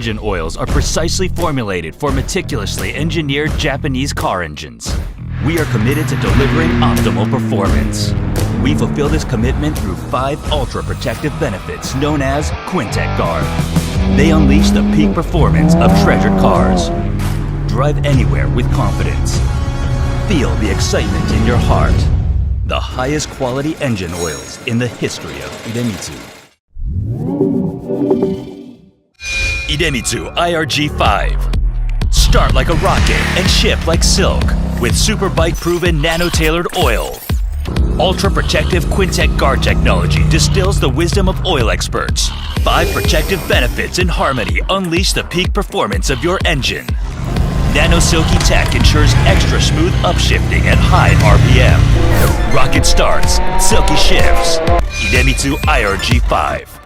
engine oils are precisely formulated for meticulously engineered Japanese car engines. We are committed to delivering optimal performance. We fulfill this commitment through 5 ultra-protective benefits known as Quintec Guard. They unleash the peak performance of treasured cars. Drive anywhere with confidence. Feel the excitement in your heart. The highest quality engine oils in the history of IDEMITSU. IDEMITSU IRG 5. Start like a rocket and ship like silk with super bike-proven nano-tailored oil. Ultra-protective Quintec Guard technology distills the wisdom of oil experts. 5 protective benefits in harmony unleash the peak performance of your engine. Nano Silky Tech ensures extra smooth upshifting at high RPM. Rocket starts, silky shifts. IDEMITSU IRG 5.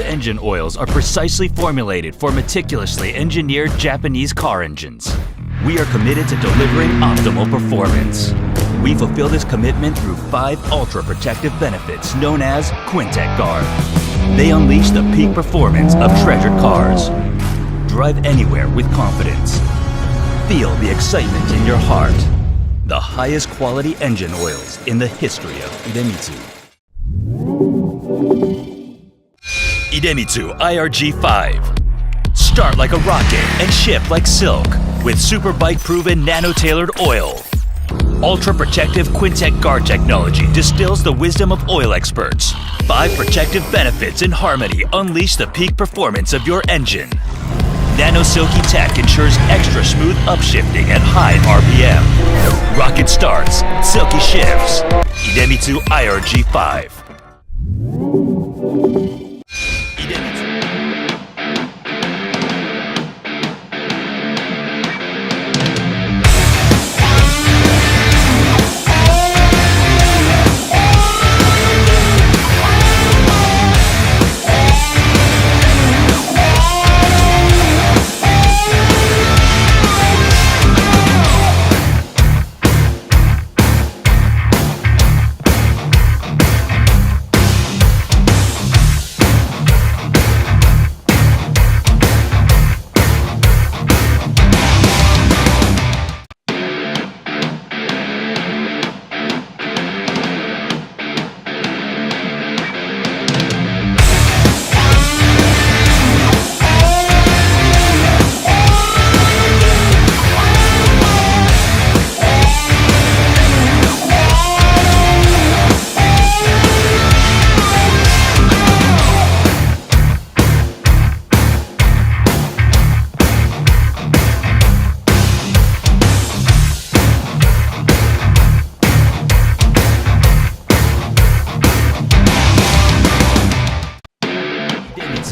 Engine oils are precisely formulated for meticulously engineered Japanese car engines. We are committed to delivering optimal performance. We fulfill this commitment through 5 ultra-protective benefits known as Quintec Guard. They unleash the peak performance of treasured cars. Drive anywhere with confidence. Feel the excitement in your heart. The highest quality engine oils in the history of IDEMITSU. IDEMITSU IRG 5. Start like a rocket and ship like silk with super bike-proven nano-tailored oil. Ultra-protective Quintec Guard technology distills the wisdom of oil experts. 5 protective benefits in harmony unleash the peak performance of your engine. Nano Silky Tech ensures extra smooth upshifting at high RPM. Rocket starts, silky shifts. IDEMITSU IRG 5.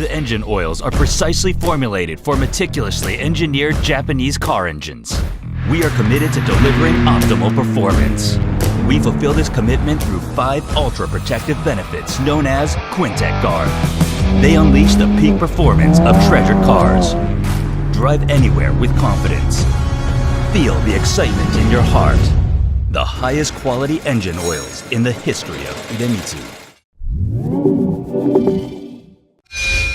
IDEMITSU engine oils are precisely formulated for meticulously engineered Japanese car engines. We are committed to delivering optimal performance. We fulfill this commitment through 5 ultra-protective benefits known as Quintec Guard. They unleash the peak performance of treasured cars. Drive anywhere with confidence. Feel the excitement in your heart. The highest quality engine oils in the history of IDEMITSU.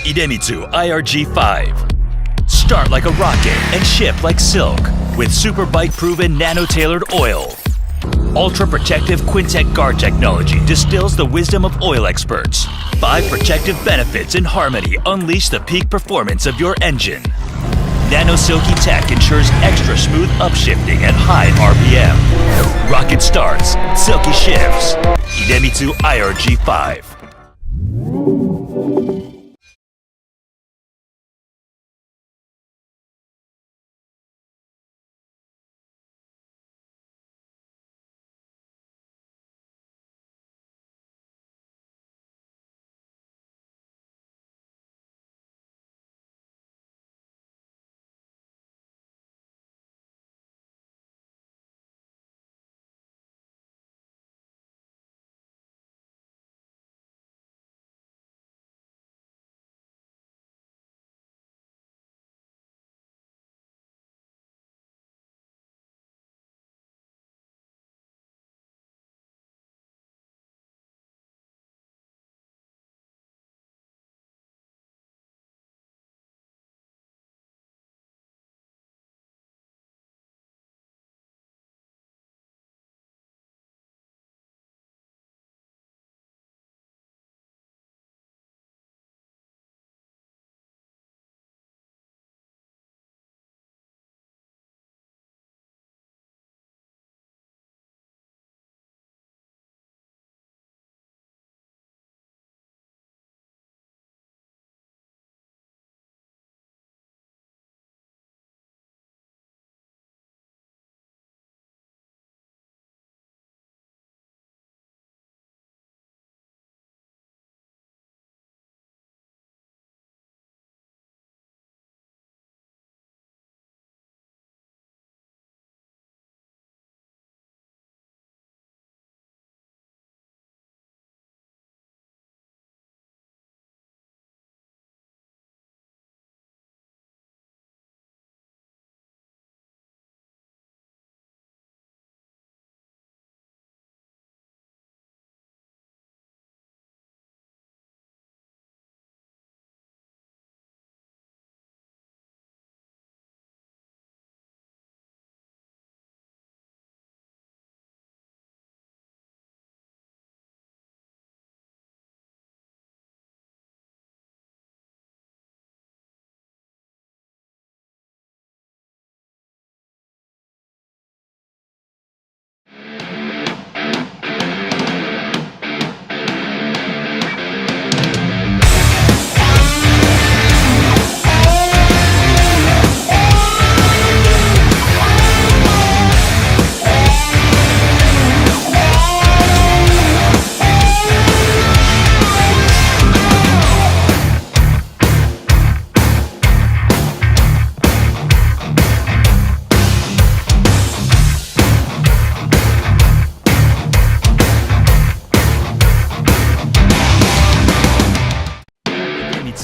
IDEMITSU IRG 5. Start like a rocket and ship like silk with super bike-proven nano-tailored oil. Ultra-protective Quintec Guard technology distills the wisdom of oil experts. 5 protective benefits in harmony unleash the peak performance of your engine. Nano Silky Tech ensures extra smooth upshifting at high RPM. Rocket starts, silky shifts. IDEMITSU IRG 5.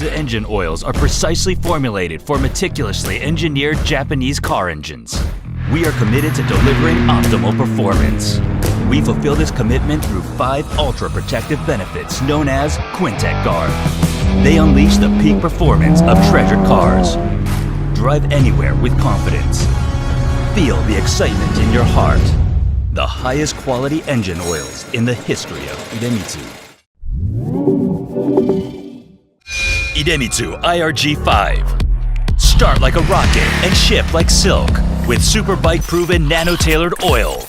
IDEMITSU engine oils are precisely formulated for meticulously engineered Japanese car engines. We are committed to delivering optimal performance. We fulfill this commitment through 5 ultra-protective benefits known as Quintec Guard. They unleash the peak performance of treasured cars. Drive anywhere with confidence. Feel the excitement in your heart. The highest quality engine oils in the history of IDEMITSU. IDEMITSU IRG 5. Start like a rocket and ship like silk with super bike-proven nano-tailored oil.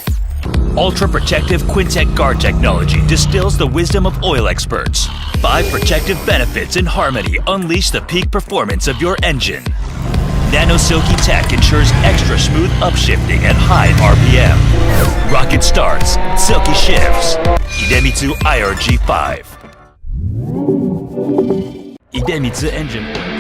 Ultra-protective Quintec Guard technology distills the wisdom of oil experts. 5 protective benefits in harmony unleash the peak performance of your engine. Nano Silky Tech ensures extra smooth upshifting at high RPM. Rocket starts, silky shifts. IDEMITSU IRG 5. IDEMITSU engine oil.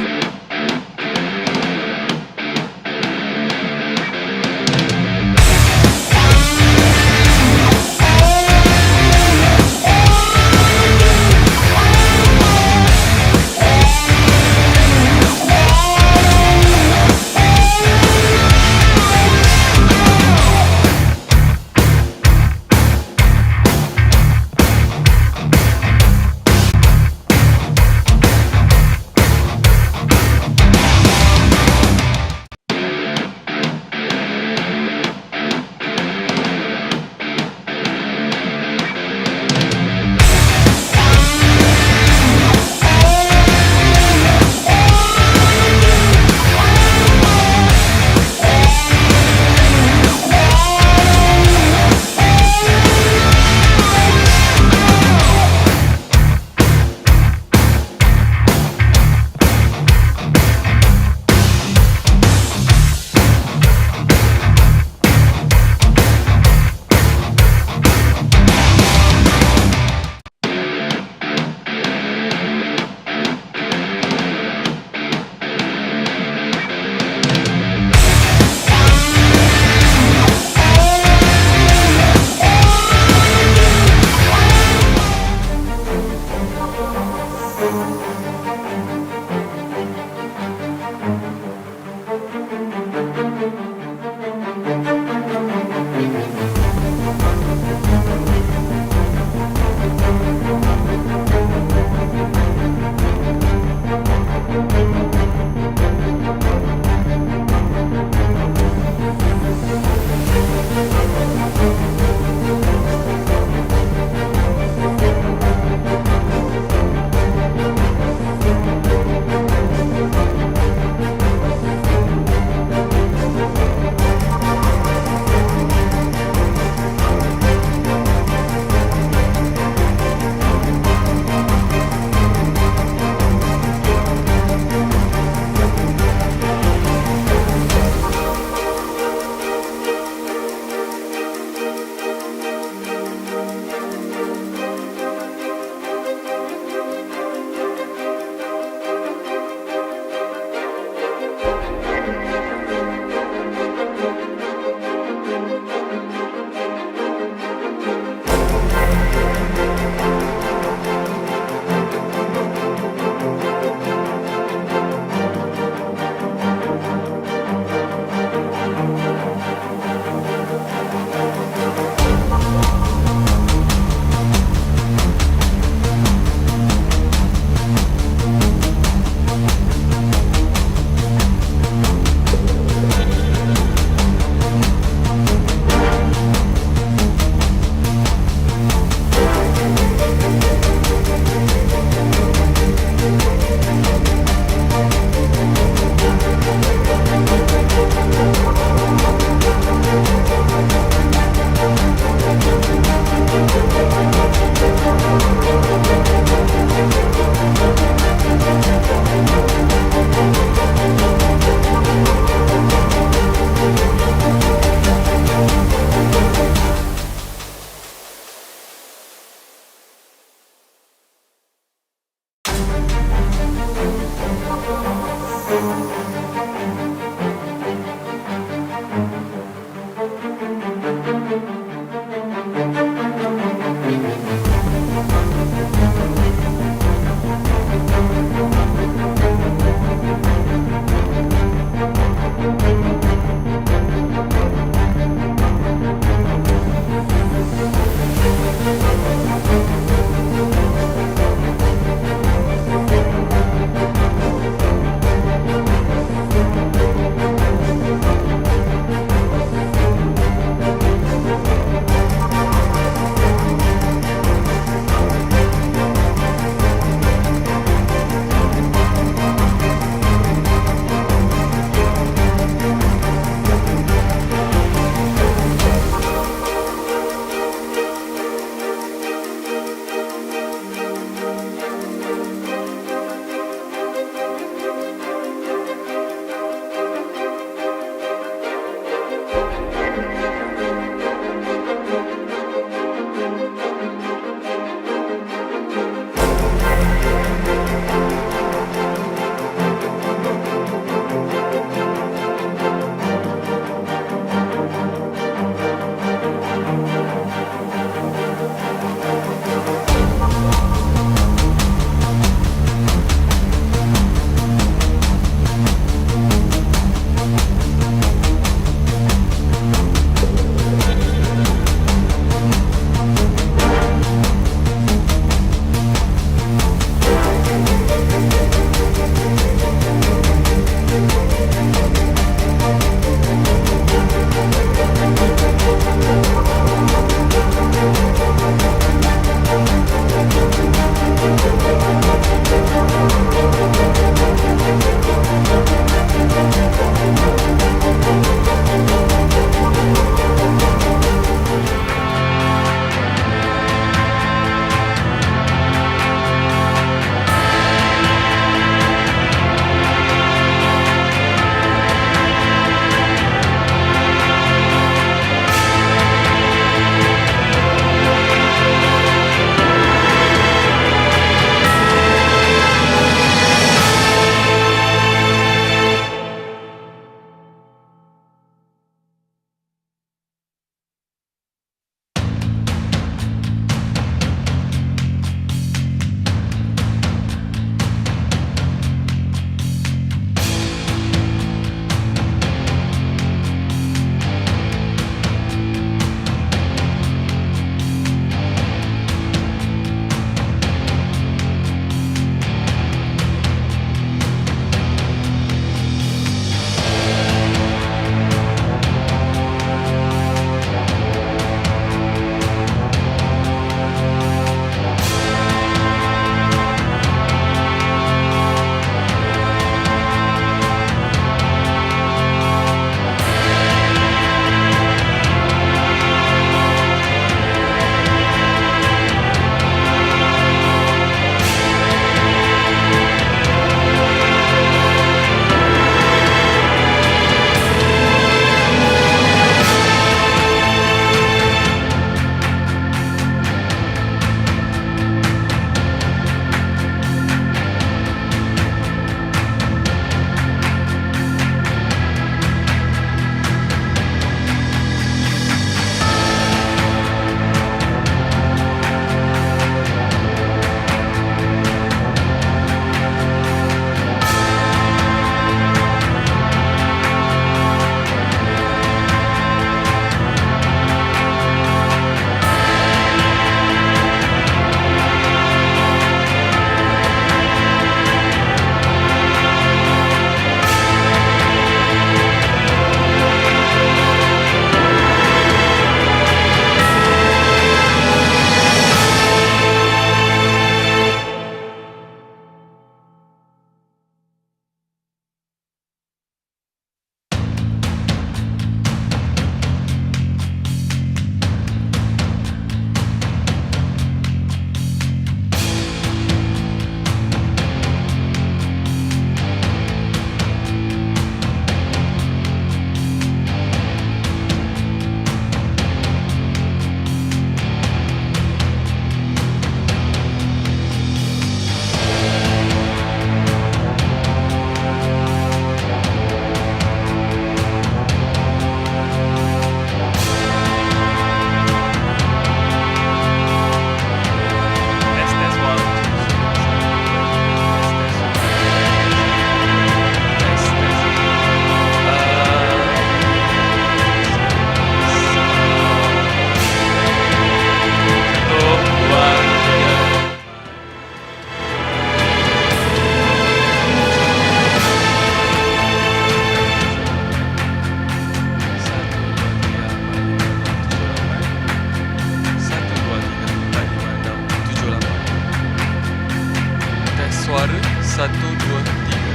Satu, dua, tiga.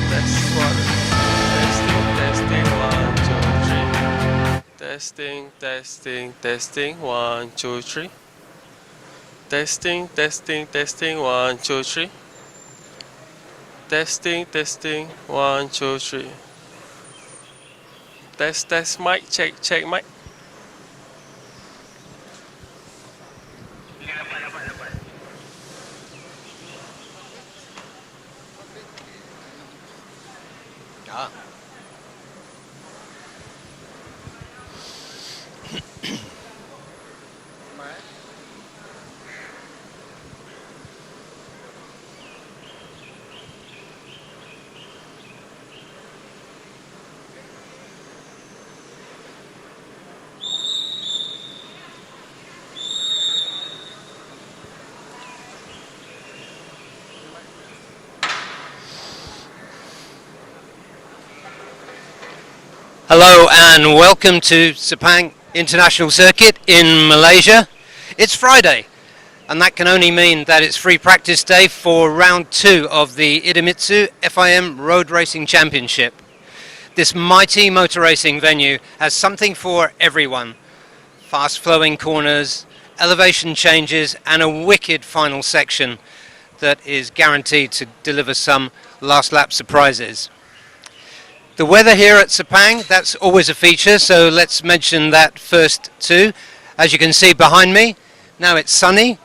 Tes suara. Testing, testing, 1, 2, 3. Testing, testing, testing, 1, 2, 3. Testing, testing, testing, 1, 2, 3. Testing, testing, 1, 2, 3. Test, test, mic, check, check, mic. Ah. Hello and welcome to Sepang International Circuit in Malaysia. It's Friday, and that can only mean that it's free practice day for round 2 of the IDEMITSU FIM Road Racing Championship. This mighty motor racing venue has something for everyone. Fast flowing corners, elevation changes, and a wicked final section that is guaranteed to deliver some last lap surprises. The weather here at Sepang, that's always a feature, so let's mention that first too. As you can see behind me, now it's sunny.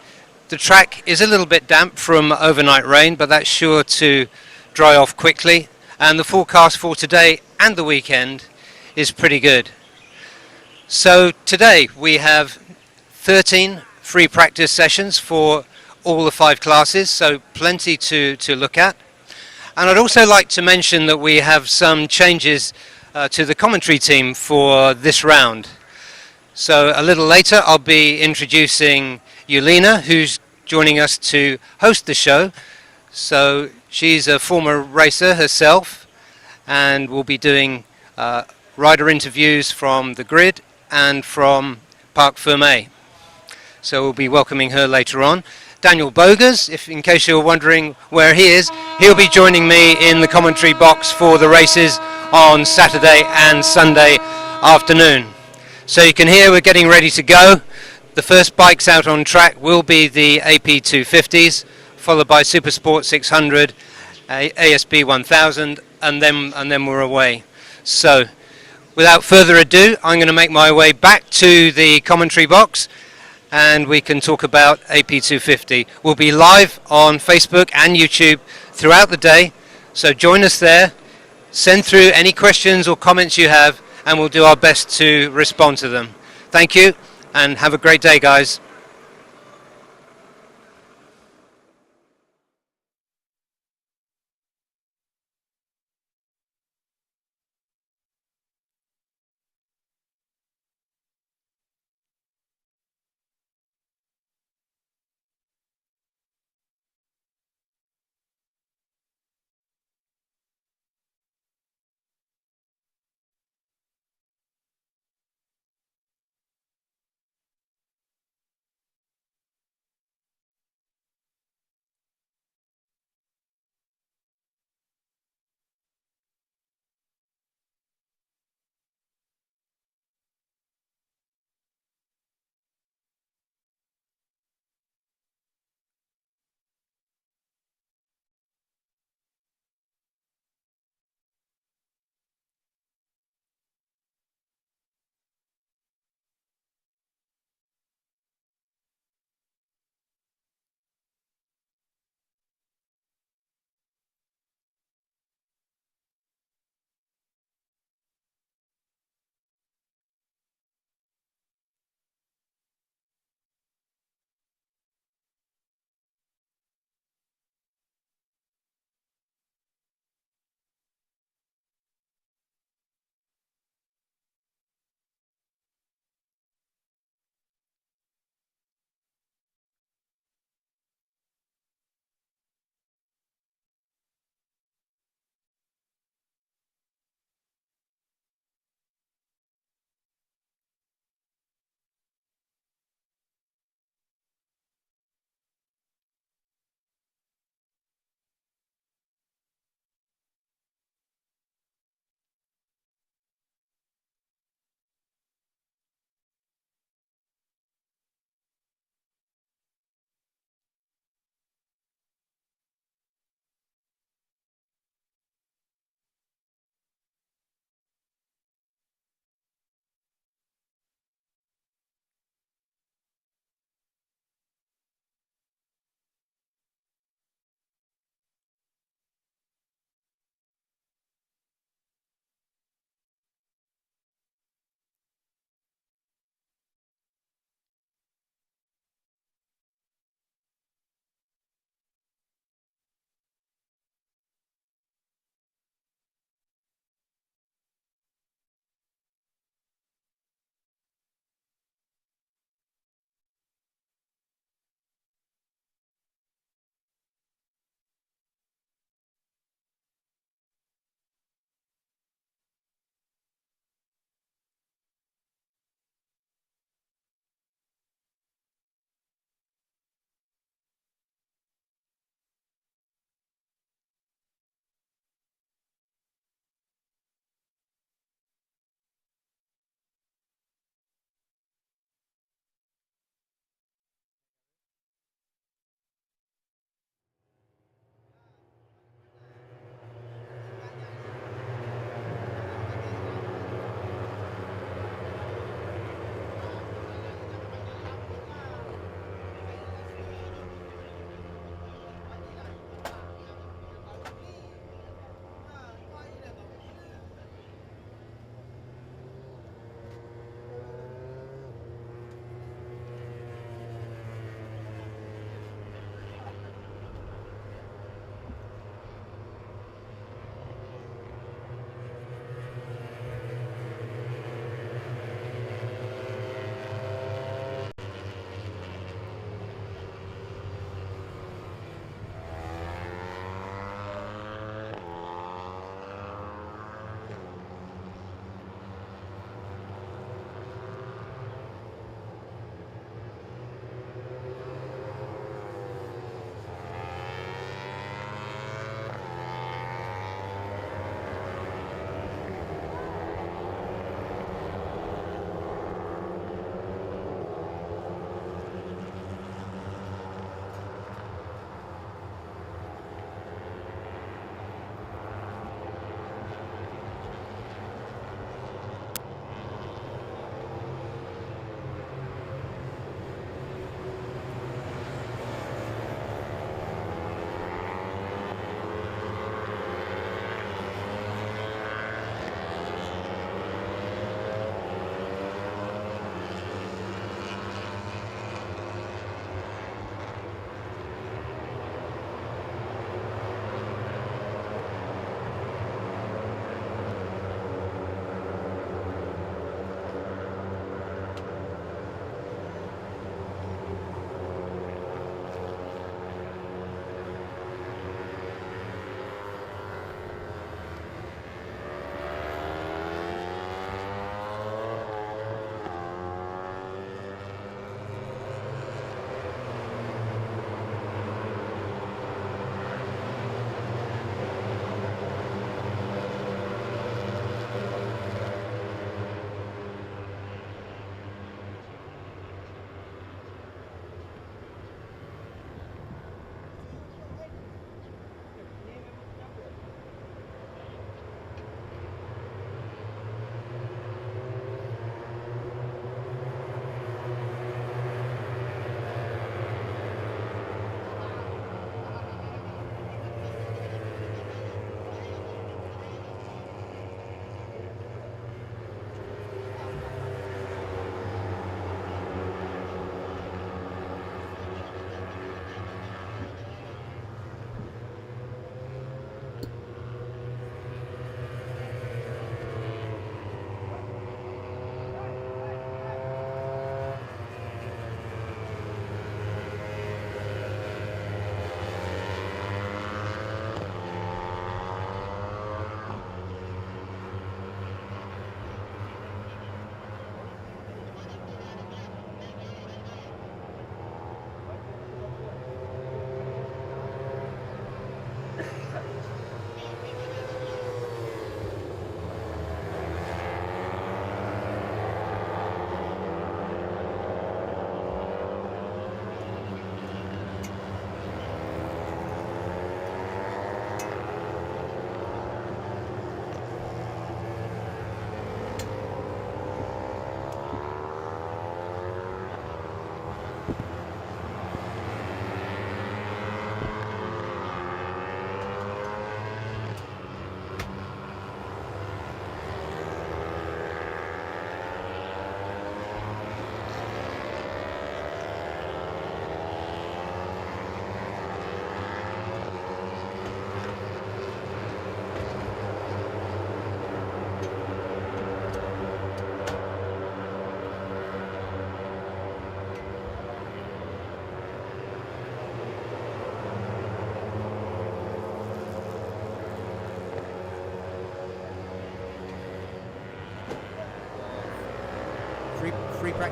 The track is a little bit damp from overnight rain, but that's sure to dry off quickly. And the forecast for today and the weekend is pretty good. So today we have 13 free practice sessions for all the 5 classes, so plenty to look at. And I'd also like to mention that we have some changes to the commentary team for this round. So a little later I'll be introducing Yulina, who's joining us to host the show. So she's a former racer herself and will be doing rider interviews from the grid and from Parc Fermé. So we'll be welcoming her later on. Daniel Bogers, in case you're wondering where he is, he'll be joining me in the commentary box for the races on Saturday and Sunday afternoon. So you can hear we're getting ready to go. The first bikes out on track will be the AP 250s, followed by Supersport 600, ASB 1000, and then we're away. So without further ado, I'm going to make my way back to the commentary box, and we can talk about AP 250. We'll be live on Facebook and YouTube throughout the day, so join us there. Send through any questions or comments you have, and we'll do our best to respond to them. Thank you, and have a great day, guys.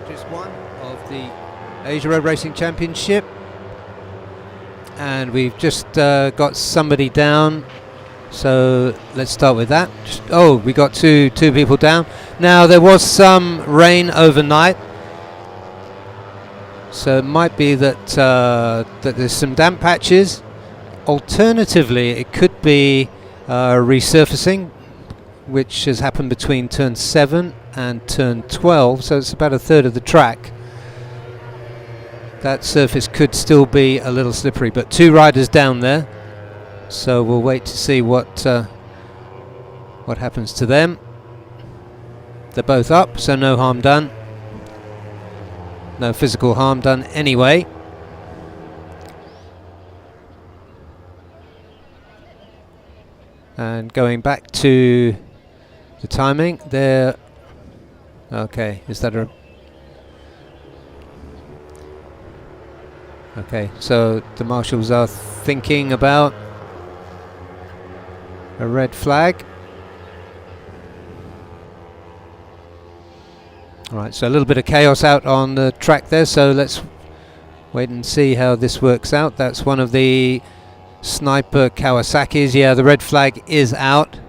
Practice 1 of the Asia Road Racing Championship, and we've just got somebody down, so let's start with that. Oh, we got two people down. Now there was some rain overnight, so it might be that that there's some damp patches. Alternatively, it could be resurfacing, which has happened between turn 7 and turn 12, so it's about a third of the track. That surface could still be a little slippery, but 2 riders down there, so we'll wait to see what happens to them. They're both up, so no harm done. No physical harm done anyway. And going back to the timing there. Okay, is that a... Okay, so the marshals are thinking about a red flag. Alright, so a little bit of chaos out on the track there, so let's wait and see how this works out. That's one of the Sniper Kawasaki's. Yeah, the red flag is out.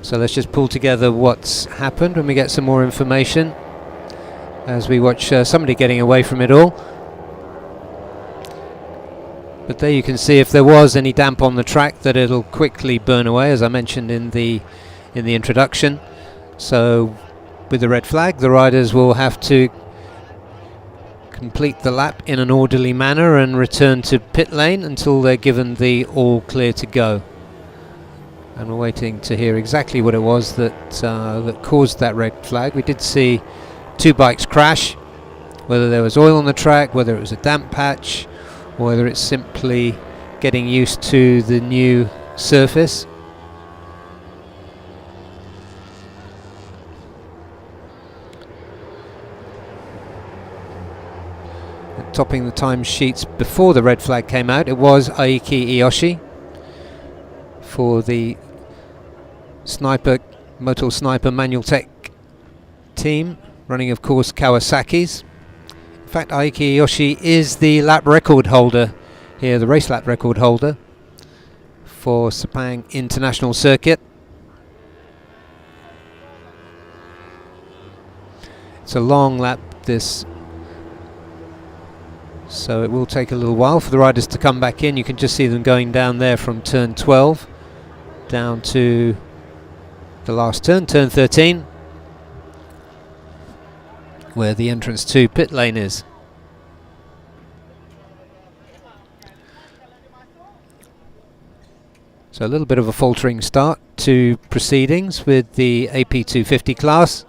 So let's just pull together what's happened when we get some more information as we watch somebody getting away from it all. But there you can see if there was any damp on the track that it'll quickly burn away, as I mentioned in the introduction. So with the red flag, the riders will have to complete the lap in an orderly manner and return to pit lane until they're given the all clear to go. And we're waiting to hear exactly what it was that that caused that red flag. We did see 2 bikes crash, whether there was oil on the track, whether it was a damp patch, or whether it's simply getting used to the new surface. And topping the time sheets before the red flag came out, it was Aiki Iyoshi for the Motor Sniper Manual Tech team, running of course Kawasaki's. In fact, Aiki Iyoshi is the lap record holder here, the race lap record holder for Sepang International Circuit. It's a long lap, this, so it will take a little while for the riders to come back in. You can just see them going down there from turn 12 down to the last turn, turn 13, where the entrance to pit lane is. So a little bit of a faltering start to proceedings with the AP250 class.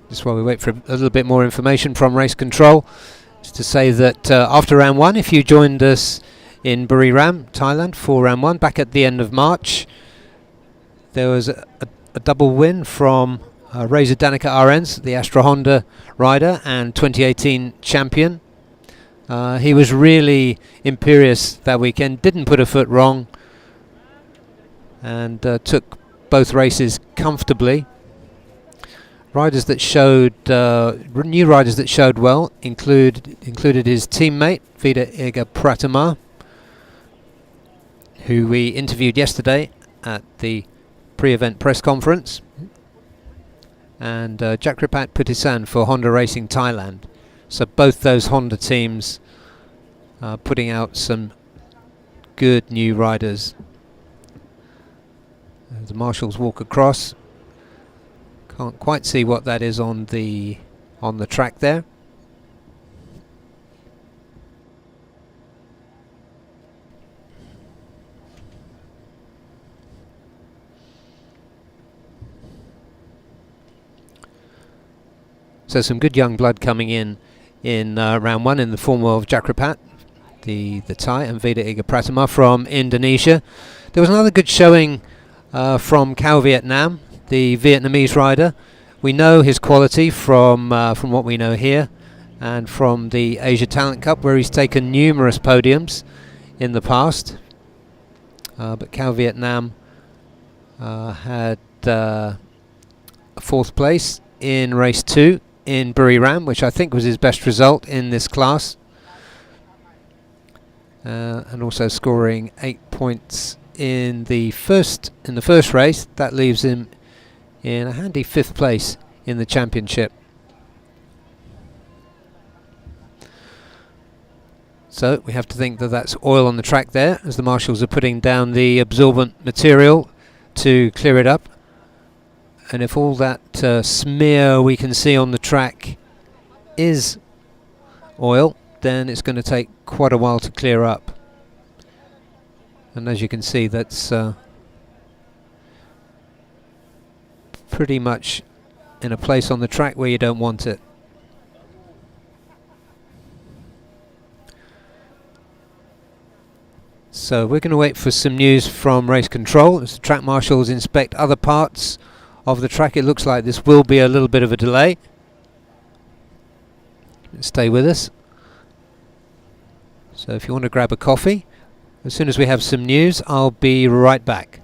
Just while we wait for a little bit more information from race control, just to say that after round 1, if you joined us in Buriram, Thailand for round 1 back at the end of March, there was a double win from Reza Danica Arens, the Astra Honda rider and 2018 champion. He was really imperious that weekend, didn't put a foot wrong, and took both races comfortably. Riders that showed, new riders that showed well included his teammate Vida Ega Pratama, who we interviewed yesterday at the pre-event press conference, and Jakripat Putisan for Honda Racing Thailand. So both those Honda teams putting out some good new riders. The marshals walk across. Can't quite see what that is on the track there. So some good young blood coming in round 1 in the form of Jakripat the Thai, and Vida Iga Pratama from Indonesia. There was another good showing from Cao Vietnam, the Vietnamese rider. We know his quality from what we know here, and from the Asia Talent Cup, where he's taken numerous podiums in the past. But Cao Vietnam had a 4th place in race 2 in Buriram, which I think was his best result in this class. And also scoring 8 points in the first race. That leaves him in a handy 5th place in the championship. So we have to think that that's oil on the track there, as the marshals are putting down the absorbent material to clear it up. And if all that smear we can see on the track is oil, then it's going to take quite a while to clear up. And as you can see, that's pretty much in a place on the track where you don't want it. So we're going to wait for some news from race control as the track marshals inspect other parts of the track. It looks like this will be a little bit of a delay. Stay with us. So if you want to grab a coffee, as soon as we have some news, I'll be right back.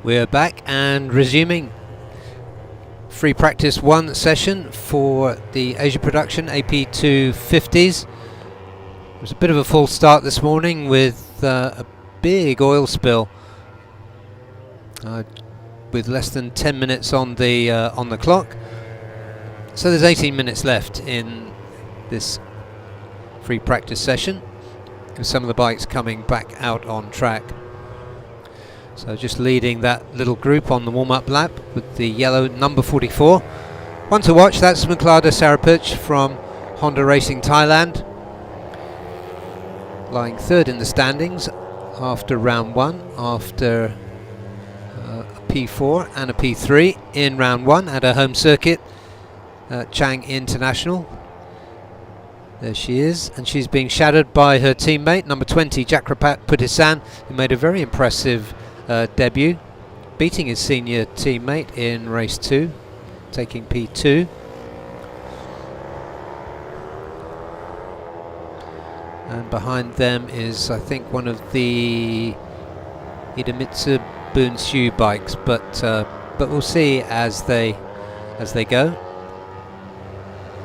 We're back and resuming free practice 1 session for the Asia production AP250s. It was a bit of a false start this morning with a big oil spill with less than 10 minutes on the clock. So there's 18 minutes left in this free practice session, with some of the bikes coming back out on track. So just leading that little group on the warm-up lap with the yellow number 44. One to watch, that's Muklada Sarapich from Honda Racing Thailand, lying third in the standings after round 1, after a P4 and a P3 in round 1 at her home circuit, Chang International. There she is, and she's being shadowed by her teammate, number 20, Jakrapat Putisan, who made a very impressive debut, beating his senior teammate in race 2, taking P2. And behind them is, I think, one of the IDEMITSU FIM bikes, but we'll see as they go.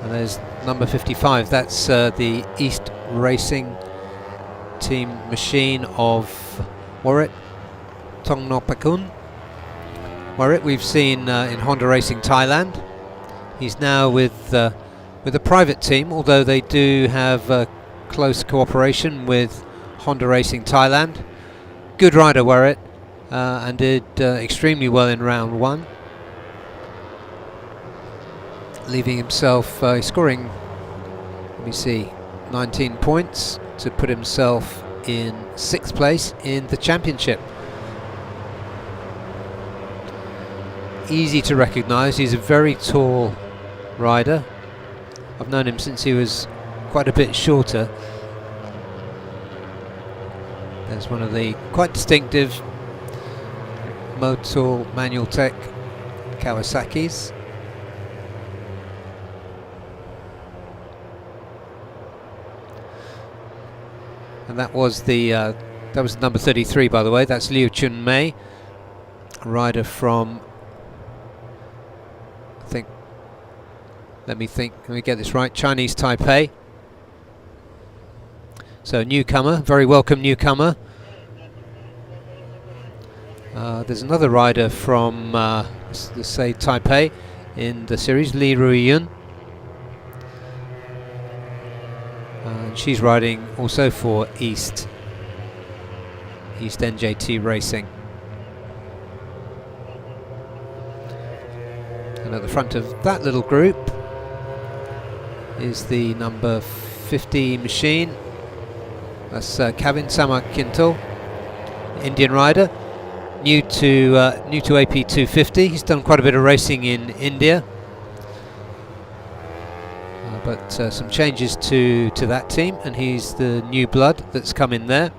And there's number 55. That's the East Racing team machine of Warrit Tongnopakun. Warrit we've seen in Honda Racing Thailand. He's now with a private team, although they do have close cooperation with Honda Racing Thailand. Good rider Warrit, and did extremely well in round 1, leaving himself scoring, let me see, 19 points to put himself in 6th place in the championship. Easy to recognise, he's a very tall rider. I've known him since he was quite a bit shorter. There's one of the quite distinctive Motul Manual Tech Kawasaki's. And that was number 33, by the way. That's Liu Chun Mei, a rider from, let me get this right, Chinese Taipei. So newcomer, very welcome newcomer. There's another rider from, let's say, Taipei in the series, Li Ruiyun. And she's riding also for East NJT Racing. And at the front of that little group is the number 50 machine. That's Kavin Samakintal, Indian rider, new to AP250. He's done quite a bit of racing in India, but some changes to that team, and he's the new blood that's come in there.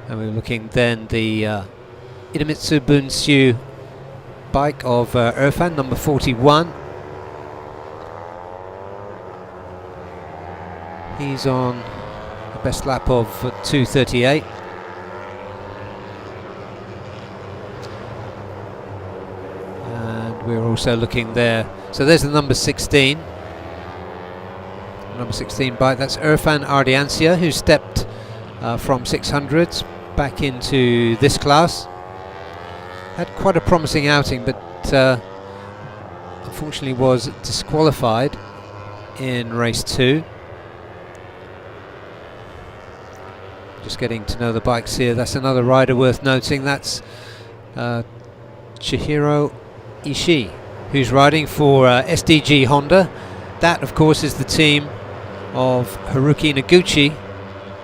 And we're looking then the IDEMITSU FIM bike of Irfan, number 41. He's on a best lap of 2:38. And we're also looking there. So there's the number 16. Number 16 bike, that's Irfan Ardiancia, who stepped from 600s back into this class. Had quite a promising outing, but unfortunately was disqualified in race 2. Just getting to know the bikes here. That's another rider worth noting. That's Chihiro Ishii, who's riding for SDG Honda. That, of course, is the team of Haruki Noguchi,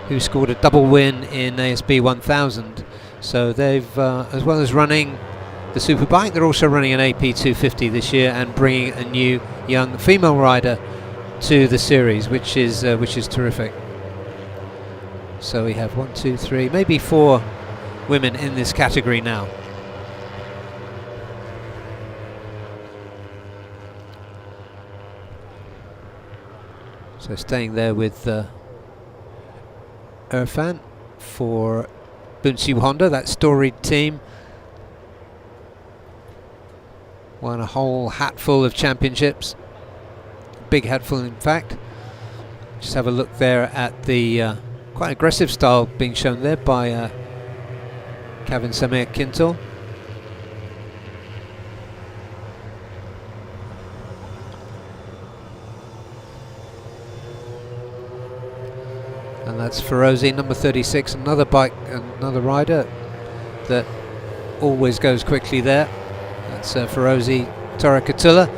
who scored a double win in ASB 1000. So they've, as well as running the Superbike, they're also running an AP250 this year and bringing a new young female rider to the series, which is terrific. So we have 1, 2, 3, maybe 4 women in this category now. So staying there with Irfan for IDEMITSU Honda, that storied team. Won a whole hatful of championships. Big hatful, in fact. Just have a look there at the quite aggressive style being shown there by Kevin Samir Kintel. And that's Ferozi, number 36, another bike, another rider that always goes quickly there. That's Ferozi Torakatula.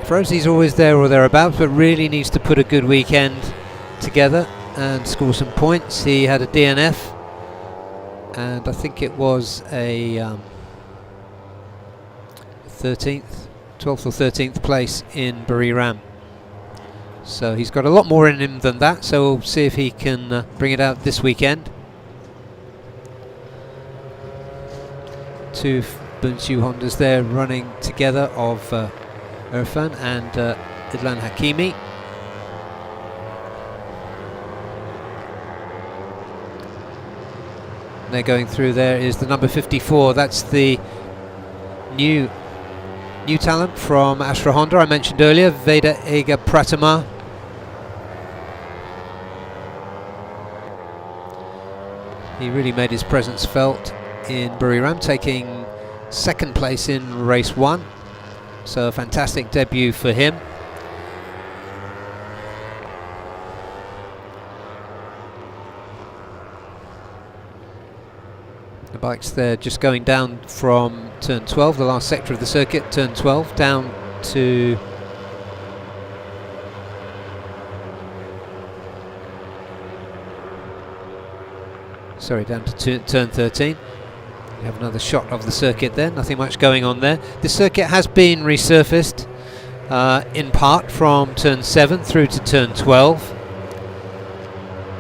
Ferozi's always there or thereabouts, but really needs to put a good weekend together and score some points. He had a DNF, and I think it was a 12th or 13th place in Buriram. So he's got a lot more in him than that, so we'll see if he can bring it out this weekend. Two IDEMITSU Hondas there running together of Irfan and Idlan Hakimi. They're going through. There is the number 54, that's the new talent from Astra Honda I mentioned earlier, Veda Ega Pratama. He really made his presence felt in Buriram, taking second place in race 1. So a fantastic debut for him. The bike's there just going down from turn 12, the last sector of the circuit, turn 12, down to turn 13. We have another shot of the circuit there, nothing much going on there. The circuit has been resurfaced in part from turn 7 through to turn 12.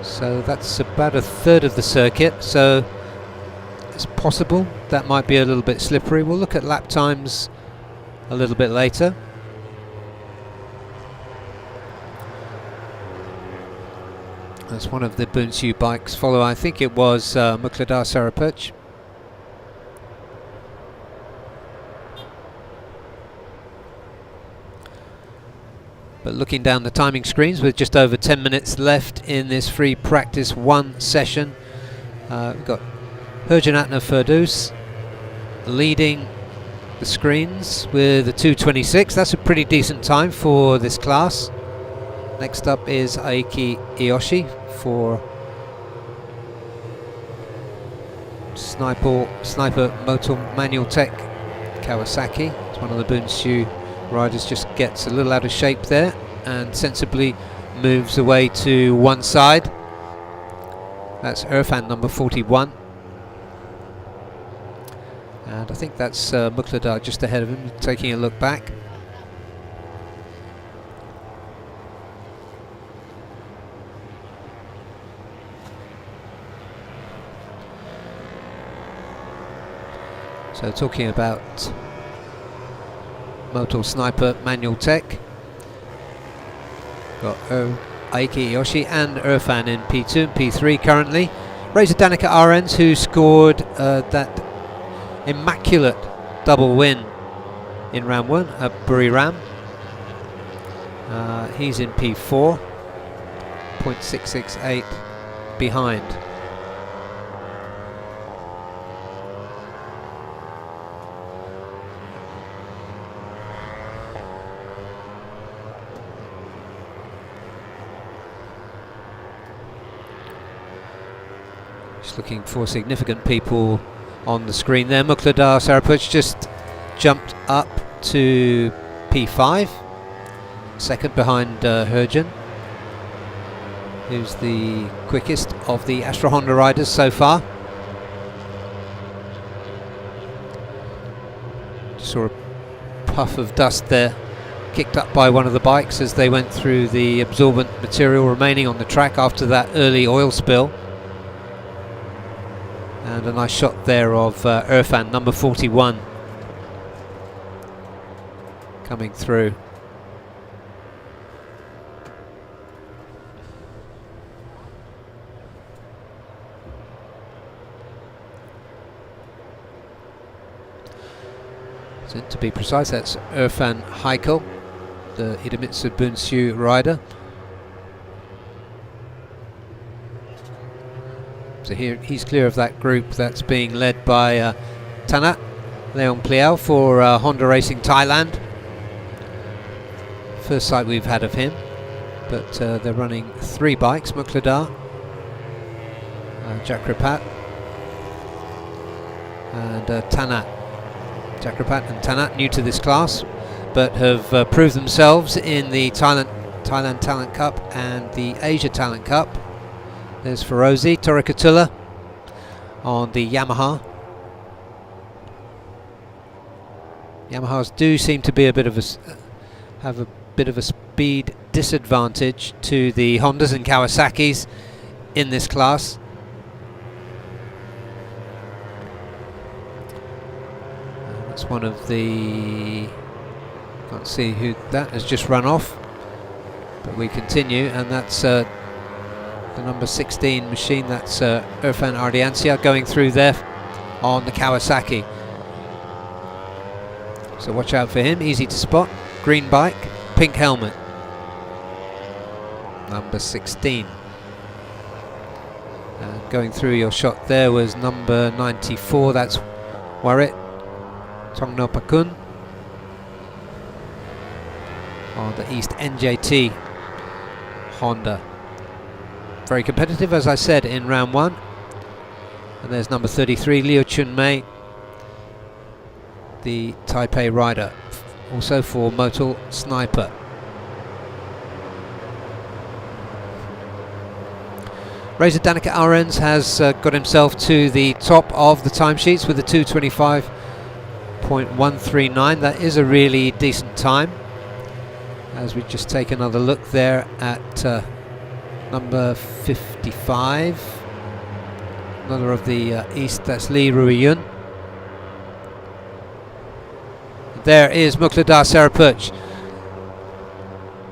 So that's about a third of the circuit, so it's possible that might be a little bit slippery. We'll look at lap times a little bit later. That's one of the IDEMITSU bikes follow. I think it was Mukhladar Sarapurch. But looking down the timing screens with just over 10 minutes left in this free practice 1 session, we've got Herjanatna Ferdous leading the screens with a 2:26. That's a pretty decent time for this class. Next up is Aiki Iyoshi for Sniper Motor Manual Tech Kawasaki. It's one of the IDEMITSU riders, just gets a little out of shape there and sensibly moves away to one side. That's Irfan, number 41. And I think that's Mukhladar just ahead of him, taking a look back. So talking about Motor Sniper Manual Tech, got Aiki Iyoshi and Irfan in P2 and P3 currently. Razor Danica Arends, who scored that immaculate double win in round 1 at Buriram. He's in P4, 0.668 behind. Just looking for significant people on the screen there. Mukhladar Sarapurch just jumped up to P5, second behind Herjan, who's the quickest of the Astra Honda riders so far. Just saw a puff of dust there, kicked up by one of the bikes as they went through the absorbent material remaining on the track after that early oil spill. And a nice shot there of Irfan, number 41, coming through. So to be precise, that's Irfan Heikel, the IDEMITSU Bunshu rider. So here he's clear of that group that's being led by Tanat Leon Pliao for Honda Racing Thailand. First sight we've had of him, but they're running 3 bikes, Mukladar, Jakrapat and Tanat. Jakrapat and Tanat, new to this class, but have proved themselves in the Thailand Talent Cup and the Asia Talent Cup. There's Ferozi Torakatula on the Yamaha. Yamahas do seem to be a bit of have a bit of a speed disadvantage to the Hondas and Kawasaki's in this class. That's one of the, can't see who that has just run off, but we continue, and that's the number 16 machine. That's Irfan Ardiancia going through there on the Kawasaki. So watch out for him, easy to spot. Green bike, pink helmet. Number 16. And going through your shot there was number 94, that's Warit Tongnopakun on the East NJT Honda. Very competitive, as I said, in round 1. And there's number 33, Liu Chun Mei, the Taipei rider, also for Motul Sniper. Reza Danica Arens has got himself to the top of the timesheets with a 2:25.139. That is a really decent time. As we just take another look there at number 55, another of the East, that's Lee Ruiyun. There is Mukladar Sarapuch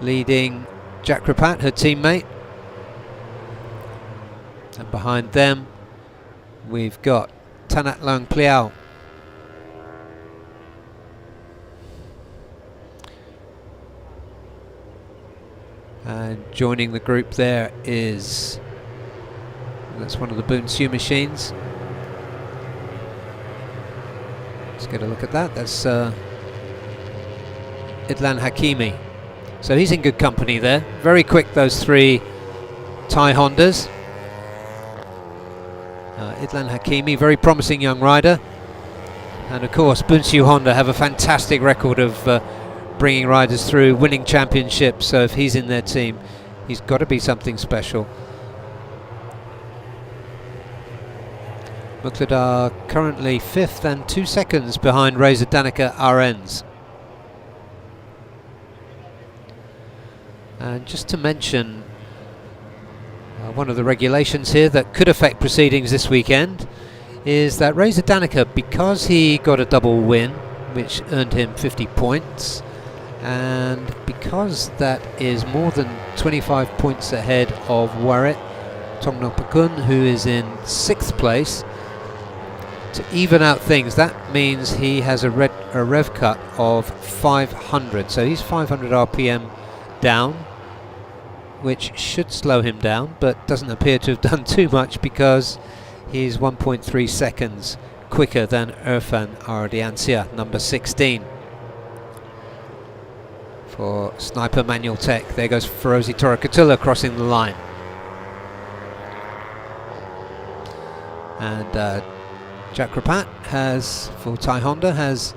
leading Jakrapat, her teammate. And behind them we've got Tanat Lang Pliao. And joining the group there is, that's one of the Bunshu machines. Let's get a look at that. That's Idlan Hakimi. So he's in good company there. Very quick, those 3 Thai Hondas. Idlan Hakimi, very promising young rider. And of course, Bunshu Honda have a fantastic record of bringing riders through, winning championships. So if he's in their team, he's got to be something special. Mukladar currently 5th and 2 seconds behind Reza Danica Arens. And just to mention one of the regulations here that could affect proceedings this weekend is that Reza Danica, because he got a double win, which earned him 50 points, and because that is more than 25 points ahead of Warit Tongnopakun, who is in 6th place, to even out things, that means he has a rev cut of 500. So he's 500 RPM down, which should slow him down, but doesn't appear to have done too much because he's 1.3 seconds quicker than Irfan Ardiancia, number 16. For Sniper Manual Tech, there goes Ferozi Torakatula crossing the line. And Jakrapat has, for Thai Honda, has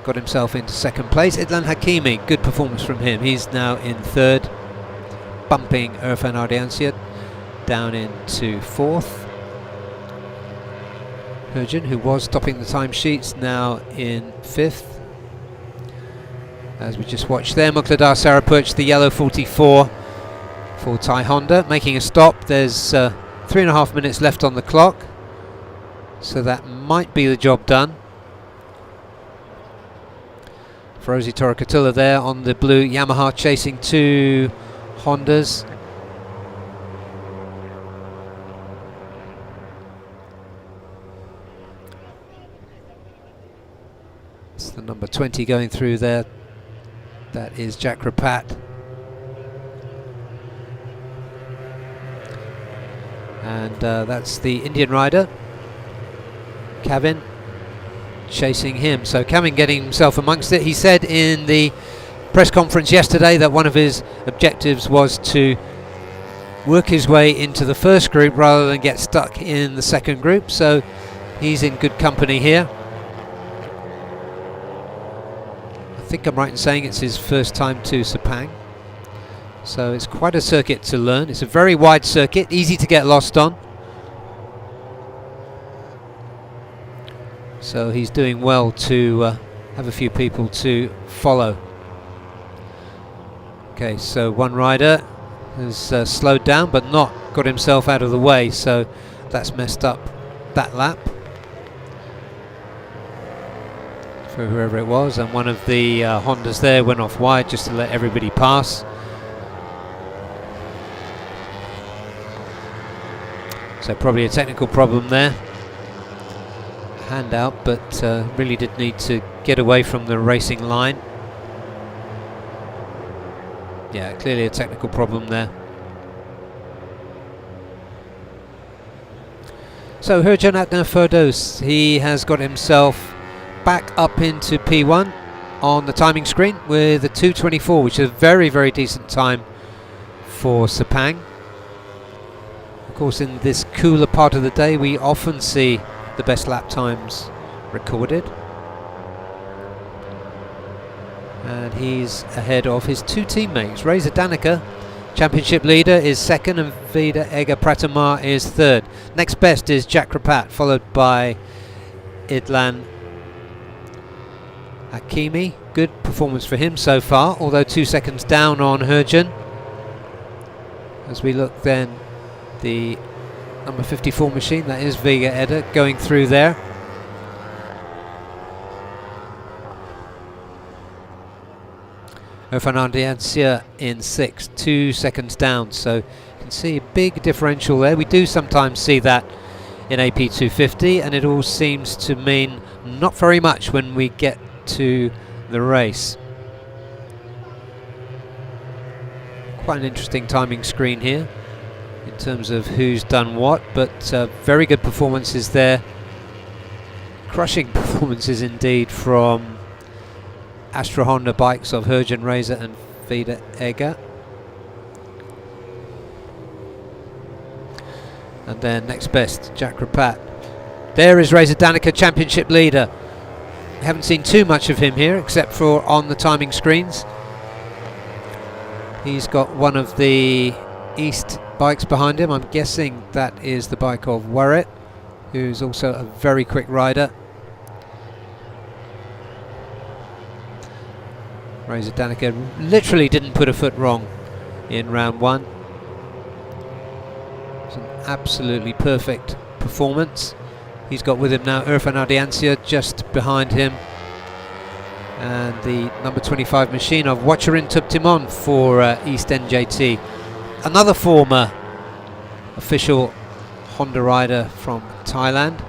got himself into 2nd place. Idlan Hakimi, good performance from him. He's now in 3rd, bumping Irfan Ardiancia down into 4th. Hurjin, who was topping the timesheets, now in 5th. As we just watched there, Mukladar Sarapuch, the yellow 44 for Thai Honda, making a stop. There's 3.5 minutes left on the clock, so that might be the job done. Ferozi Torakatula there on the blue Yamaha, chasing 2 Hondas. the number 20 going through there. That is Jack Rapat. And that's the Indian rider, Kevin, chasing him. So Kevin getting himself amongst it. He said in the press conference yesterday that one of his objectives was to work his way into the first group rather than get stuck in the second group. So he's in good company here. I think I'm right in saying it's his first time to Sepang. So it's quite a circuit to learn. It's a very wide circuit, easy to get lost on. So he's doing well to have a few people to follow. Okay, so one rider has slowed down but not got himself out of the way, so that's messed up that lap for whoever it was, and one of the Hondas there went off wide just to let everybody pass. So probably a technical problem there. Handout, but really did need to get away from the racing line. Yeah, clearly a technical problem there. So Herjanatna Ferdos, he has got himself back up into P1 on the timing screen with a 2:24, which is a very, very decent time for Sepang. Of course, in this cooler part of the day, we often see the best lap times recorded. And he's ahead of his two teammates. Reza Danica, championship leader, is second, and Vida Ega Pratama is third. Next best is Jack Rapat, followed by Idlan Hakimi. Good performance for him so far, although 2 seconds down on Herjan. As we look then, the number 54 machine, that is Vega Edda, going through there. Fernandes in 6th, 2 seconds down, so you can see a big differential there. We do sometimes see that in AP 250, and it all seems to mean not very much when we get to the race. Quite an interesting timing screen here in terms of who's done what, but very good performances there. Crushing performances indeed from Astra Honda bikes of Herjan Reza and Vida Ega. And then next best, Jack Rapat. There is Reza Danica, championship leader. Haven't seen too much of him here except for on the timing screens. He's got one of the East bikes behind him. I'm guessing that is the bike of Warret, who's also a very quick rider. Reza Danica literally didn't put a foot wrong in round one. It's an absolutely perfect performance. He's got with him now Irfan Ardiancia just behind him, and the number 25 machine of Wacharin Tuptimon for East NJT, another former official Honda rider from Thailand.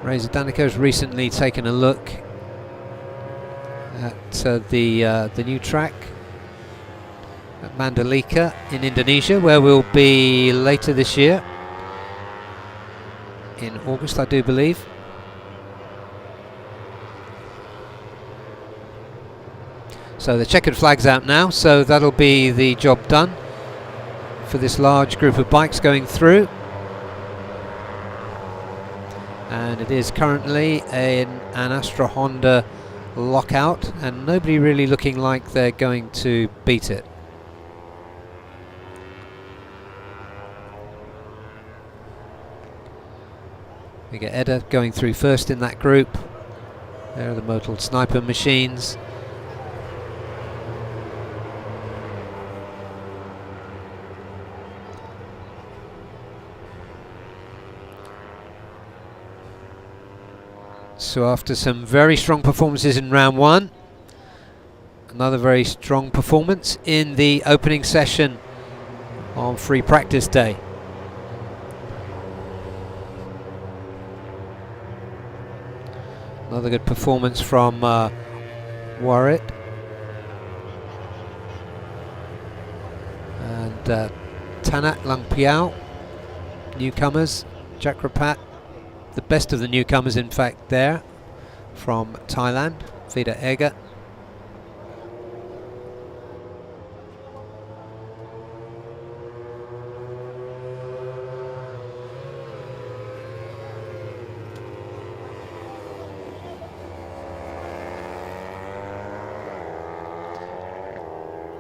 Reza Danica has recently taken a look at the new track at Mandalika in Indonesia, where we'll be later this year, in August I do believe. So the checkered flag's out now, so that'll be the job done for this large group of bikes going through. And it is currently an Astra Honda lockout, and nobody really looking like they're going to beat it. We get Edda going through first in that group. There are the Motul Sniper machines. So after some very strong performances in round one, another very strong performance in the opening session on free practice day. Another good performance from Warrit. And Tanat Langpiao, newcomers. Jakrapat, the best of the newcomers in fact there, from Thailand. Vida Ega.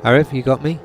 Arif, you got me?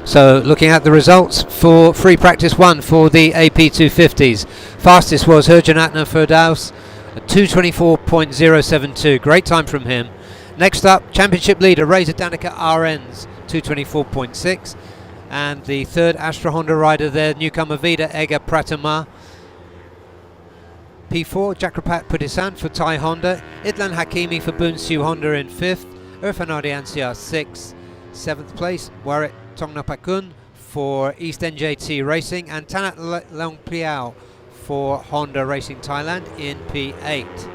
So looking at the results for free practice 1 for the AP 250s. Fastest was Herjanatna Firdaus at 224.072. Great time from him. Next up, championship leader Reza Danica RNs 224.6. And the third Astra Honda rider there, newcomer Vida Ega Pratama. P4, Jakrapat Pudisan for Thai Honda. Idlan Hakimi for Bunsu Honda in 5th. Irfan Ardiansiyar 6th. 7th place, Warit Tongnapakun for East NJT Racing, and Tanat Longpiao for Honda Racing Thailand in P8.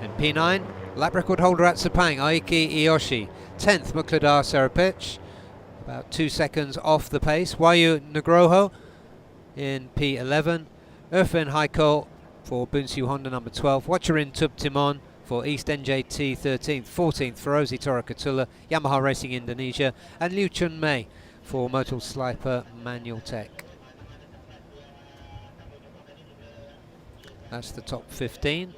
In P9, lap record holder at Sepang, Aiki Iyoshi. 10th, Mukladar Serapich, about 2 seconds off the pace. Wayu Nugroho in P11. Irfan Haiko for Bunsu Honda number 12. Watcherin Tub Timon for East NJT 13th. 14th, Ferozi Torakatula, Yamaha Racing Indonesia. And Liu Chun Mei for Motul Sliper Manual Tech. That's the top 15.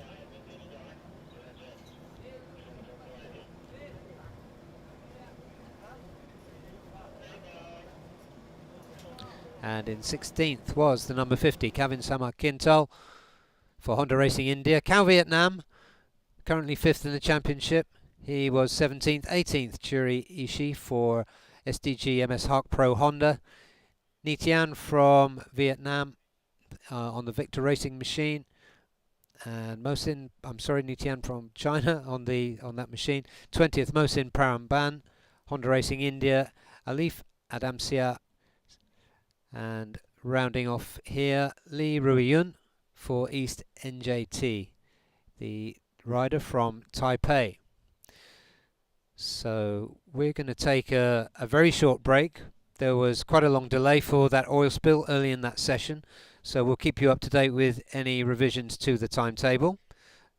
And in 16th was the number 50, Kavin Samar Kintal for Honda Racing India. Cal Vietnam, currently 5th in the championship. He was 17th. 18th, Churi Ishii for SDG MS Hawk Pro Honda. Nitian from Vietnam on the Victor Racing machine. And Nitian from China on that machine. 20th, Mohsin Paramban, Honda Racing India. Alif Adamsia. And rounding off here, Lee Ruiyun for East NJT, the rider from Taipei. So we're going to take a very short break. There was quite a long delay for that oil spill early in that session, so we'll keep you up to date with any revisions to the timetable.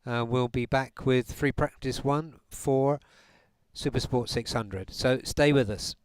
We'll be back with free practice 1 for Supersport 600, so stay with us.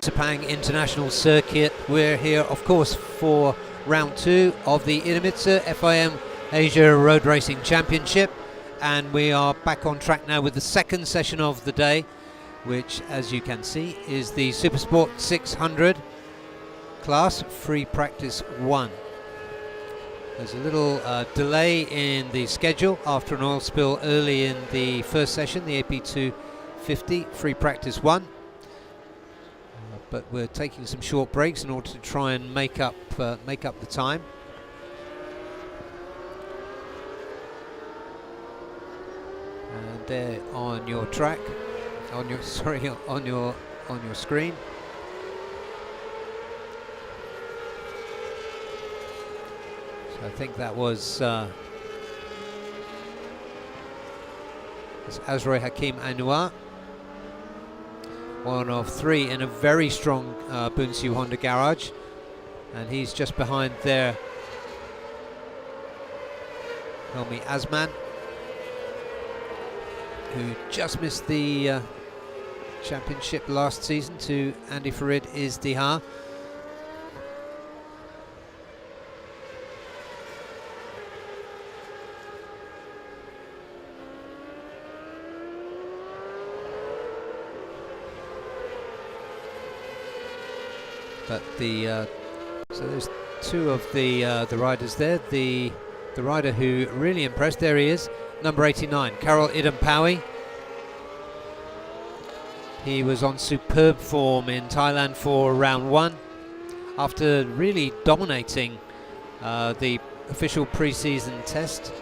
Sepang International Circuit. We're here, of course, for round 2 of the IDEMITSU FIM Asia Road Racing Championship, and we are back on track now with the second session of the day, which, as you can see, is the Supersport 600 class, free practice 1. There's a little delay in the schedule after an oil spill early in the first session, the AP250 free practice 1. But we're taking some short breaks in order to try and make up the time. And there on your track, on your screen. I think that was Azroy Hakim Anwar, one of 3 in a very strong Bunsu Honda garage, and he's just behind there Helmi Azman, who just missed the championship last season to Andy Farid Izdihar. But so there's 2 of the riders there. The rider who really impressed, there he is, number 89, Karol Idampawi. He was on superb form in Thailand for round 1 after really dominating the official pre-season test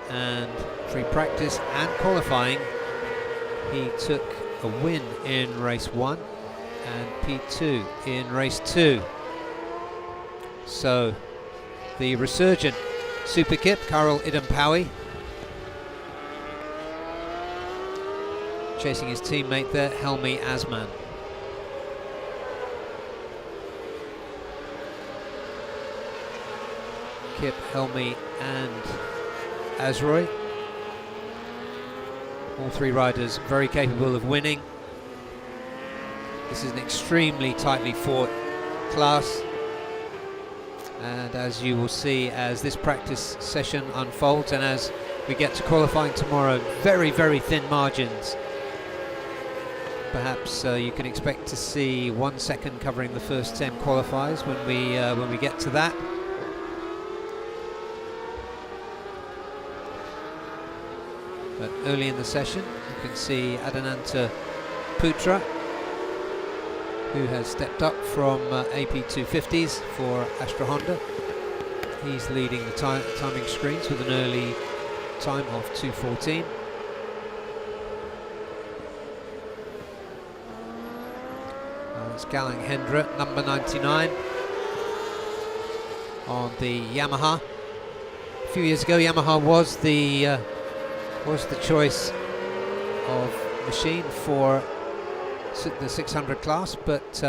and free practice and qualifying. He took a win in race 1 and P2 in race 2. So the resurgent Super Kip, Karol Idampawi, chasing his teammate there, Helmi Azman. Kip, Helmi and Azroy, all 3 riders very capable of winning. This is an extremely tightly fought class, and as you will see as this practice session unfolds and as we get to qualifying tomorrow, very, very thin margins. Perhaps you can expect to see 1 second covering the first 10 qualifiers when we get to that. But early in the session, you can see Adananta Putra, who has stepped up from AP250s for Astra Honda. He's leading the timing screens with an early time of 2:14. It's Galang Hendra, number 99, on the Yamaha. A few years ago, Yamaha was the choice of machine for the 600 class, but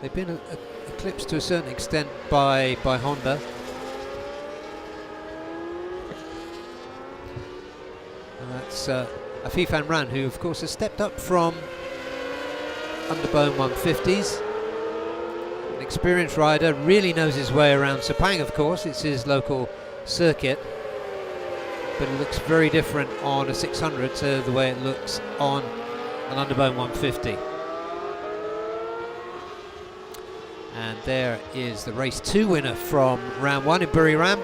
they've been eclipsed to a certain extent by Honda. And that's Afifan Ran, who of course has stepped up from Underbone 150s. An experienced rider, really knows his way around Sepang, of course, it's his local circuit, but it looks very different on a 600 to the way it looks on an Underbone 150. And there is the race 2 winner from round 1 in Buriram,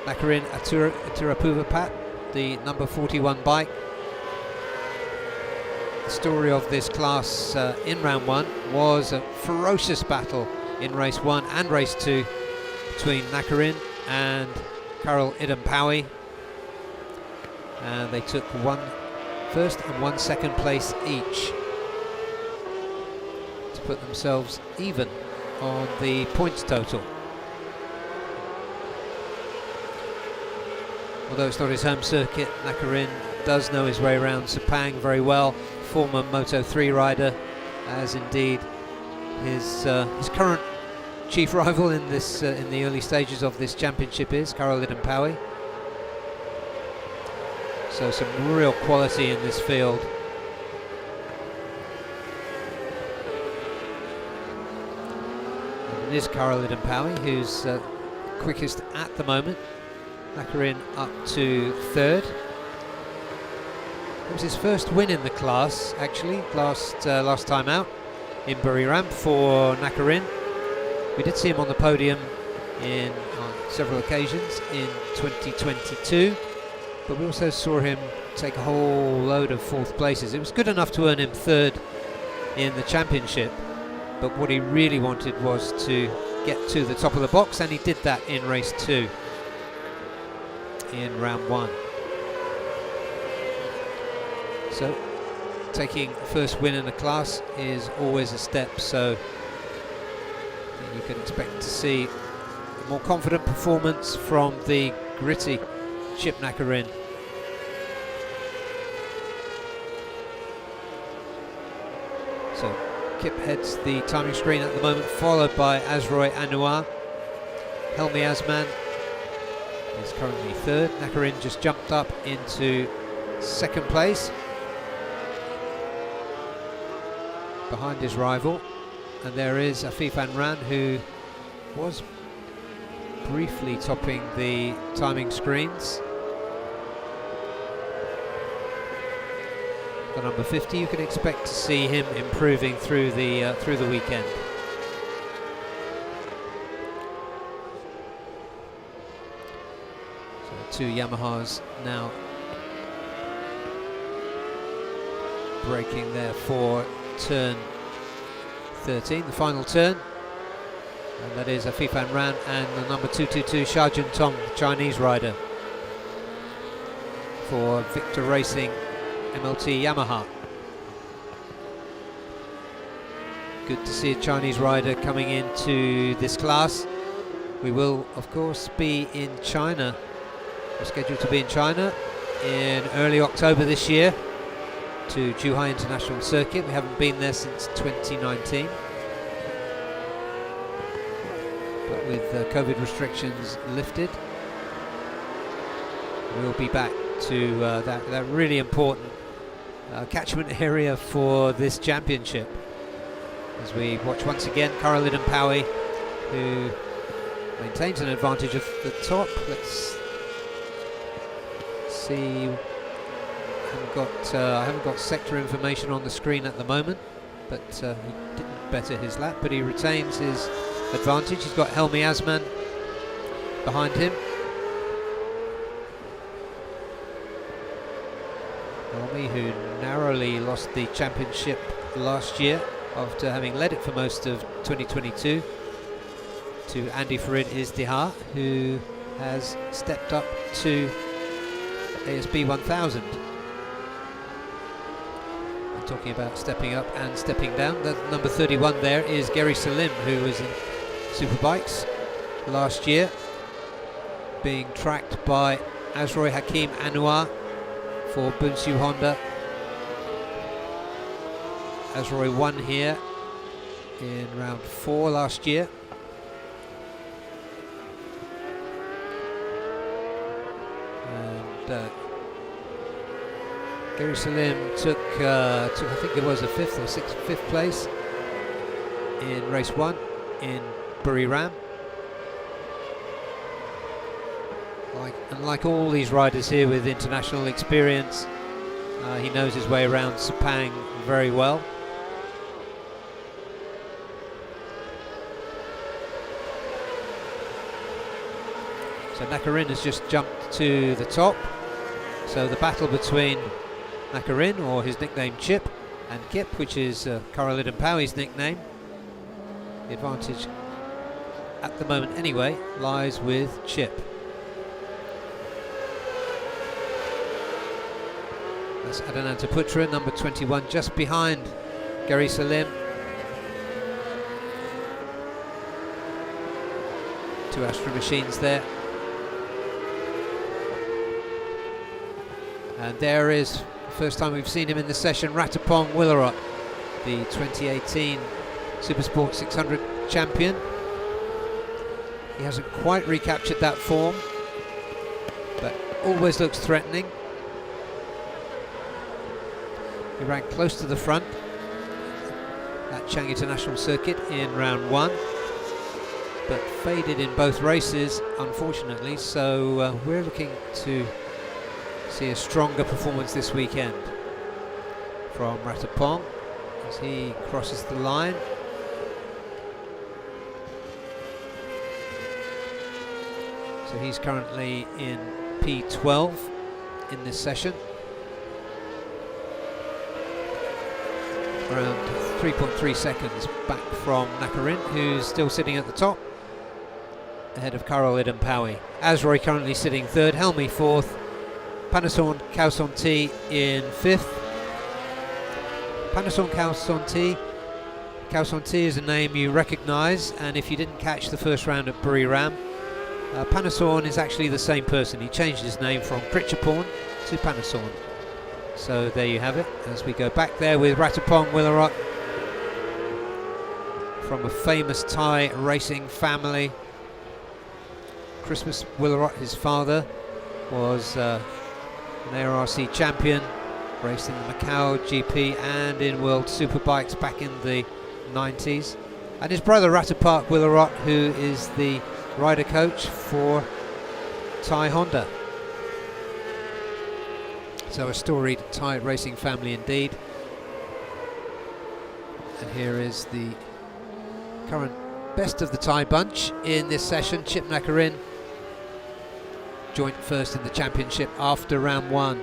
Nakarin Atirapuvapat, the number 41 bike. The story of this class in round 1 was a ferocious battle in race 1 and race 2 between Nakarin and Karol Idampawi, and they took 1 first and 1 second place each to put themselves even on the points total. Although it's not his home circuit, Nakarin does know his way around Sepang very well. Former Moto3 rider, as indeed his current chief rival in this in the early stages of this championship is Karol Idampawi. So some real quality in this field. is Karol Idampawi, who's quickest at the moment. Nakarin up to third. It was his first win in the class, actually, last time out in Buriram for Nakarin. We did see him on the podium on several occasions in 2022, but we also saw him take a whole load of fourth places. It was good enough to earn him third in the championship, but what he really wanted was to get to the top of the box, and he did that in race 2 in round 1. So taking first win in the class is always a step, so you can expect to see a more confident performance from the gritty Chip Nakarin. So Kip heads the timing screen at the moment, followed by Azroy Anouar. Helmi Asman is currently third. Nakarin just jumped up into second place behind his rival, and there is Afifan Ran, who was briefly topping the timing screens. The number 50, you can expect to see him improving through the weekend. So 2 Yamahas now braking there for turn 13, the final turn, and that is Afifan Ran and the number 222 Sha-Jun Tong, Chinese rider for Victor Racing MLT Yamaha. Good to see a Chinese rider coming into this class. We will of course be in China. We're scheduled to be in China in early October this year to Zhuhai International Circuit. We haven't been there since 2019, but with COVID restrictions lifted, we'll be back to that really important catchment area for this championship, as we watch once again Karol Idampawi, who maintains an advantage at the top. Let's see. I haven't got sector information on the screen at the moment, but he didn't better his lap, but he retains his advantage. He's got Helmi Asman behind him. Helmi, who narrowly lost the championship last year after having led it for most of 2022 to Andy Farid Izdihar, who has stepped up to ASB 1000. Talking about stepping up and stepping down, the number 31 there is Gary Salim, who was in Superbikes last year, being tracked by Azroy Hakim Anouar for Bunsu Honda. Azroy won here in round 4 last year. And Gary Salim took I think it was a 5th or 5th place in race 1 in Buriram. Like all these riders here with international experience, he knows his way around Sepang very well. So Nakarin has just jumped to the top. So the battle between Nakarin, or his nickname Chip, and Kip, which is Karol Idampawi's nickname. The advantage at the moment anyway lies with Chip. That's Adananta Putra, number 21, just behind Gary Salim. 2 Astra machines there. And there is, first time we've seen him in the session, Ratapong Willarot, the 2018 Supersport 600 champion. He hasn't quite recaptured that form, but always looks threatening. He ran close to the front at Chang International Circuit in round 1. but faded in both races, unfortunately. So we're looking to see a stronger performance this weekend from Ratapong as he crosses the line. So he's currently in P12 in this session. Around 3.3 seconds back from Nakarin, who's still sitting at the top, ahead of Karol Idampawi. Azroy currently sitting third, Helmi fourth, Panason Kausonti in fifth. Panason Kausonti is a name you recognise, and if you didn't catch the first round at Buriram, Panason is actually the same person. He changed his name from Pritchapon to Panason. So there you have it, as we go back there with Ratapong Willarot, from a famous Thai racing family. Christmas Willarot, his father, was an ARRC champion, raced in the Macau GP and in World Superbikes back in the 90s. And his brother Ratapak Willarot, who is the rider coach for Thai Honda. So a storied Thai racing family indeed. And here is the current best of the Thai bunch in this session. Chip Nakarin, joint first in the championship after round one.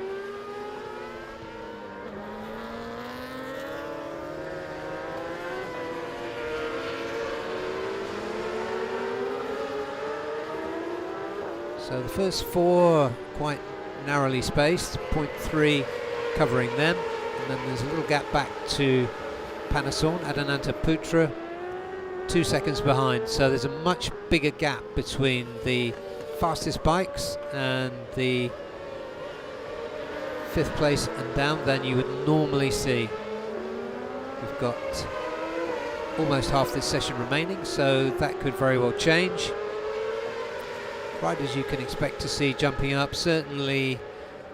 So the first four quite narrowly spaced, 0.3 covering them, and then there's a little gap back to Panason, Adananta Putra 2 seconds behind. So there's a much bigger gap between the fastest bikes and the fifth place and down than you would normally see. We've got almost half this session remaining, so that could very well change. Riders you can expect to see jumping up, certainly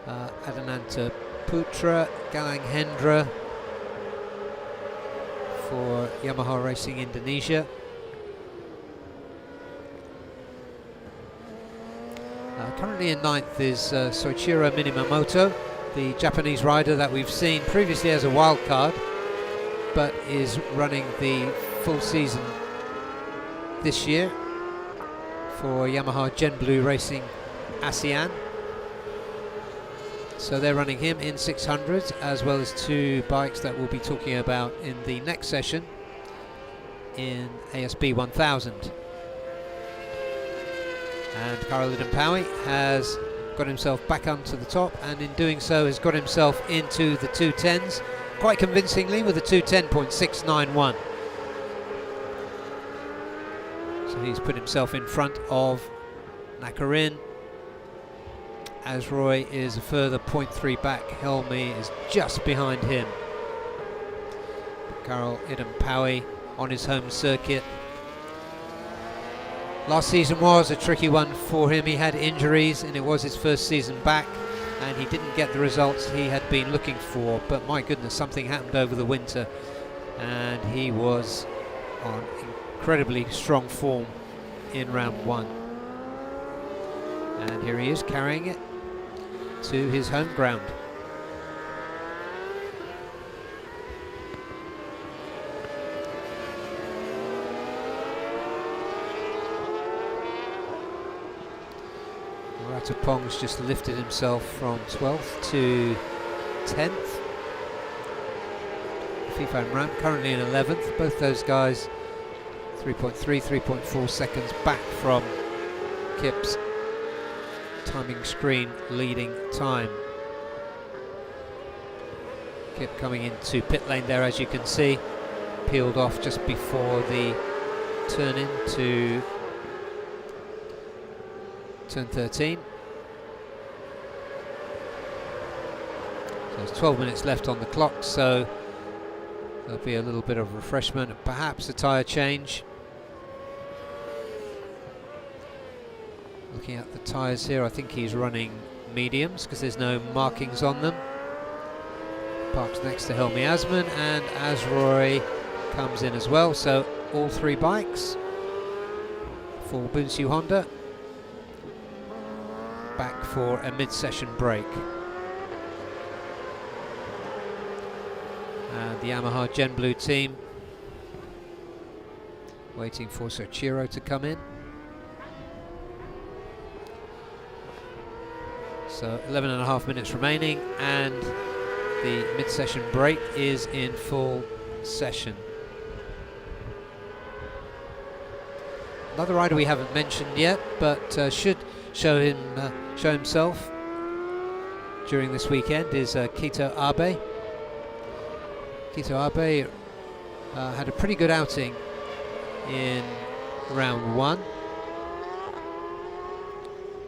Adananta Putra, Galang Hendra for Yamaha Racing Indonesia. Currently in ninth is Soichiro Minamoto, the Japanese rider that we've seen previously as a wild card, but is running the full season this year for Yamaha Gen Blue Racing ASEAN. So they're running him in 600s, as well as two bikes that we'll be talking about in the next session in ASB 1000. And Karol Idampawi has got himself back onto the top, and in doing so has got himself into the 210s quite convincingly with a 210.691. So he's put himself in front of Nakarin. Azroy is a further 0.3 back. Helmi is just behind him. Karol Idampawi on his home circuit. Last season was a tricky one for him. He had injuries and it was his first season back, and he didn't get the results he had been looking for, but my goodness, something happened over the winter and he was on incredibly strong form in round one. And here he is carrying it to his home ground. Ratapong's just lifted himself from 12th to 10th. FIFA and Ram currently in 11th. Both those guys 3.3, 3.4 seconds back from Kip's timing screen leading time. Kip coming into pit lane there, as you can see, peeled off just before the turn into turn 13. So there's 12 minutes left on the clock, so there'll be a little bit of refreshment, perhaps a tyre change. Looking at the tyres here, I think he's running mediums because there's no markings on them. Parks next to Helmi Asman, and Azroy comes in as well, so all three bikes for Bunsu Honda. Back for a mid-session break. And the Yamaha Gen Blue team waiting for Soichiro to come in. So 11.5 minutes remaining, and the mid-session break is in full session. Another rider we haven't mentioned yet, but should show himself during this weekend is Kito Abe. Kito Abe had a pretty good outing in round 1,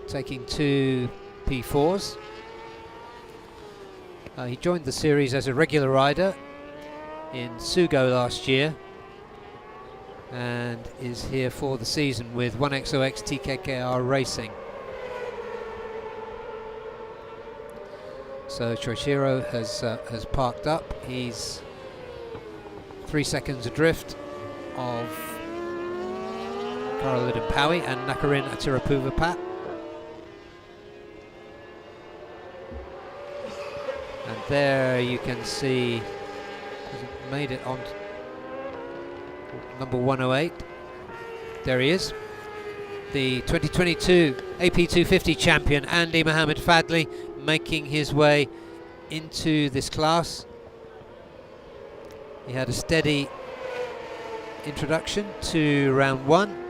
taking 2 P4s. He joined the series as a regular rider in Sugo last year and is here for the season with 1XOX TKKR Racing. So Soichiro has parked up. He's 3 seconds adrift of Karolid and Powie and Nakarin Atirapuvapat. And there you can see he's made it on number 108. There he is, the 2022 AP250 champion Andy Mohammed Fadli, making his way into this class. He had a steady introduction to round 1.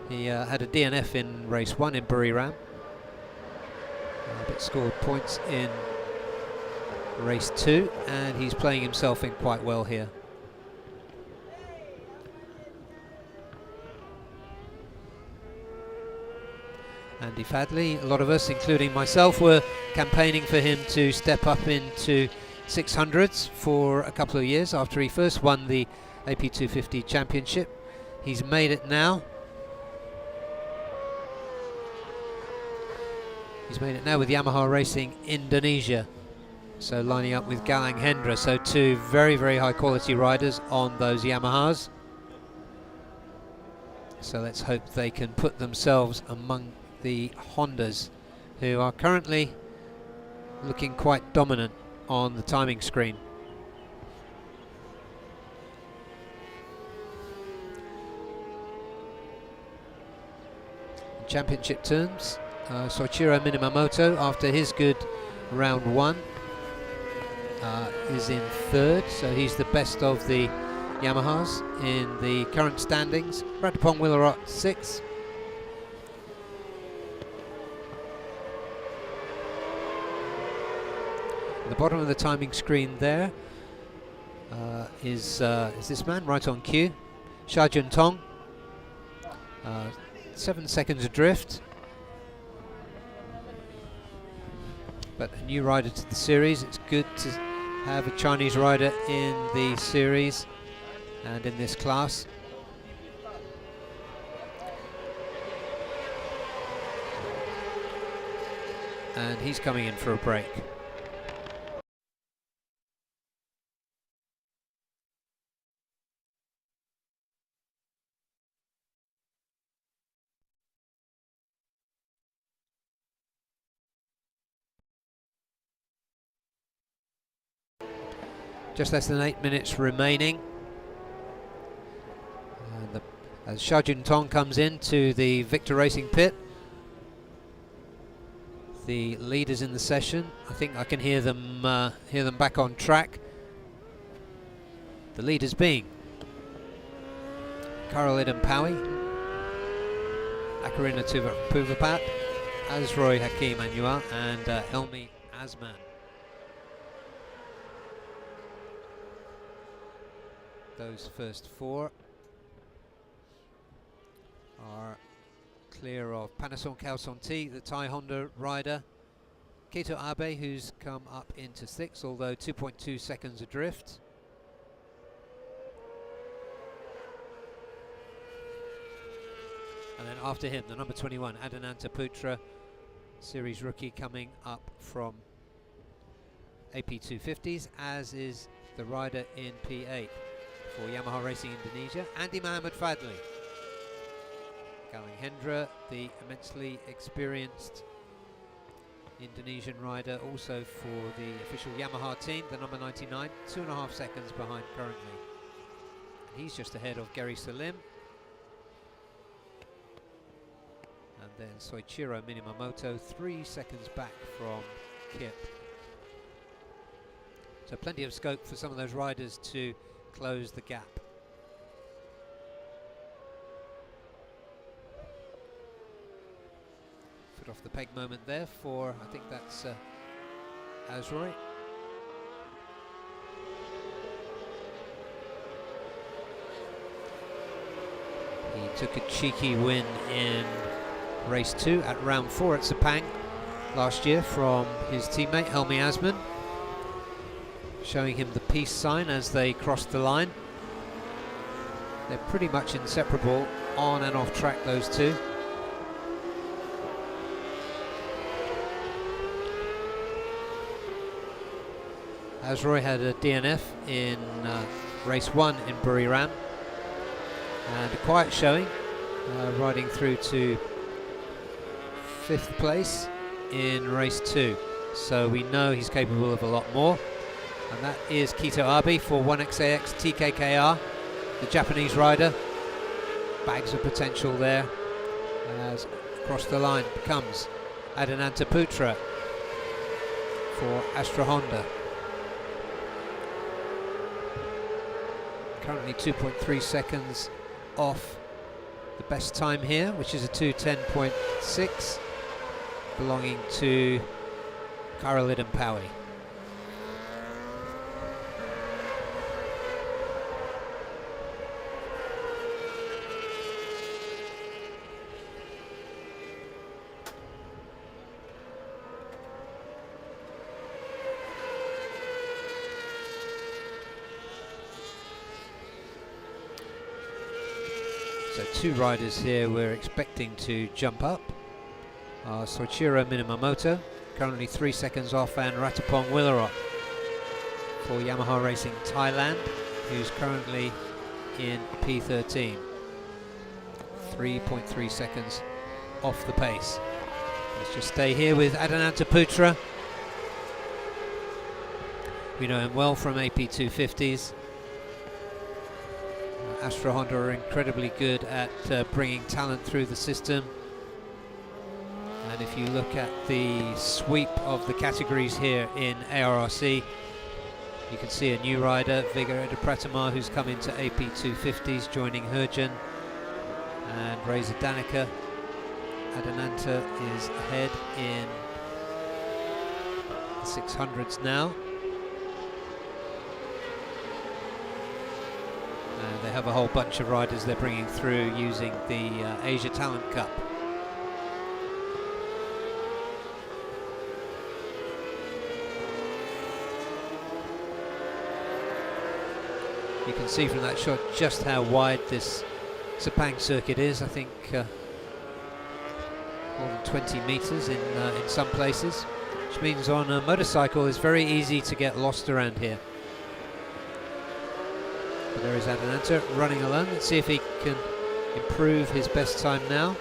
He had a DNF in race 1 in Buriram, but scored points in race 2, and he's playing himself in quite well here. Andy Fadli, a lot of us, including myself, were campaigning for him to step up into 600s for a couple of years after he first won the AP250 championship. He's made it now. He's made it now with Yamaha Racing Indonesia. So lining up with Galang Hendra, so 2 very, very high quality riders on those Yamahas. So let's hope they can put themselves among the Hondas, who are currently looking quite dominant on the timing screen. In championship terms, Soichiro Minamoto, after his good round 1, is in 3rd, so he's the best of the Yamahas in the current standings. Ratapong Willarot 6th. At the bottom of the timing screen there is this man right on cue, Shajun Tong, 7 seconds adrift. But a new rider to the series. It's good to have a Chinese rider in the series and in this class. And he's coming in for a break. Just less than 8 minutes remaining. And as Shajun Tong comes into the Victor Racing pit, the leaders in the session, I think I can hear them back on track. The leaders being Karolid Powie, Akarina Puvapat, Azroy Hakim Anua, and Helmi Asman. Those first 4 are clear of Panasonic Kalsonti, the Thai Honda rider. Kito Abe, who's come up into 6th, although 2.2 seconds adrift. And then after him, the number 21, Adananta Putra, series rookie, coming up from AP250s, as is the rider in P8. for Yamaha Racing Indonesia. Andy Muhammad Fadli. Galing Hendra, the immensely experienced Indonesian rider, also for the official Yamaha team, the number 99, 2.5 seconds behind currently. And he's just ahead of Gary Salim. And then Soichiro Minamoto, 3 seconds back from Kip. So plenty of scope for some of those riders to close the gap. Foot off the peg moment there for, I think that's ARRC. He took a cheeky win in race 2 at round 4 at Sepang last year from his teammate Helmi Asman, showing him the peace sign as they crossed the line. They're pretty much inseparable on and off track, those two. ARRC had a DNF in race 1 in Buriram, and a quiet showing, riding through to 5th place in race 2. So we know he's capable of a lot more. And that is Kito Abe for 1XAX TKKR, the Japanese rider. Bags of potential there, as across the line comes Adananta Putra for Astra Honda. Currently 2.3 seconds off the best time here, which is a 2:10.6, belonging to Karolidin Pawi. So 2 riders here we're expecting to jump up are Soichiro Minamoto, currently 3 seconds off, and Ratapong Willarot for Yamaha Racing Thailand, who's currently in P13. 3.3 seconds off the pace. Let's just stay here with Adananta Putra. We know him well from AP250s. Astra Honda are incredibly good at bringing talent through the system, and if you look at the sweep of the categories here in ARRC, you can see a new rider, Vigor Pratama, who's come into AP250s, joining Herjan and Reza Danica. Adananta is ahead in the 600s now. They have a whole bunch of riders they're bringing through using the Asia Talent Cup. You can see from that shot just how wide this Sepang circuit is. I think more than 20 meters in some places, which means on a motorcycle it's very easy to get lost around here. There is Adananta running alone. Let's see if he can improve his best time now.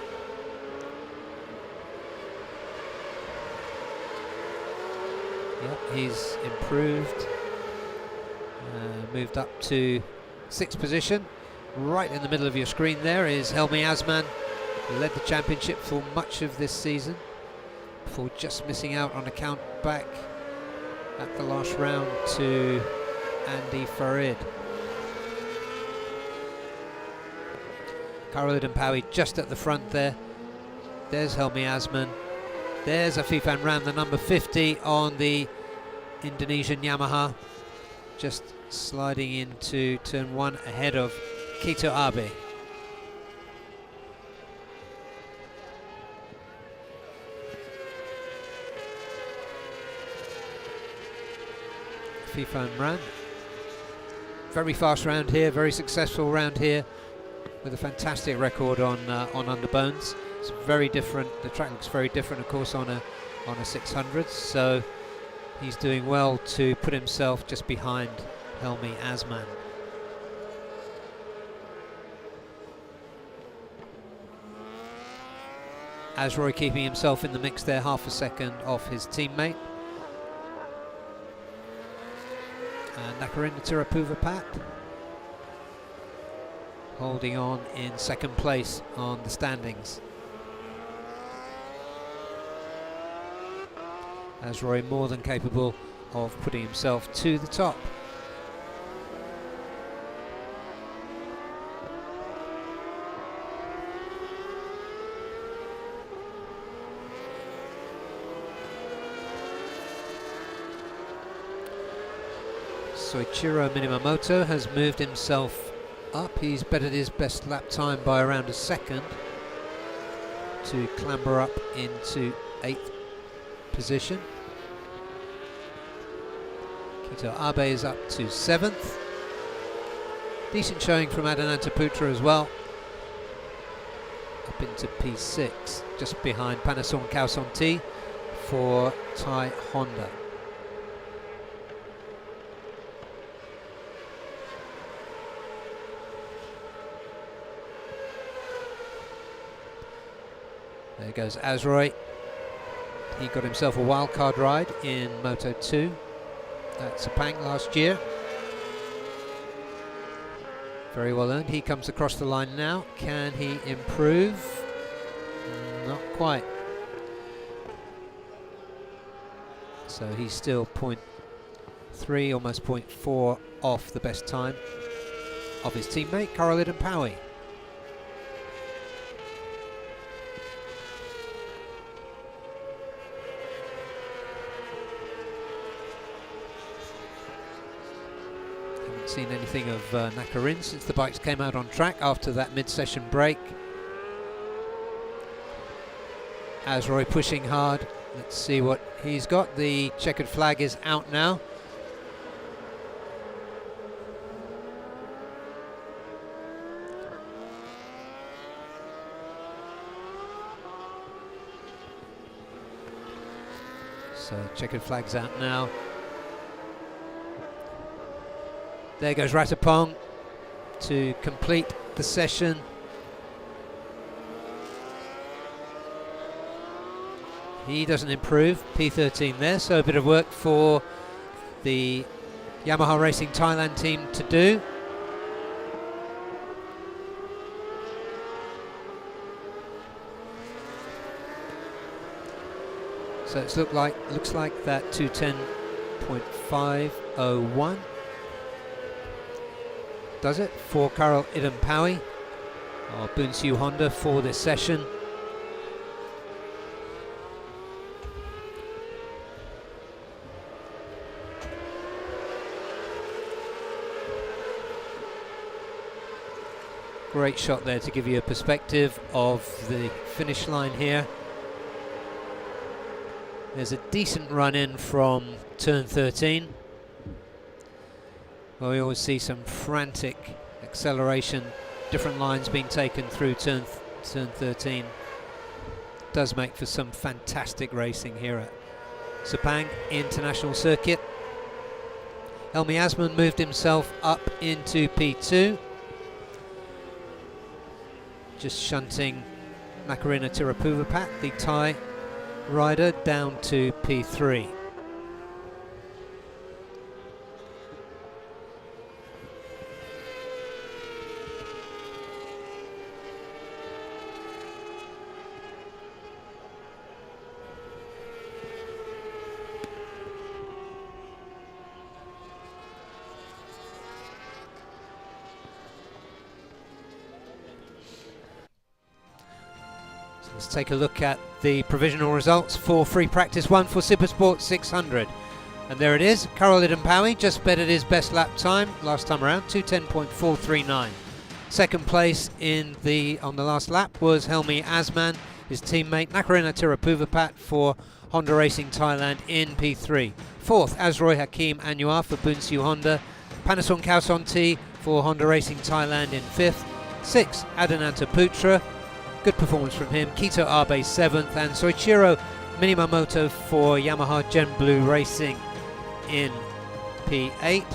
Yep, he's improved. Moved up to 6th position. Right in the middle of your screen there is Helmi Asman, who led the championship for much of this season, before just missing out on a count back at the last round to Andy Farid. Karolidin Pawi just at the front there. There's Helmi Asman. There's Afifan Ram, the number 50 on the Indonesian Yamaha, just sliding into turn 1 ahead of Kito Abe. Afifan Ram, very fast round here, very successful round here, with a fantastic record on underbones. It's very different. The track looks very different, of course, on a 600. So he's doing well to put himself just behind Helmi Asman. ARRC keeping himself in the mix there, half a second off his teammate. And Nakarina Tirapuvapat holding on in second place on the standings. ARRC more than capable of putting himself to the top. Soichiro Minamoto has moved himself up. He's bettered his best lap time by around a second to clamber up into 8th position. Kito Abe is up to 7th. Decent showing from Adananta Putra as well. Up into P6, just behind Panasonic Kaosonti for Thai Honda. There goes ARRC. He got himself a wildcard ride in Moto 2 at Sepang last year. Very well earned. He comes across the line now. Can he improve? Not quite. So he's still 0.3, almost 0.4 off the best time of his teammate, Karol Idampawi. Seen anything of Nakarin since the bikes came out on track after that mid-session break. ARRC pushing hard. Let's see what he's got. The checkered flag is out now. So checkered flag's out now. There goes Ratapong to complete the session. He doesn't improve, P13 there, so a bit of work for the Yamaha Racing Thailand team to do. So it's looks like that 210.501 does it for Karol Idampawi of Bunsu Honda for this session. Great shot there to give you a perspective of the finish line here. There's a decent run in from turn 13. Well, we always see some frantic acceleration, different lines being taken through turn 13. Does make for some fantastic racing here at Sepang International Circuit. Helmi Asman moved himself up into P2, just shunting Nakarina Tirapuvapat, the Thai rider, down to P3. Let's take a look at the provisional results for free practice 1 for Supersport 600. And there it is, Karol Idampawi just bettered his best lap time last time around, 210.439. Second place on the last lap was Helmi Asman, his teammate Nakarina Tirapuvapat for Honda Racing Thailand in P3. Fourth, ARRC Hakim Anwar for Bunsu Honda, Panasonic Kaosonti for Honda Racing Thailand in 5th. Sixth, Adananta Putra. Good performance from him. Kito Abe 7th, and Soichiro Minamoto for Yamaha Gen Blue Racing in P8.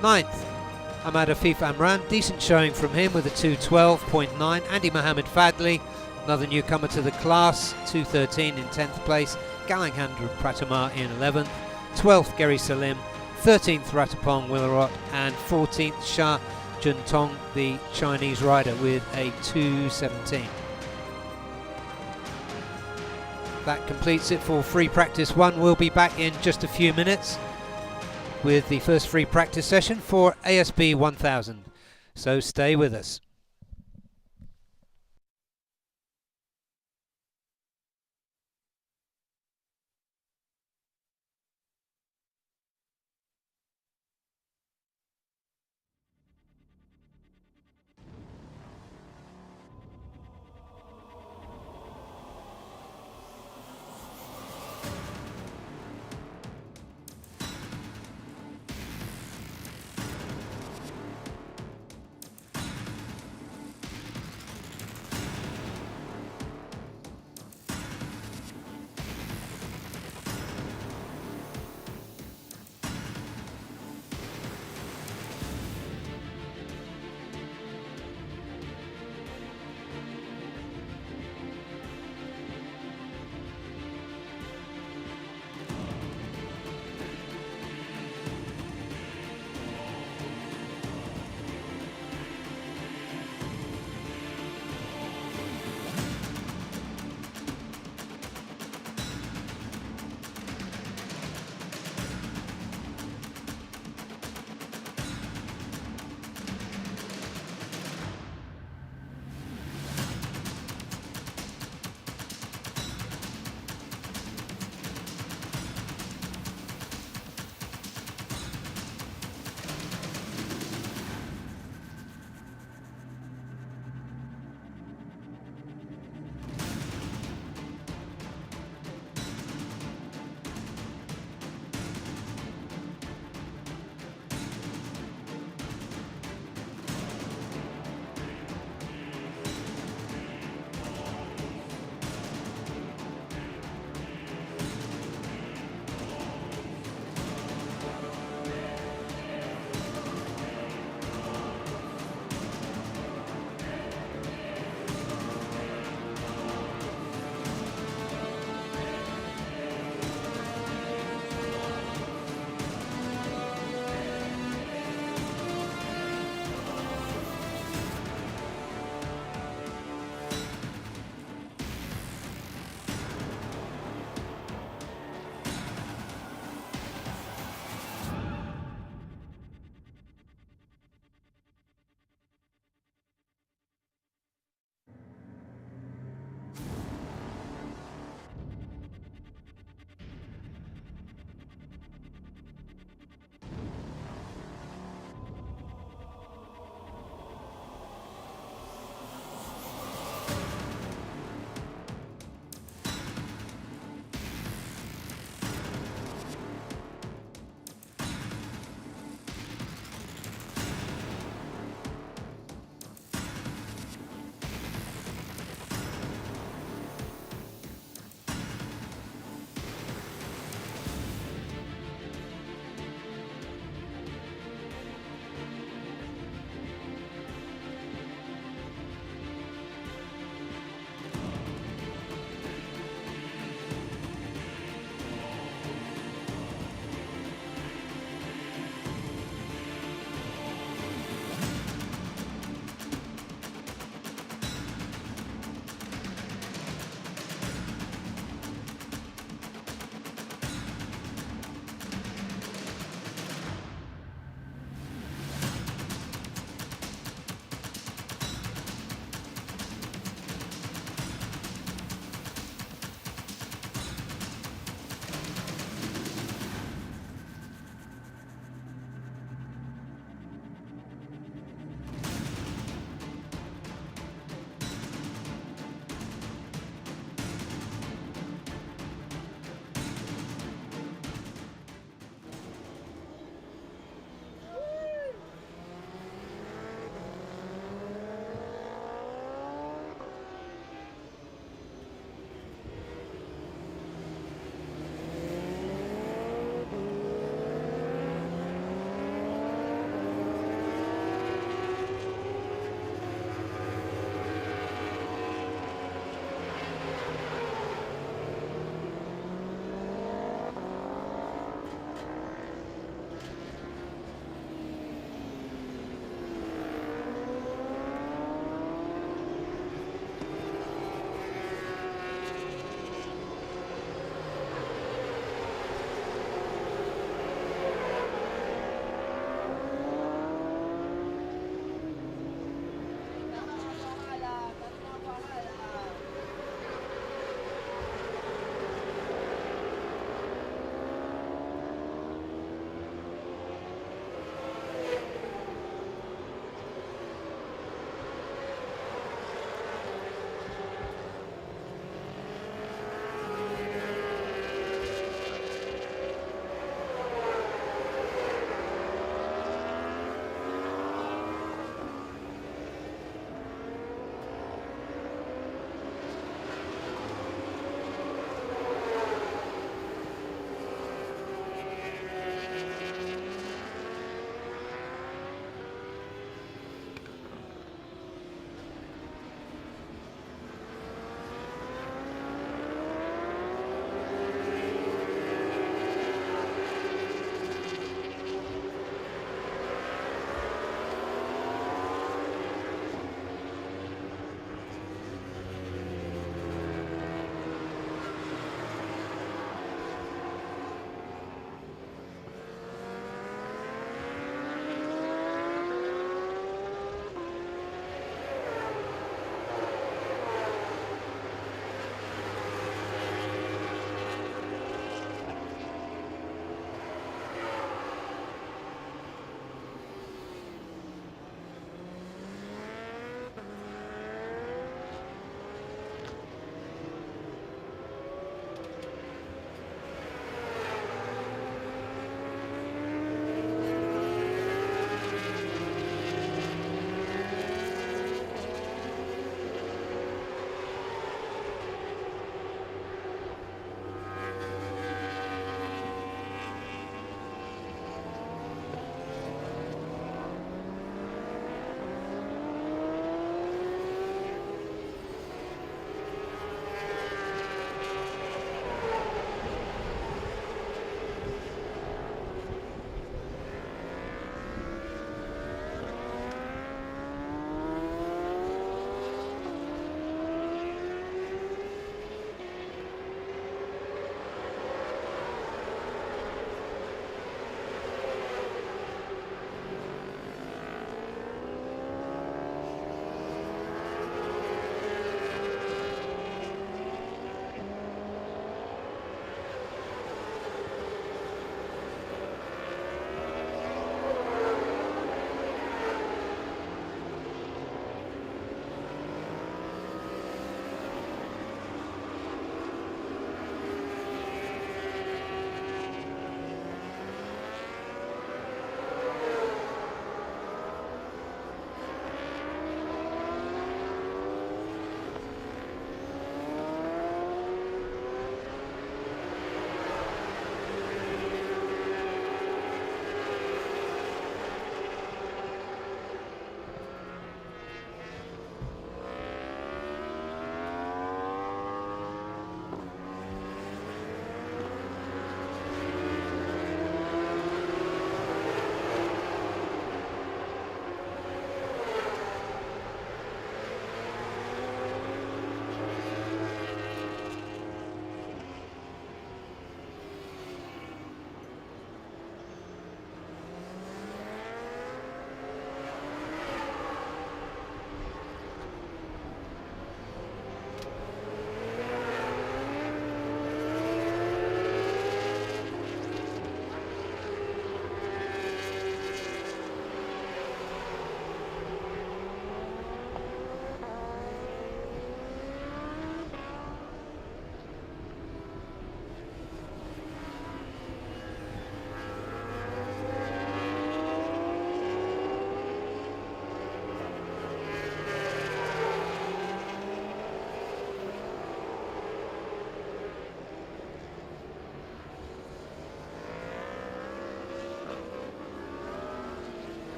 9th, Ahmad Afif Amran, decent showing from him with a 212.9. Andy Mohammed Fadli Another newcomer to the class, 2:13 in 10th place, Galanghandra Pratama in 11th, 12th Gary Salim, 13th Ratapong Willarot, and 14th Shah Juntong, the Chinese rider, with a 2:17. That completes it for free practice 1. We'll be back in just a few minutes with the first free practice session for ASB 1000. So stay with us.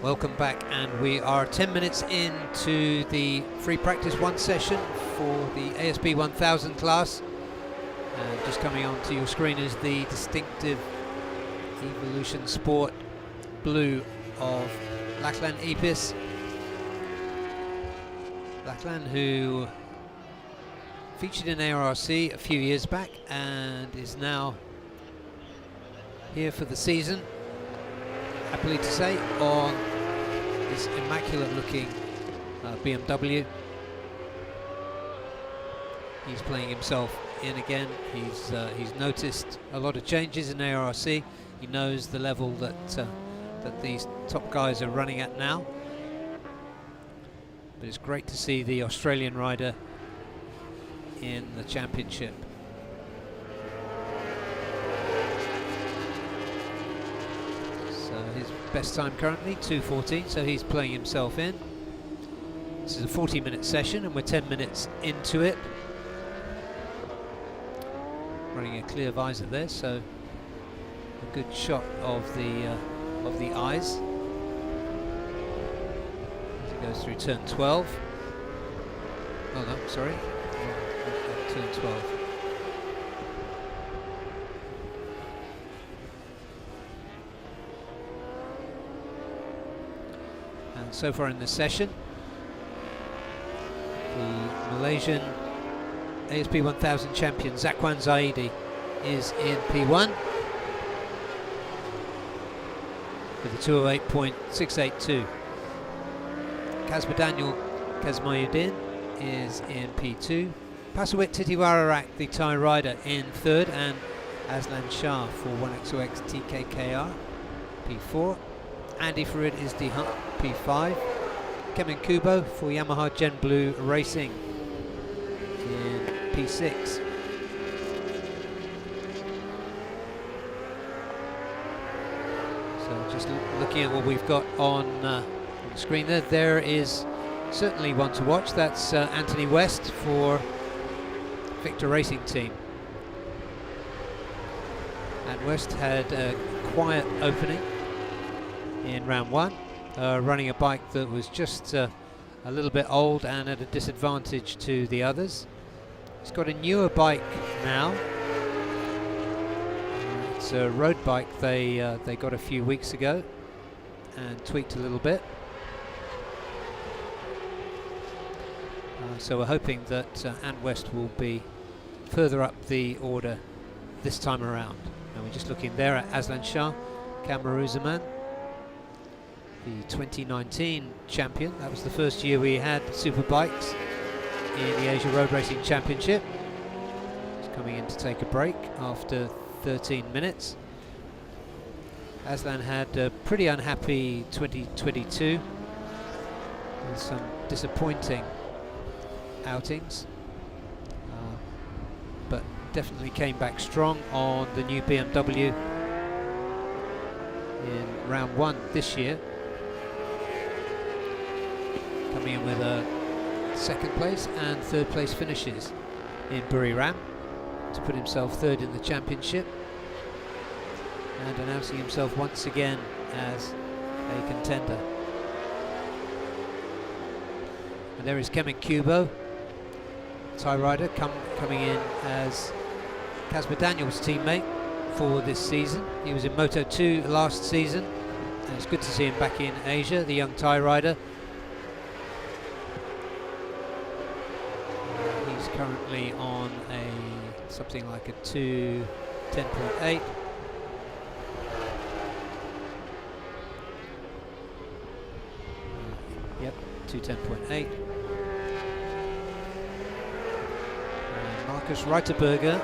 Welcome back, and we are 10 minutes into the free practice 1 session for the ASB 1000 class. And just coming onto your screen is the distinctive Evolution Sport blue of Lachlan Epis. Lachlan, who featured in ARRC a few years back and is now here for the season, happily to say, on this immaculate looking BMW. He's playing himself in again. He's noticed a lot of changes in ARRC. He knows the level that these top guys are running at now. But it's great to see the Australian rider in the championship. So his best time currently 2:14, so he's playing himself in. This is a 40-minute session and we're 10 minutes into it. Running a clear visor there, so a good shot of the eyes as it goes through turn 12. Oh no, sorry, turn 12. And so far in the session, the Malaysian ASB 1000 champion Zakwan Zaidi is in P1 with a 208.682. Kasper Daniel Kazmayuddin is in P2. Pasawit Titiwararak, the Thai rider, in 3rd, and Aslan Shah for 1XOX TKKR P4. Andy Farid is the P5. Kevin Kubo for Yamaha Gen Blue Racing in P6. So just looking at what we've got on the screen there, there is certainly one to watch. That's Anthony West for Victor Racing Team. And West had a quiet opening in round 1, running a bike that was just a little bit old and at a disadvantage to the others. He's got a newer bike now. It's a road bike they got a few weeks ago and tweaked a little bit. So we're hoping that Ant West will be further up the order this time around. And we're just looking there at Aslan Shah, Kamaruzaman, the 2019 champion. That was the first year we had super bikes in the Asia Road Racing Championship. He's coming in to take a break after 13 minutes. Aslan had a pretty unhappy 2022 with some disappointing outings, but definitely came back strong on the new BMW in round 1 this year, coming in with a 2nd place and 3rd place finishes in Buriram to put himself 3rd in the championship and announcing himself once again as a contender. And there is Kemen Kubo, Thai rider, coming in as Kasper Daniel's teammate for this season. He was in Moto2 last season and it's good to see him back in Asia, the young Thai rider. Currently on a something like a 2:10.8. Yep, 2:10.8. Marcus Reiterberger,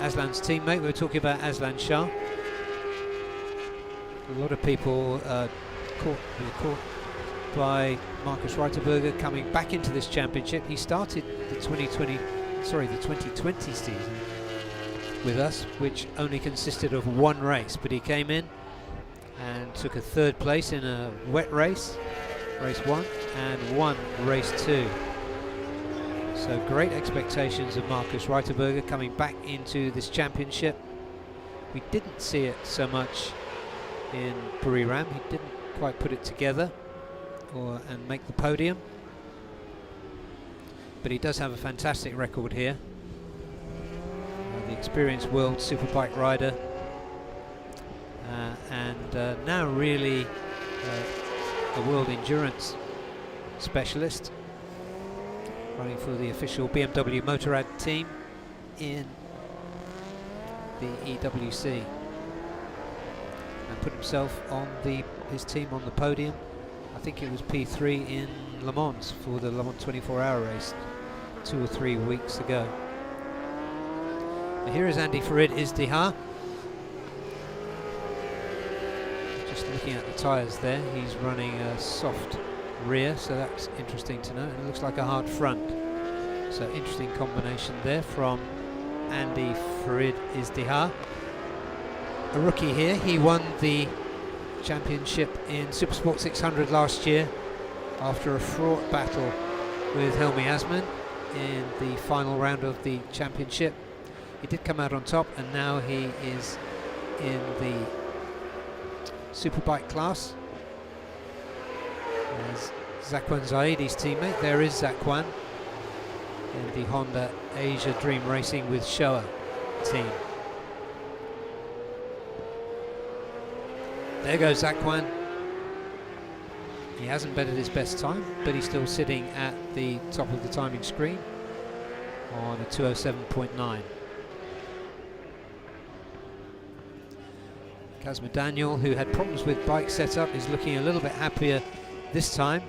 Aslan's teammate. We were talking about Aslan Shah. A lot of people caught by Marcus Reiterberger coming back into this championship. He started the 2020 season with us, which only consisted of 1 race, but he came in and took a 3rd place in a wet race, race 1, and won race 2. So great expectations of Marcus Reiterberger coming back into this championship. We didn't see it so much in Buriram. He didn't quite put it together and make the podium. But he does have a fantastic record here. The experienced world superbike rider, and now really a world endurance specialist, running for the official BMW Motorrad team in the EWC, and put himself on his team on the podium. I think it was P3 in Le Mans for the Le Mans 24-hour race 2 or 3 weeks ago. Now here is Andy Farid Izdihar. Just looking at the tyres there, he's running a soft rear, so that's interesting to know, and it looks like a hard front. So interesting combination there from Andy Farid Izdihar. A rookie here, he won the championship in Supersport 600 last year after a fraught battle with Helmi Asman in the final round of the championship. He did come out on top, and now he is in the superbike class as Zakwan Zaidi's teammate. There is Zakwan in the Honda Asia Dream Racing with Showa team. There goes Zakwan. He hasn't bettered his best time, but he's still sitting at the top of the timing screen on a 2:07.9. Kazma Daniel, who had problems with bike setup, is looking a little bit happier this time.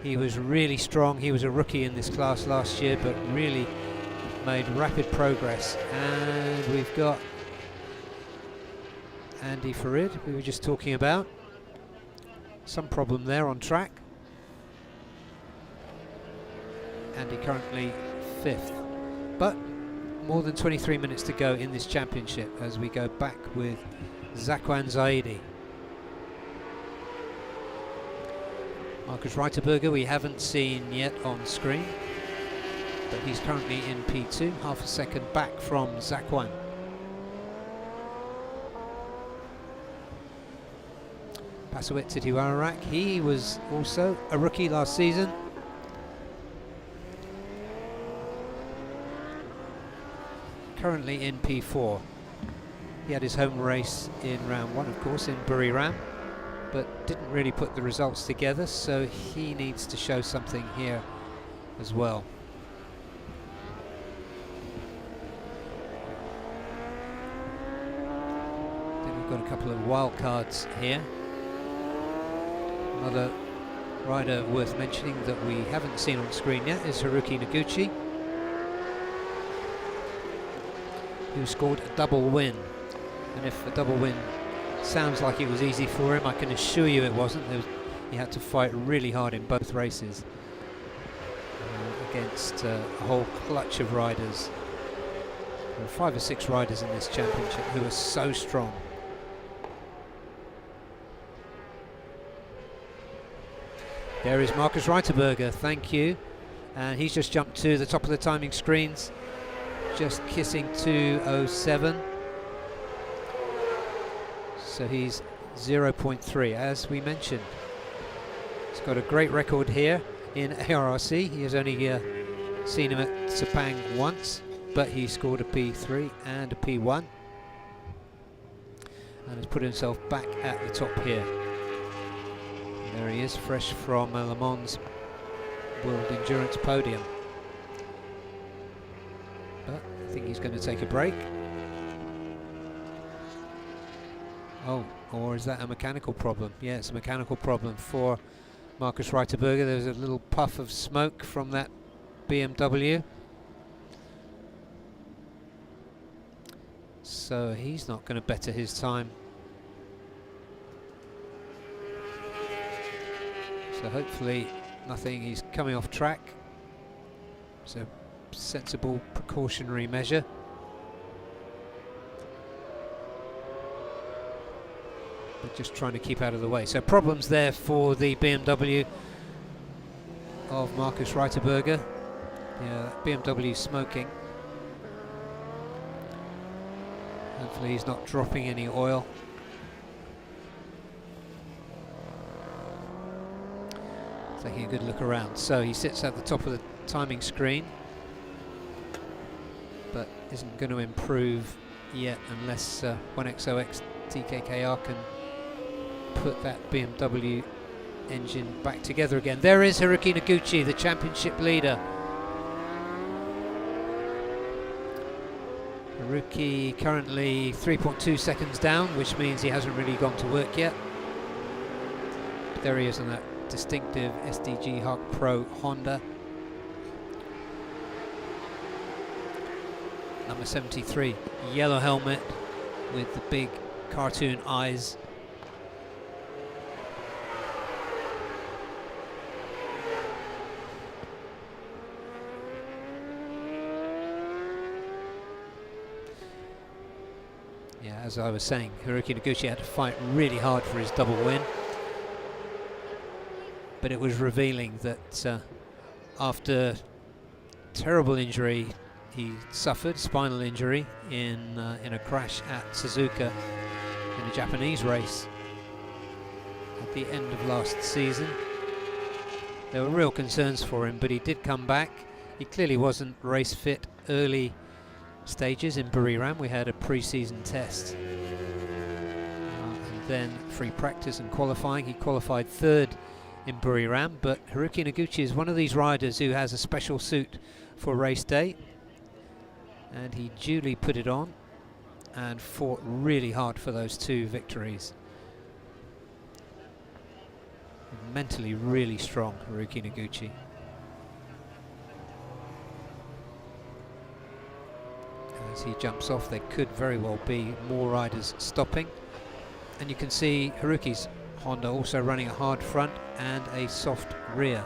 He was really strong. He was a rookie in this class last year, but really made rapid progress. And we've got Andy Farid, we were just talking about. Some problem there on track. Andy currently 5th, but more than 23 minutes to go in this championship as we go back with Zakwan Zaidi. Marcus Reiterberger we haven't seen yet on screen, but he's currently in P2, half a second back from Zakwan. Pasawet Titiwarak, he was also a rookie last season. Currently in P4. He had his home race in round 1, of course, in Buriram, but didn't really put the results together, so he needs to show something here as well. Then we've got a couple of wild cards here. Another rider worth mentioning that we haven't seen on screen yet is Haruki Noguchi, who scored a double win. And if a double win sounds like it was easy for him, I can assure you it wasn't. He had to fight really hard in both races against a whole clutch of riders. There are 5 or 6 riders in this championship who are so strong. There is Marcus Reiterberger, thank you. And he's just jumped to the top of the timing screens, just kissing 2:07. So he's 0.3, as we mentioned. He's got a great record here in ARRC. He has only seen him at Sepang once, but he scored a P3 and a P1 and has put himself back at the top here. There he is, fresh from Le Mans World Endurance podium. But I think he's going to take a break. Oh, or is that a mechanical problem? Yeah, it's a mechanical problem for Marcus Reiterberger. There's a little puff of smoke from that BMW. So he's not going to better his time. So hopefully nothing, he's coming off track. So sensible precautionary measure. But just trying to keep out of the way. So problems there for the BMW of Marcus Reiterberger. Yeah, that BMW smoking. Hopefully he's not dropping any oil. taking a good look around. So he sits at the top of the timing screen, but isn't going to improve yet unless 1XOX TKKR can put that BMW engine back together again. There is Haruki Noguchi, the championship leader. Haruki currently 3.2 seconds down, which means he hasn't really gone to work yet. But there he is on that distinctive SDG Hawk Pro Honda. Number 73, yellow helmet with the big cartoon eyes. Yeah, as I was saying, Haruki Noguchi had to fight really hard for his double win. But it was revealing that after terrible injury he suffered, spinal injury, in a crash at Suzuka in a Japanese race at the end of last season. There were real concerns for him, but he did come back. He clearly wasn't race fit early stages in Buriram. We had a pre-season test and then free practice and qualifying. He qualified third in Buriram, but Haruki Noguchi is one of these riders who has a special suit for race day, and he duly put it on and fought really hard for those 2 victories. Mentally really strong, Haruki Noguchi. As he jumps off, there could very well be more riders stopping, and you can see Haruki's Honda also running a hard front and a soft rear.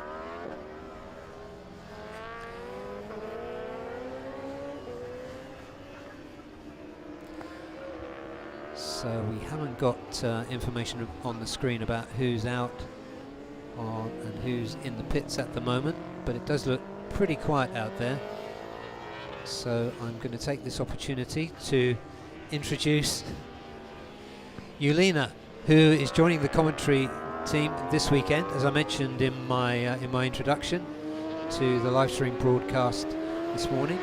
So we haven't got information on the screen about who's out and who's in the pits at the moment, but it does look pretty quiet out there. So I'm going to take this opportunity to introduce Yulina, who is joining the commentary team this weekend, as I mentioned in my introduction to the live stream broadcast this morning.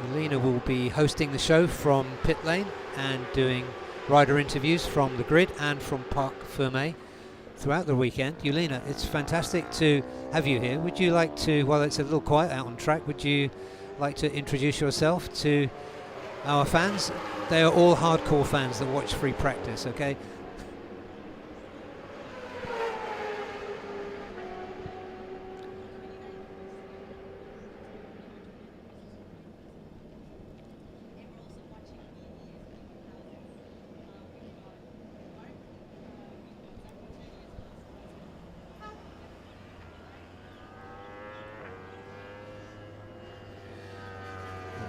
Yulina will be hosting the show from pit lane and doing rider interviews from the grid and from Parc Fermé throughout the weekend. Yulina, it's fantastic to have you here. Would you like to, while it's a little quiet out on track, would you like to introduce yourself to our fans? They are all hardcore fans that watch free practice, okay?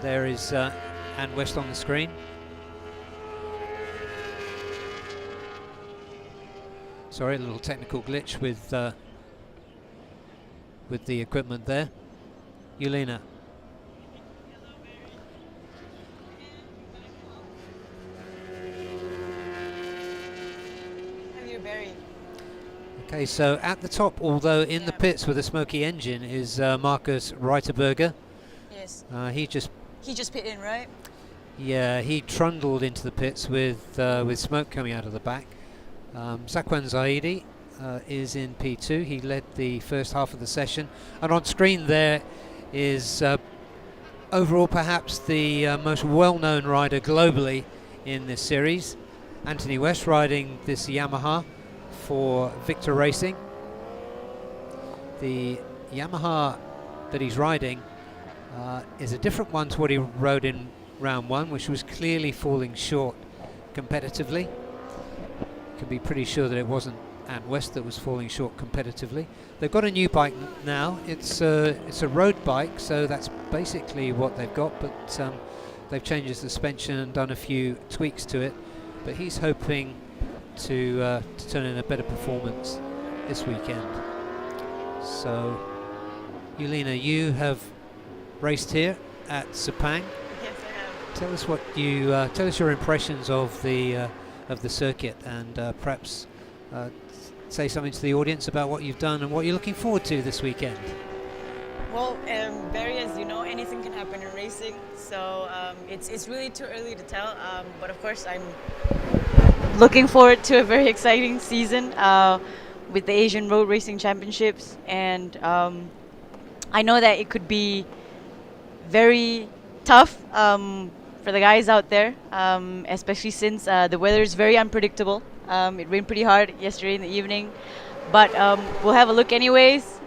There is Anne West on the screen. Sorry, a little technical glitch with the equipment there. Yulina. Okay, so at the top, although in the pits with a smoky engine, is Marcus Reiterberger. Yes. He just pit in, right? Yeah, he trundled into the pits with smoke coming out of the back. Zakwan Zaidi is in P2. He led the first half of the session, and on screen there is overall perhaps the most well-known rider globally in this series, Anthony West, riding this Yamaha for Victor Racing. The Yamaha that he's riding is a different one to what he rode in round 1, which was clearly falling short competitively. You can be pretty sure that it wasn't Ant West that was falling short competitively. They've got a new bike now. It's a road bike, so that's basically what they've got, but they've changed the suspension and done a few tweaks to it. But he's hoping to turn in a better performance this weekend. So, Yulina, you have raced here at Sepang. Yes, I have. Tell us what you tell us your impressions of the circuit, and perhaps say something to the audience about what you've done and what you're looking forward to this weekend. Well, Barry, as you know, anything can happen in racing, so it's really too early to tell. But of course, I'm looking forward to a very exciting season with the Asian Road Racing Championships, and I know that it could be very tough for the guys out there, especially since the weather is very unpredictable. It rained pretty hard yesterday in the evening, but we'll have a look anyways.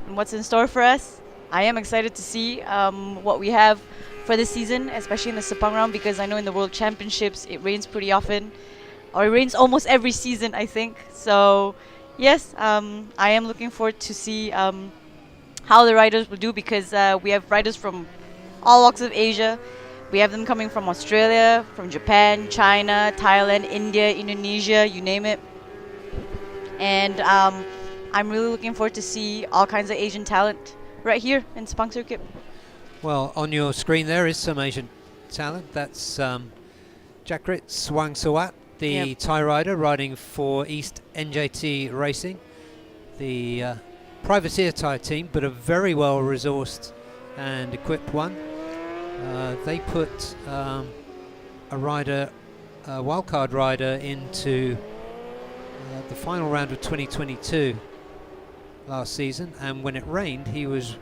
What's in store for us. I am excited to see what we have for this season, especially in the Sepang round, because I know in the World Championships it rains pretty often, or it rains almost every season, I think. So yes, I am looking forward to see how the riders will do, because we have riders from all walks of Asia. We have them coming from Australia, from Japan, China, Thailand, India, Indonesia, you name it. And I'm really looking forward to see all kinds of Asian talent right here in Sepang Circuit. Well, on your screen there is some Asian talent. That's Jakrit Swangsawat, the Thai rider riding for East NJT Racing, the privateer Thai team, but a very well resourced and equipped one. They put a wildcard rider into the final round of 2022 last season, and when it rained, he was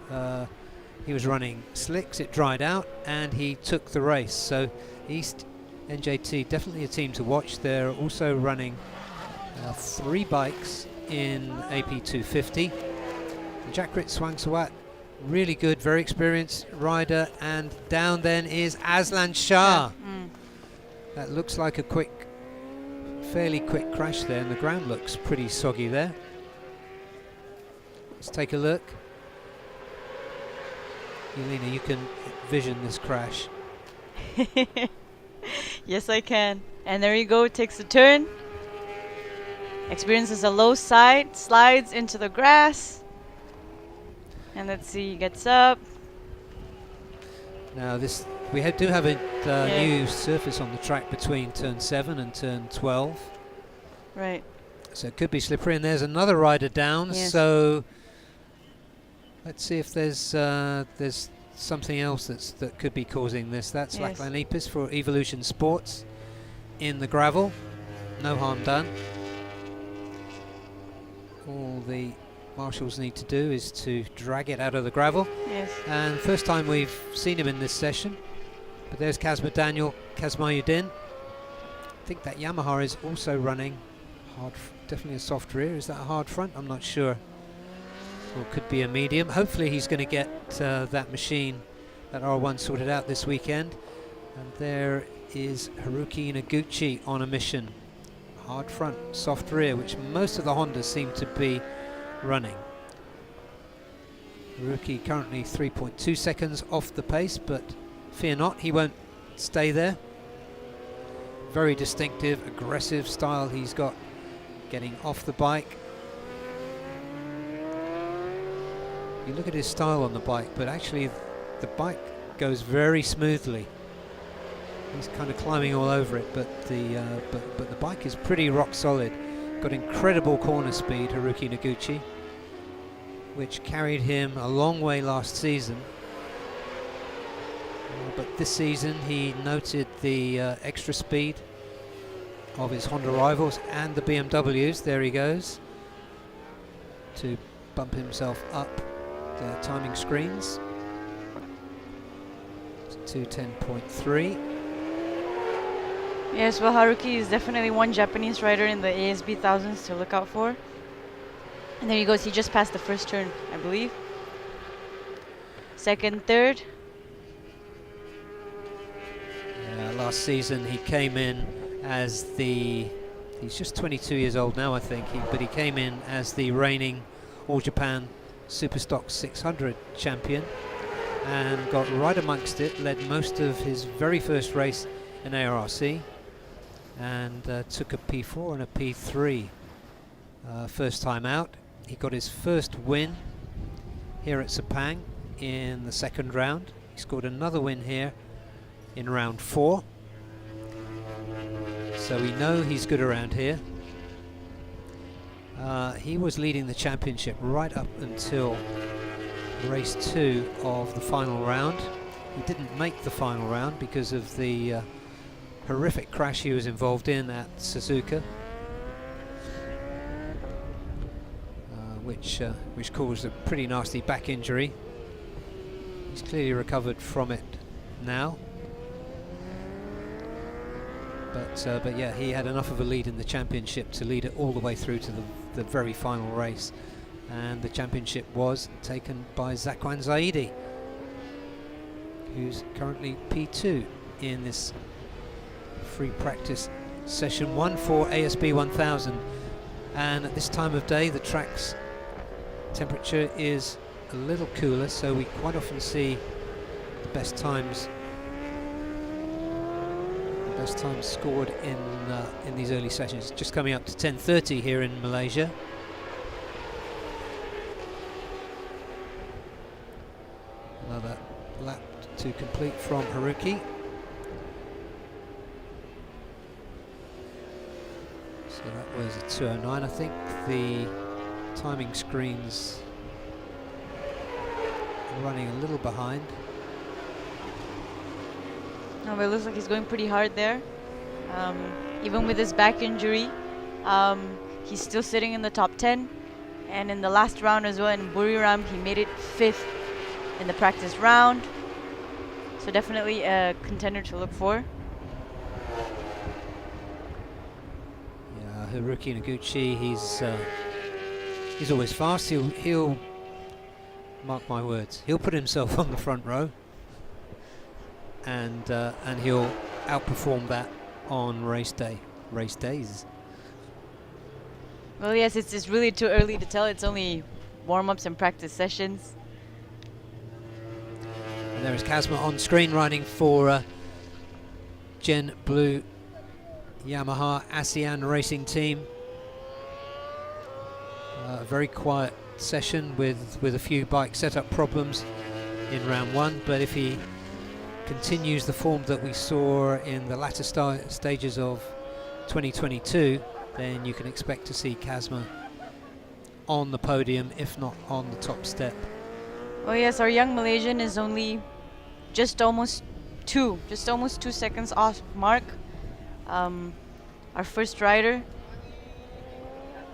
running slicks. It dried out, and he took the race. So East NJT definitely a team to watch. They're also running 3 bikes in AP 250. Jakrit Swangsawat, really good, very experienced rider, and down then is Aslan Shah. That looks like a fairly quick crash there, and the ground looks pretty soggy there. Let's take a look. Yelena, you can vision this crash. Yes, I can. And there you go, takes the turn. Experiences a low side, slides into the grass. And let's see, gets up. Now we do have a new surface on the track between turn 7 and turn 12. Right. So it could be slippery, and there's another rider down. Yes. So let's see if there's something else that could be causing this. That's Yes. Lachlan Epis for Evolution Sports in the gravel. No harm done. All the marshals need to do is to drag it out of the gravel. Yes. And first time we've seen him in this session. But there's Kazma Udin. I think that Yamaha is also running hard, definitely a soft rear. Is that a hard front? I'm not sure. Or it could be a medium. Hopefully he's going to get that machine, that R1, sorted out this weekend. And there is Haruki Noguchi on a mission. Hard front, soft rear, which most of the Hondas seem to be running. Haruki currently 3.2 seconds off the pace, but fear not, he won't stay there. Very distinctive, aggressive style he's got getting off the bike. You look at his style on the bike, but actually the bike goes very smoothly. He's kind of climbing all over it, but the bike is pretty rock solid. Got incredible corner speed, Haruki Noguchi, which carried him a long way last season. But this season he noted the extra speed of his Honda rivals and the BMWs. There he goes to bump himself up the timing screens. 2:10.3. Yes, well, Haruki is definitely one Japanese rider in the ASB thousands to look out for. And there he goes, he just passed the first turn, I believe. Second, third. Last season he came in as he's just 22 years old now, I think, but he came in as the reigning All Japan Superstock 600 champion and got right amongst it, led most of his very first race in ARRC, and took a P4 and a P3 first time out. He got his first win here at Sepang in the second round. He scored another win here in round 4. So we know he's good around here. He was leading the championship right up until race 2 of the final round. He didn't make the final round because of the horrific crash he was involved in at Suzuka, which caused a pretty nasty back injury. He's clearly recovered from it now. But yeah, he had enough of a lead in the championship to lead it all the way through to the very final race, and the championship was taken by Zakwan Zaidi, who's currently P2 in this free practice session 1 for ASB 1000. And at this time of day the track's temperature is a little cooler, so we quite often see the best times scored in these early sessions. Just coming up to 10:30 here in Malaysia. Another lap to complete from Haruki. So that was a 2:09. I think the timing screens are running a little behind. No, but it looks like he's going pretty hard there. Even with his back injury, he's still sitting in the top 10. And in the last round as well in Buriram, he made it 5th in the practice round. So definitely a contender to look for. Yeah, Haruki Noguchi, he's always fast. He'll mark my words, he'll put himself on the front row, and he'll outperform that on race days. Well, yes, it's really too early to tell. It's only warm-ups and practice sessions. And there is Kazma on screen riding for Gen Blue Yamaha ASEAN Racing Team. A very quiet session with a few bike setup problems in round 1, but if he continues the form that we saw in the latter stages of 2022, then you can expect to see Kazma on the podium, if not on the top step. Well, yes, our young Malaysian is only just almost 2 seconds off mark. Our first rider,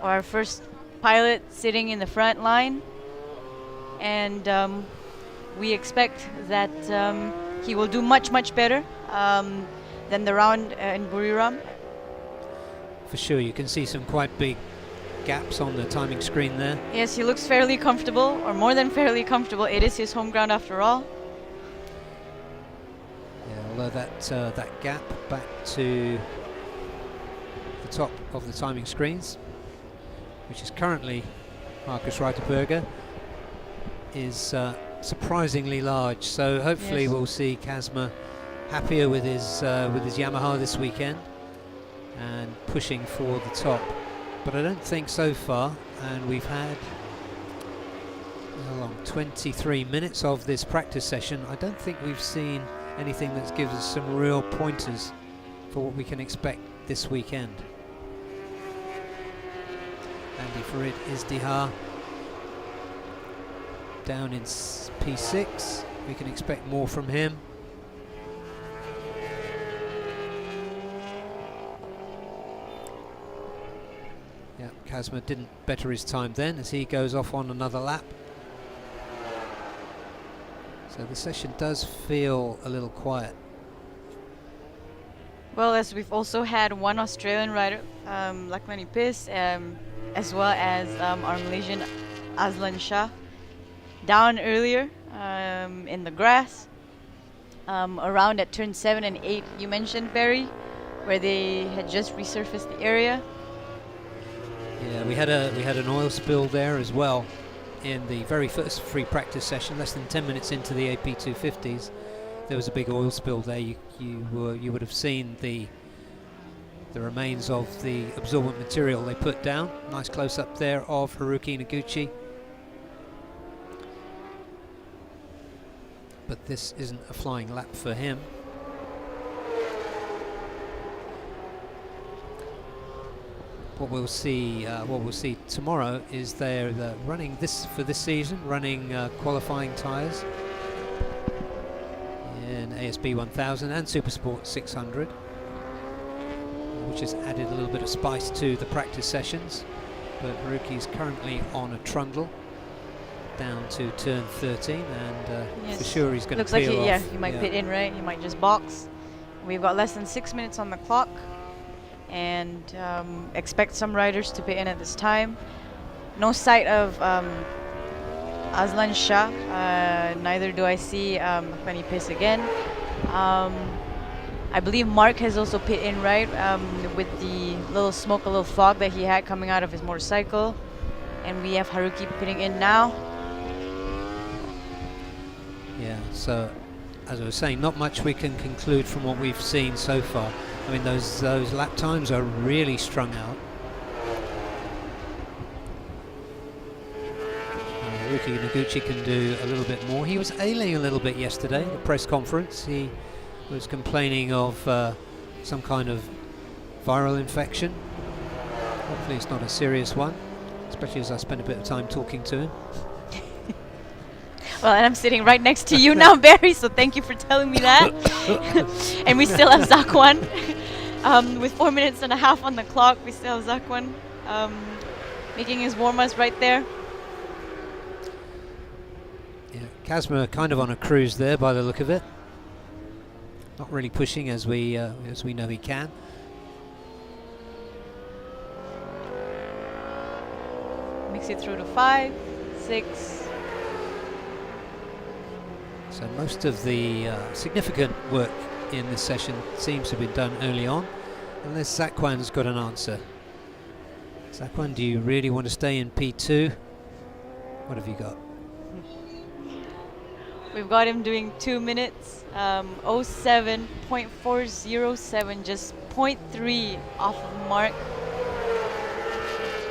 or our first pilot sitting in the front line, and we expect that he will do much better than the round in Buriram. For sure, you can see some quite big gaps on the timing screen there. Yes, he looks fairly comfortable, or more than fairly comfortable. It is his home ground after all. Yeah, although that gap back to the top of the timing screens, which is currently Marcus Reiterberger, is surprisingly large. So hopefully we'll see Kazma happier with his Yamaha this weekend and pushing for the top. But I don't think so far, and we've had how long, 23 minutes of this practice session. I don't think we've seen anything that gives us some real pointers for what we can expect this weekend. Andy Farid Izdihar down in P6. We can expect more from him. Yeah, Kazma didn't better his time then as he goes off on another lap. So the session does feel a little quiet. Well, as we've also had one Australian rider, Laklani Pis, as well as our Malaysian Azlan Shah, down earlier in the grass, around at turn 7 and 8 you mentioned, Barry, where they had just resurfaced the area. Yeah, we had an oil spill there as well in the very first free practice session, less than 10 minutes into the AP 250s. There was a big oil spill there. You would have seen the remains of the absorbent material they put down. Nice close up there of Haruki Noguchi. But this isn't a flying lap for him. what we'll see tomorrow is they're running this for this season, running qualifying tyres in ASB 1000 and Supersport 600, which has added a little bit of spice to the practice sessions. But Haruki's currently on a trundle down to turn 13, and Yes. for sure he's going to Looks like peel off. he might pit in, right? He might just box. We've got less than 6 minutes on the clock, and expect some riders to pit in at this time. No sight of Aslan Shah. Neither do I see Khani Piss again. I believe Mark has also pit in, right? With the little smoke, a little fog that he had coming out of his motorcycle. And we have Haruki pitting in now. Yeah, so as I was saying, not much we can conclude from what we've seen so far. I mean, those lap times are really strung out. Haruki Noguchi can do a little bit more. He was ailing a little bit yesterday at the press conference. He was complaining of some kind of viral infection. Hopefully it's not a serious one, especially as I spent a bit of time talking to him. Well, and I'm sitting right next to you now, Barry, so thank you for telling me that. And we still have Zakwan. With 4 minutes and a half on the clock, we still have Zakwan making his warm-ups right there. Yeah, Kazma kind of on a cruise there by the look of it. Not really pushing as we know he can. Mix it through to 5, 6. So most of the significant work in this session seems to have been done early on, unless Zakwan's got an answer. Zakwan, do you really want to stay in P2? What have you got? We've got him doing 2 minutes, 07.407, just 0.3 off of Mark,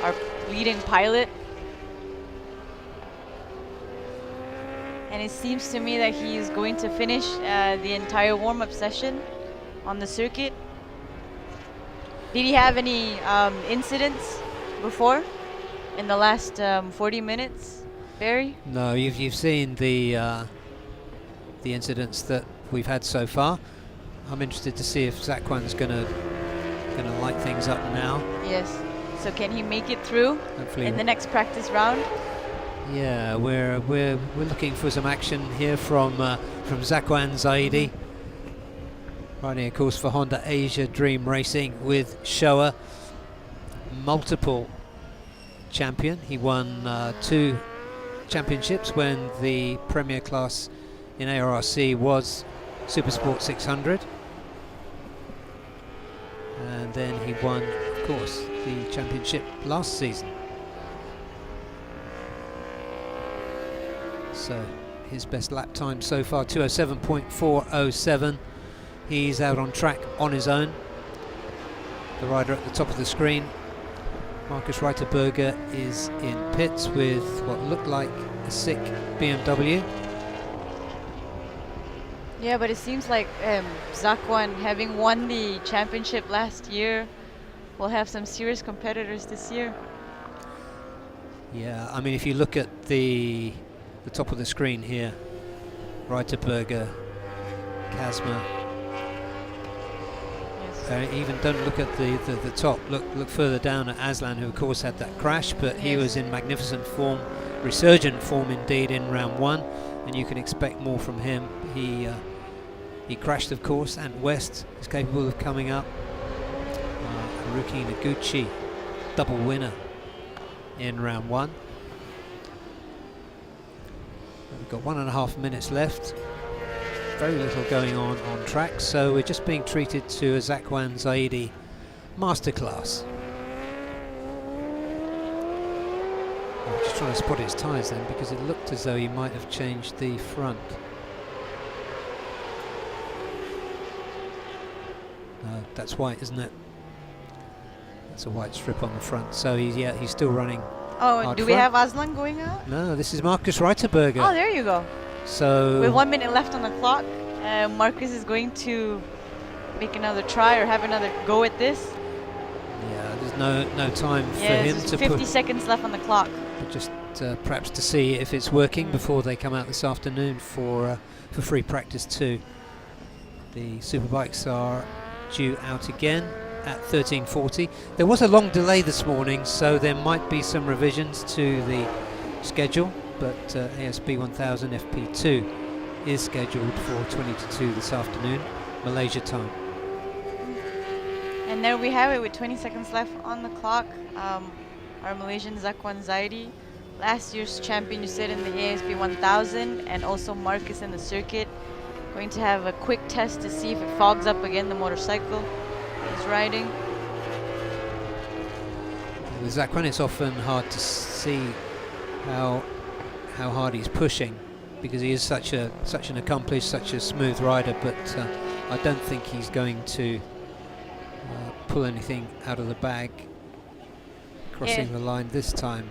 our leading pilot. And it seems to me that he is going to finish the entire warm-up session on the circuit. Did he have any incidents before in the last 40 minutes, Barry? No, you've seen the incidents that we've had so far. I'm interested to see if Zakwan's gonna light things up now. Yes. So can he make it through Hopefully in the next practice round? Yeah, we're looking for some action here from Zakwan Zaidi, riding of course for Honda Asia Dream Racing with Showa, multiple champion. He won 2 championships when the premier class in ARRC was Supersport 600, and then he won, of course, the championship last season. So his best lap time so far, 2:07.407. He's out on track on his own. The rider at the top of the screen, Markus Reiterberger, is in pits with what looked like a sick BMW. Yeah, but it seems like Zakwan, having won the championship last year, will have some serious competitors this year. Yeah, I mean, if you look at the top of the screen here, Reiterberger, Kazma. Yes. Even don't look at the top. Look further down at Aslan, who of course had that crash, but he was in magnificent form, resurgent form indeed in round 1, and you can expect more from him. He crashed, of course, and West is capable of coming up. Haruki Noguchi, double winner in round 1. We've got 1.5 minutes left. Very little going on track, so we're just being treated to a Zakwan Zaidi masterclass. I'm just trying to spot his tyres then, because it looked as though he might have changed the front. No, that's white, isn't it? That's a white strip on the front. So he's still running. Oh, hard do we front. have Aslan going out? No, this is Markus Reiterberger. Oh, there you go. So With 1 minute left on the clock, Marcus is going to make another try or have another go at this. yeah, there's no time for Yeah, him there's to 50 put, seconds left on the clock. but just perhaps to see if it's working before they come out this afternoon for free practice 2. The superbikes are due out again at 13:40. There was a long delay this morning, so there might be some revisions to the schedule, but ASB 1000 FP2 is scheduled for 20 to 2 this afternoon, Malaysia time. And there we have it with 20 seconds left on the clock. Our Malaysian Zakwan Zaidi, last year's champion, you said, in the ASB 1000, and also Marcus in the circuit. Going to have a quick test to see if it fogs up again, the motorcycle he's riding. With Zakwan, it's often hard to see how hard he's pushing, because he is such an accomplished, such a smooth rider, but I don't think he's going to pull anything out of the bag crossing the line this time.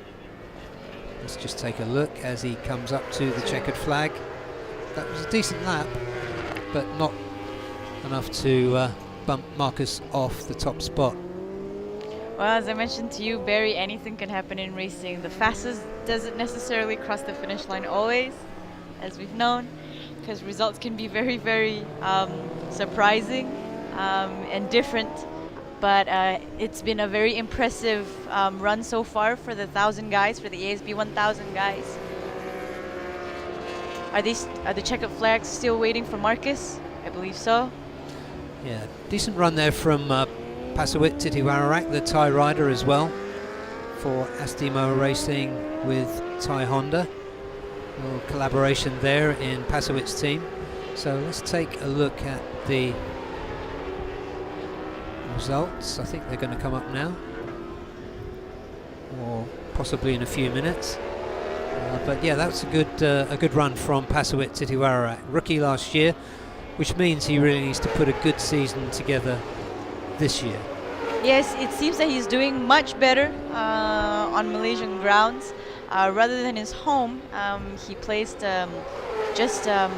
Let's just take a look as he comes up to the checkered flag. That was a decent lap, but not enough to bump Marcus off the top spot. Well, as I mentioned to you, Barry, anything can happen in racing. The fastest doesn't necessarily cross the finish line always, as we've known, because results can be very, very surprising and different. But it's been a very impressive run so far for the 1,000 guys, for the ASB 1000 guys. Are the checkered flags still waiting for Marcus? I believe so. Yeah, decent run there from Pasawit Titiwararak, the Thai rider as well, for Astimo Racing with Thai Honda. A little collaboration there in Pasawit's team. So let's take a look at the results. I think they're going to come up now, or possibly in a few minutes. But yeah, that's a good run from Pasawit Titiwararak, rookie last year, which means he really needs to put a good season together this year. Yes, it seems that he's doing much better on Malaysian grounds. Rather than his home, he placed just a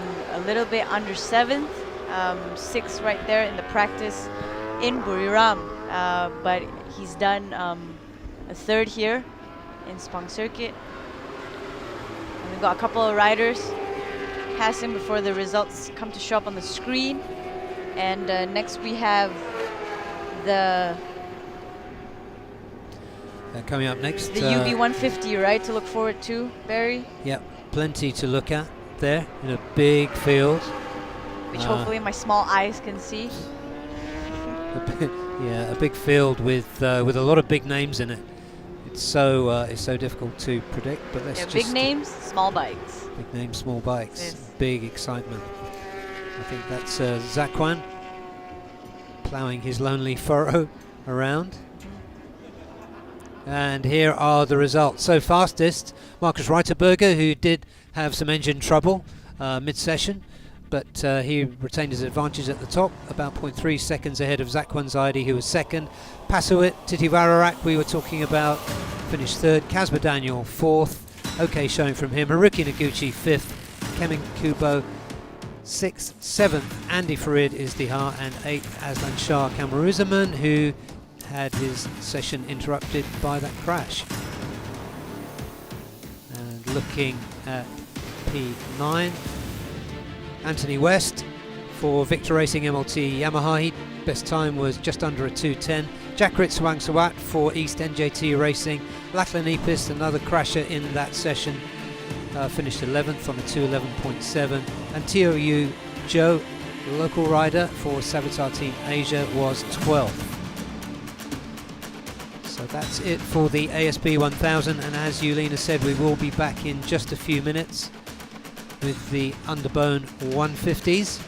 little bit under 7th, 6th right there in the practice in Buriram. But he's done a 3rd here in Sepang Circuit. And we've got a couple of riders passing before the results come to show up on the screen. And next we have the coming up next, the UB 150, right, to look forward to, Barry? Yep, plenty to look at there in a big field. Which hopefully my small eyes can see. Yeah, a big field with a lot of big names in it. It's so difficult to predict, but let's just big names, small bikes. Big names, small bikes. Yes. Big excitement. I think that's Zakwan ploughing his lonely furrow around. And here are the results. So fastest, Marcus Reiterberger, who did have some engine trouble mid-session, but he retained his advantage at the top, about 0.3 seconds ahead of Zakwan Zaidi, who was second. Pasawit Titiwararak, we were talking about, finished third. Kasper Daniel, fourth. Okay showing from him. Haruki Noguchi, fifth. Kemin Kubo, sixth. Seventh, Andy Farid Izdihar, and eighth, Aslan Shah Kamaruzaman, who had his session interrupted by that crash. And looking at P9, Anthony West for Victor Racing MLT Yamaha, best time was just under a 2:10. Jakrit Swangsawat for East NJT Racing. Lachlan Epis, another crasher in that session, finished 11th on a 2:11.7. And TOU Joe, the local rider for Savitar Team Asia, was 12th. So that's it for the ASB 1000, and as Yulina said, we will be back in just a few minutes with the Underbone 150s.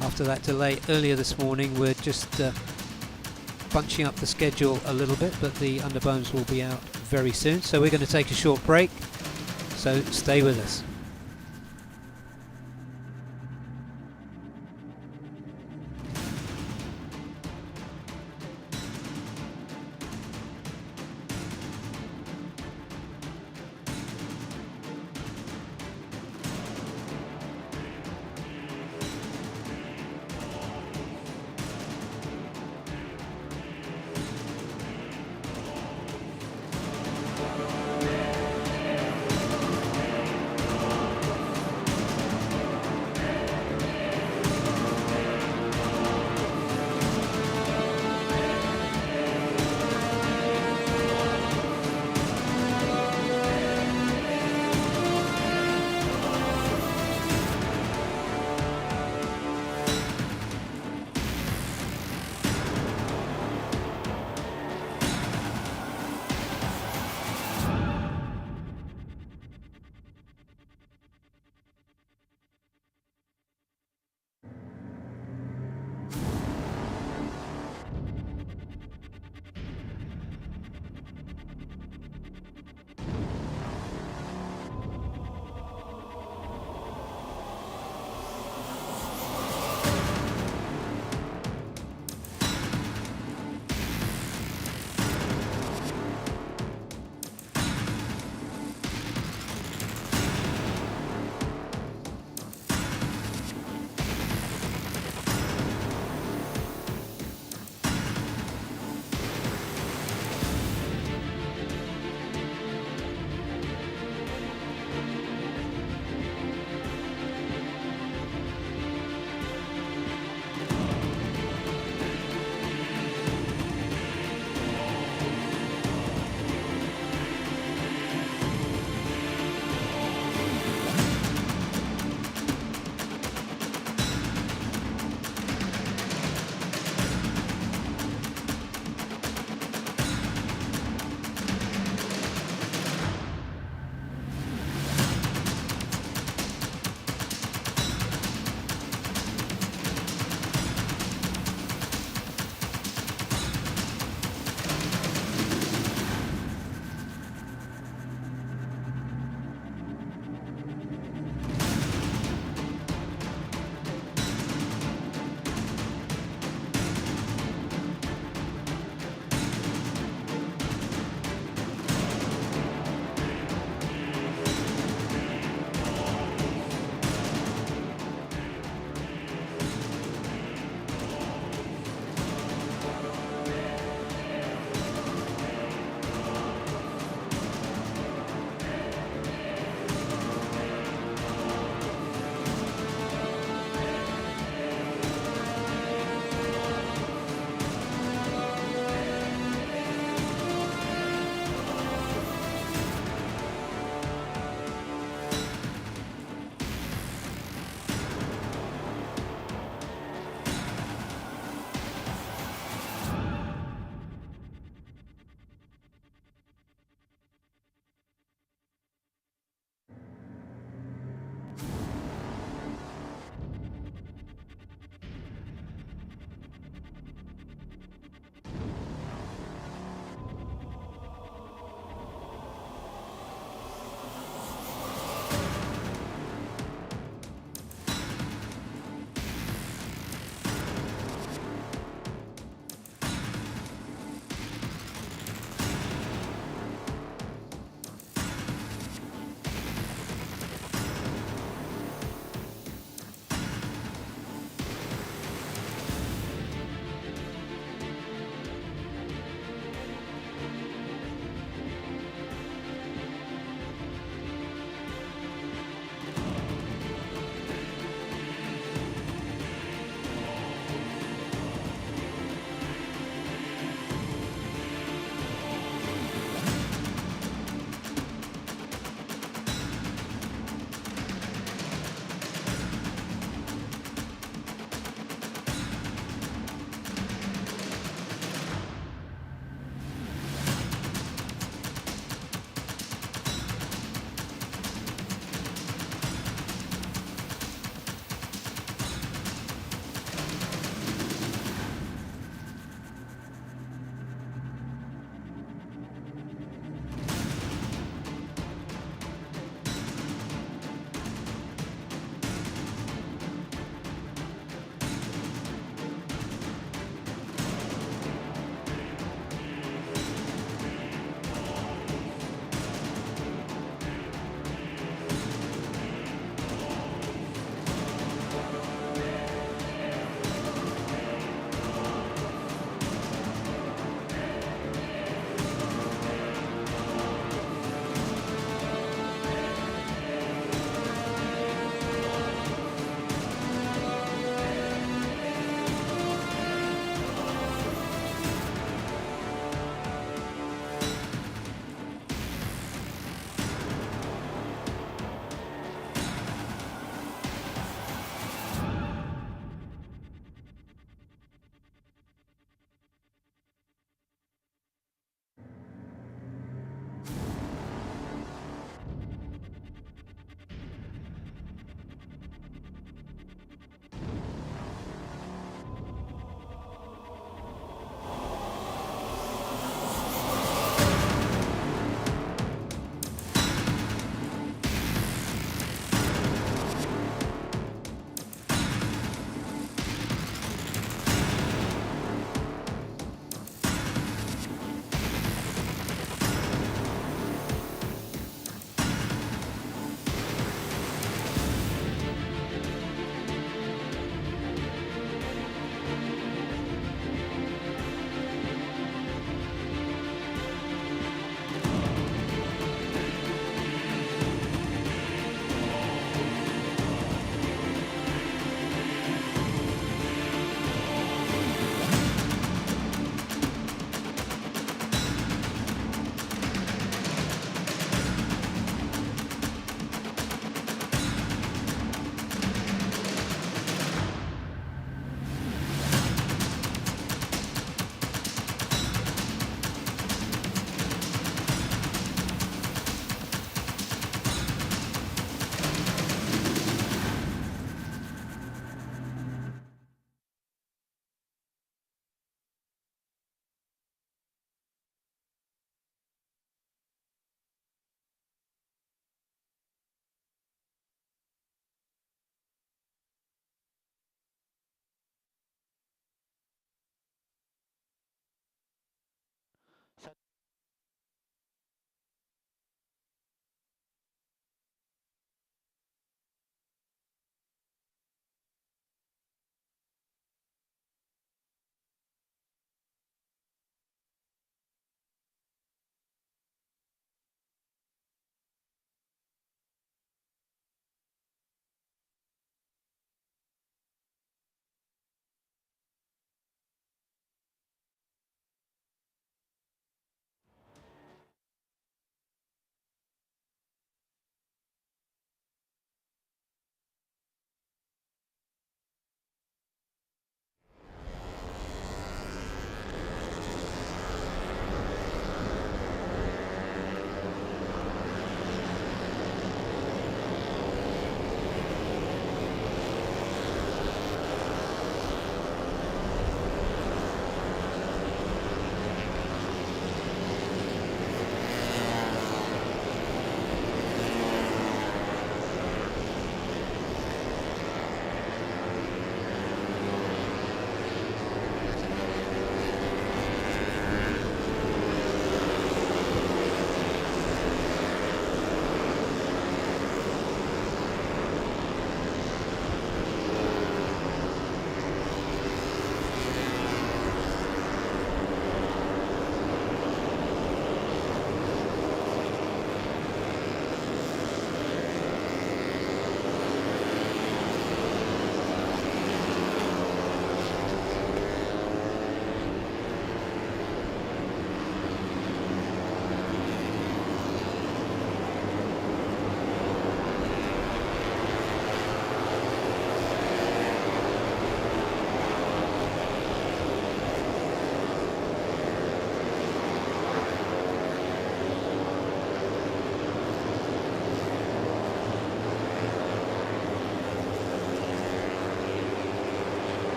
After that delay earlier this morning, we're just bunching up the schedule a little bit, but the Underbones will be out very soon. So we're going to take a short break, so stay with us.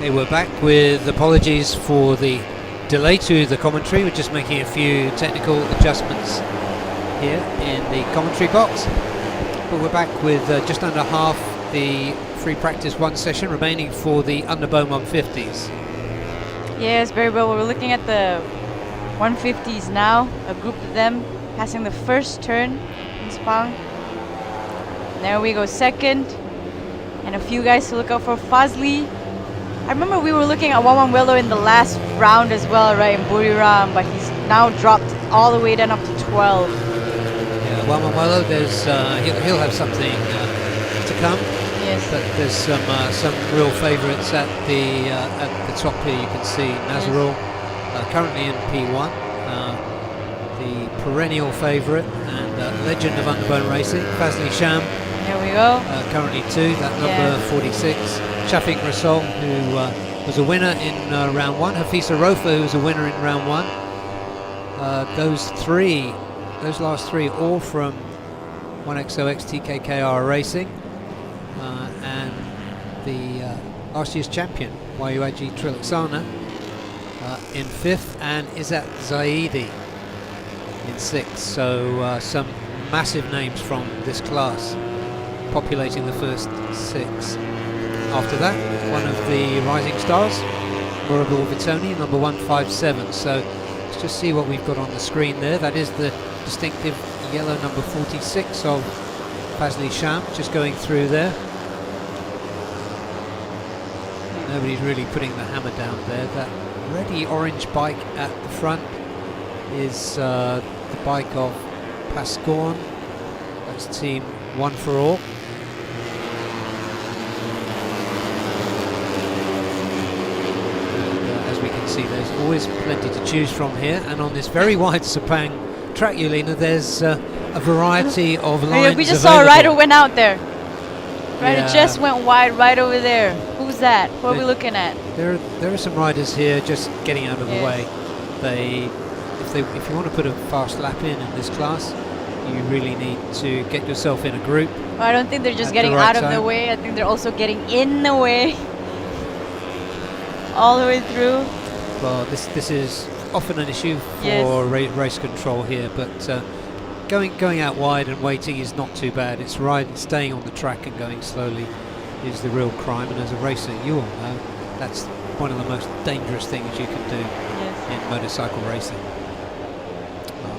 Okay, we're back with apologies for the delay to the commentary. We're just making a few technical adjustments here in the commentary box. But we're back with just under half the free practice 1 session remaining for the underbone 150s. Yes, very well. We're looking at the 150s now. A group of them passing the first turn in Sepang. There we go, second. And a few guys to look out for. Fazli. I remember we were looking at Wawan Wello in the last round as well, right, in Buriram, but he's now dropped all the way down up to 12. Yeah, Wawan Wello, there's he'll have something to come. Yes. But there's some real favourites at the top here. You can see Nazarul, currently in P1, the perennial favourite and legend of underbone racing, Fazli Sham. There we go. Currently 2, that number 46. Shafiq Rasol, who was a winner in round 1. Hafisa Rofa, who was a winner in round 1. Those last three, all from 1XOX TKKR Racing. And the last year's champion, Wayuaji Trilaksana, in 5th, and Izzat Zaidi in 6th. So some massive names from this class populating the first 6. After that, one of the rising stars, Murabul Vitoni, number 157. So let's just see what we've got on the screen there. That is the distinctive yellow number 46 of Fazli Sham, just going through there. Nobody's really putting the hammer down there. That reddy orange bike at the front is the bike of Pascorn. That's team One for All. See, there's always plenty to choose from here, and on this very wide Sepang track, Yelena, there's a variety of lines. We just available. saw a rider went out there. Rider Yeah. just went wide right over there. Who's that? Who are we looking at? There are some riders here just getting out of the way. If you want to put a fast lap in this class, you really need to get yourself in a group. Well, I don't think they're just At getting the right out of the time. way. I think they're also getting in the way. All the way through. Well, this is often an issue for Yes. race control here, but going out wide and waiting is not too bad. It's staying on the track and going slowly is the real crime, and as a racer, you all know that's one of the most dangerous things you can do in motorcycle racing.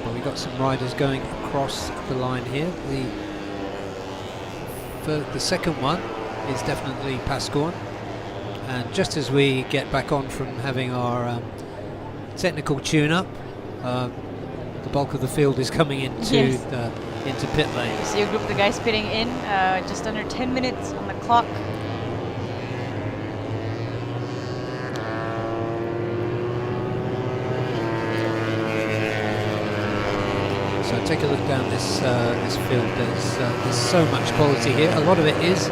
But we've got some riders going across the line here. The second one is definitely Pascorn. And just as we get back on from having our technical tune-up, the bulk of the field is coming into pit lane. See a group of the guys pitting in, just under 10 minutes on the clock. So take a look down this field. There's so much quality here. A lot of it is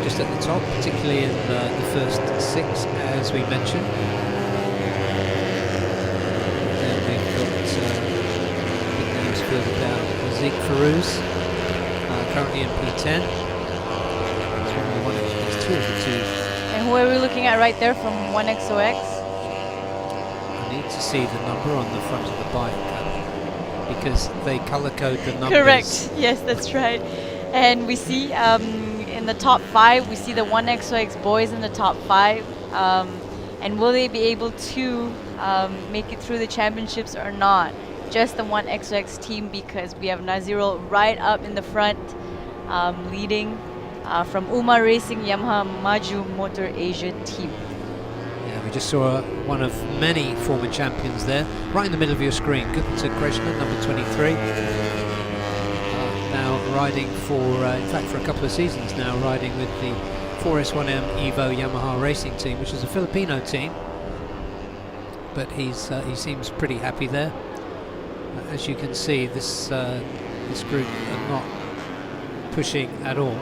just at the top, particularly in the first 6, as we mentioned. Then we've got the names further down. Zeke Farouz, currently in P10. It's 2 of the 2. And who are we looking at right there from 1XOX? I need to see the number on the front of the bike because they color code the numbers. Correct. Yes, that's right. And we see in the top 5, we see the 1XOX boys in the top 5. And will they be able to make it through the championships or not? Just the 1XOX team, because we have Nazirul right up in the front, leading from Umar Racing Yamaha Maju Motor Asia team. Yeah, we just saw one of many former champions there, right in the middle of your screen. Gupta Krishna, number 23. Now riding for, in fact, for a couple of seasons now, riding with the 4S1M Evo Yamaha racing team, which is a Filipino team. But he seems pretty happy there. As you can see, this group are not pushing at all.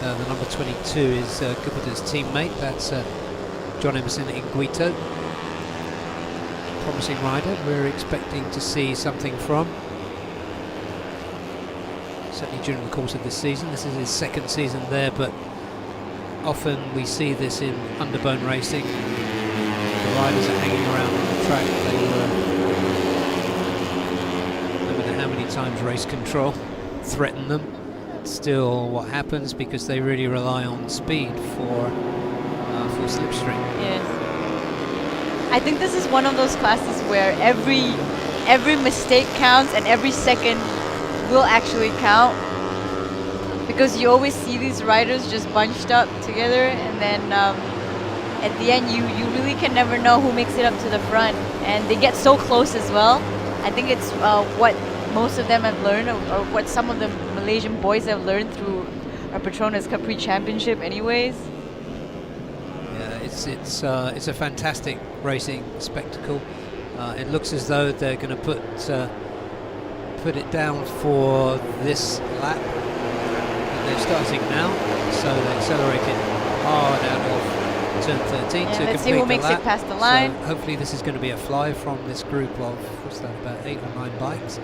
And, the number 22 is Gupta's teammate. That's John Emerson Inguito. Promising rider. We're expecting to see something from. Certainly during the course of this season. This is his second season there, but often we see this in underbone racing. The riders are hanging around on the track. They were, no matter how many times race control threaten them, it's still what happens because they really rely on speed for slipstream. Yes. I think this is one of those classes where every mistake counts and every second will actually count, because you always see these riders just bunched up together, and then at the end you really can never know who makes it up to the front, and they get so close as well. I think it's what most of them have learned, or what some of the Malaysian boys have learned through our Petronas Capri Championship anyways. Yeah, it's a fantastic racing spectacle. It looks as though they're going to put it down for this lap. They're starting now, so they're accelerating hard out of turn 13 Yeah, to let's see complete who the makes lap. it past the line. So hopefully this is going to be a fly from this group of, what's that, about 8 or 9 bikes. A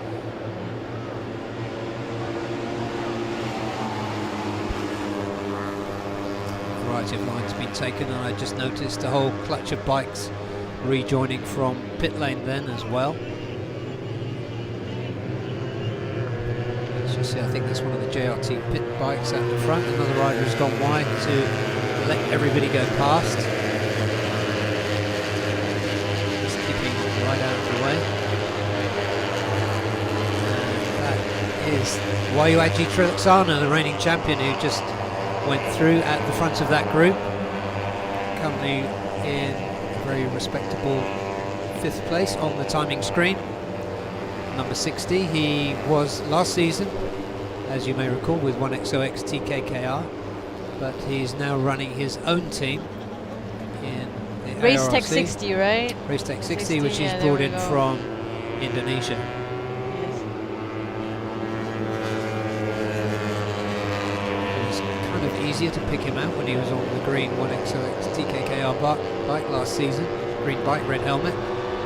variety of lines been taken, and I just noticed a whole clutch of bikes rejoining from pit lane then as well. Let's just see, I think that's one of the JRT pit bikes at the front. Another rider has gone wide to let everybody go past. Just keeping right out of the way. And that is Wayuaji Trilaksana, the reigning champion, who just went through at the front of that group. Currently in very respectable 5th place on the timing screen. Number 60, he was last season, as you may recall, with 1XOX TKKR, but he's now running his own team in the Race Tech ARRC. 60, right? Race Tech 60, 60, which he's yeah, brought there we in go. from Indonesia. Yes. It was kind of easier to pick him out when he was on the green 1XOX TKKR bike last season. Green bike, red helmet.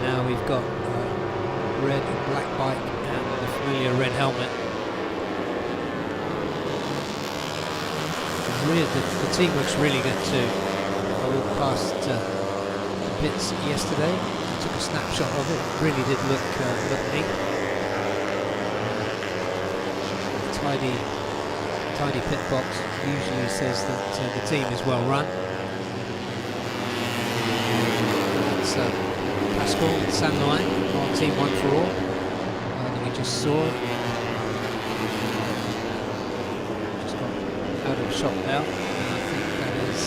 Now we've got red and black bike and the familiar red helmet. Really, the team looks really good too. I walked past the pits yesterday, took a snapshot of it. Really did look neat. Tidy pit box usually says that the team is well run. That's Pascal and San Luan on Team One for All that we just saw. Just got out of shot now. And I think that is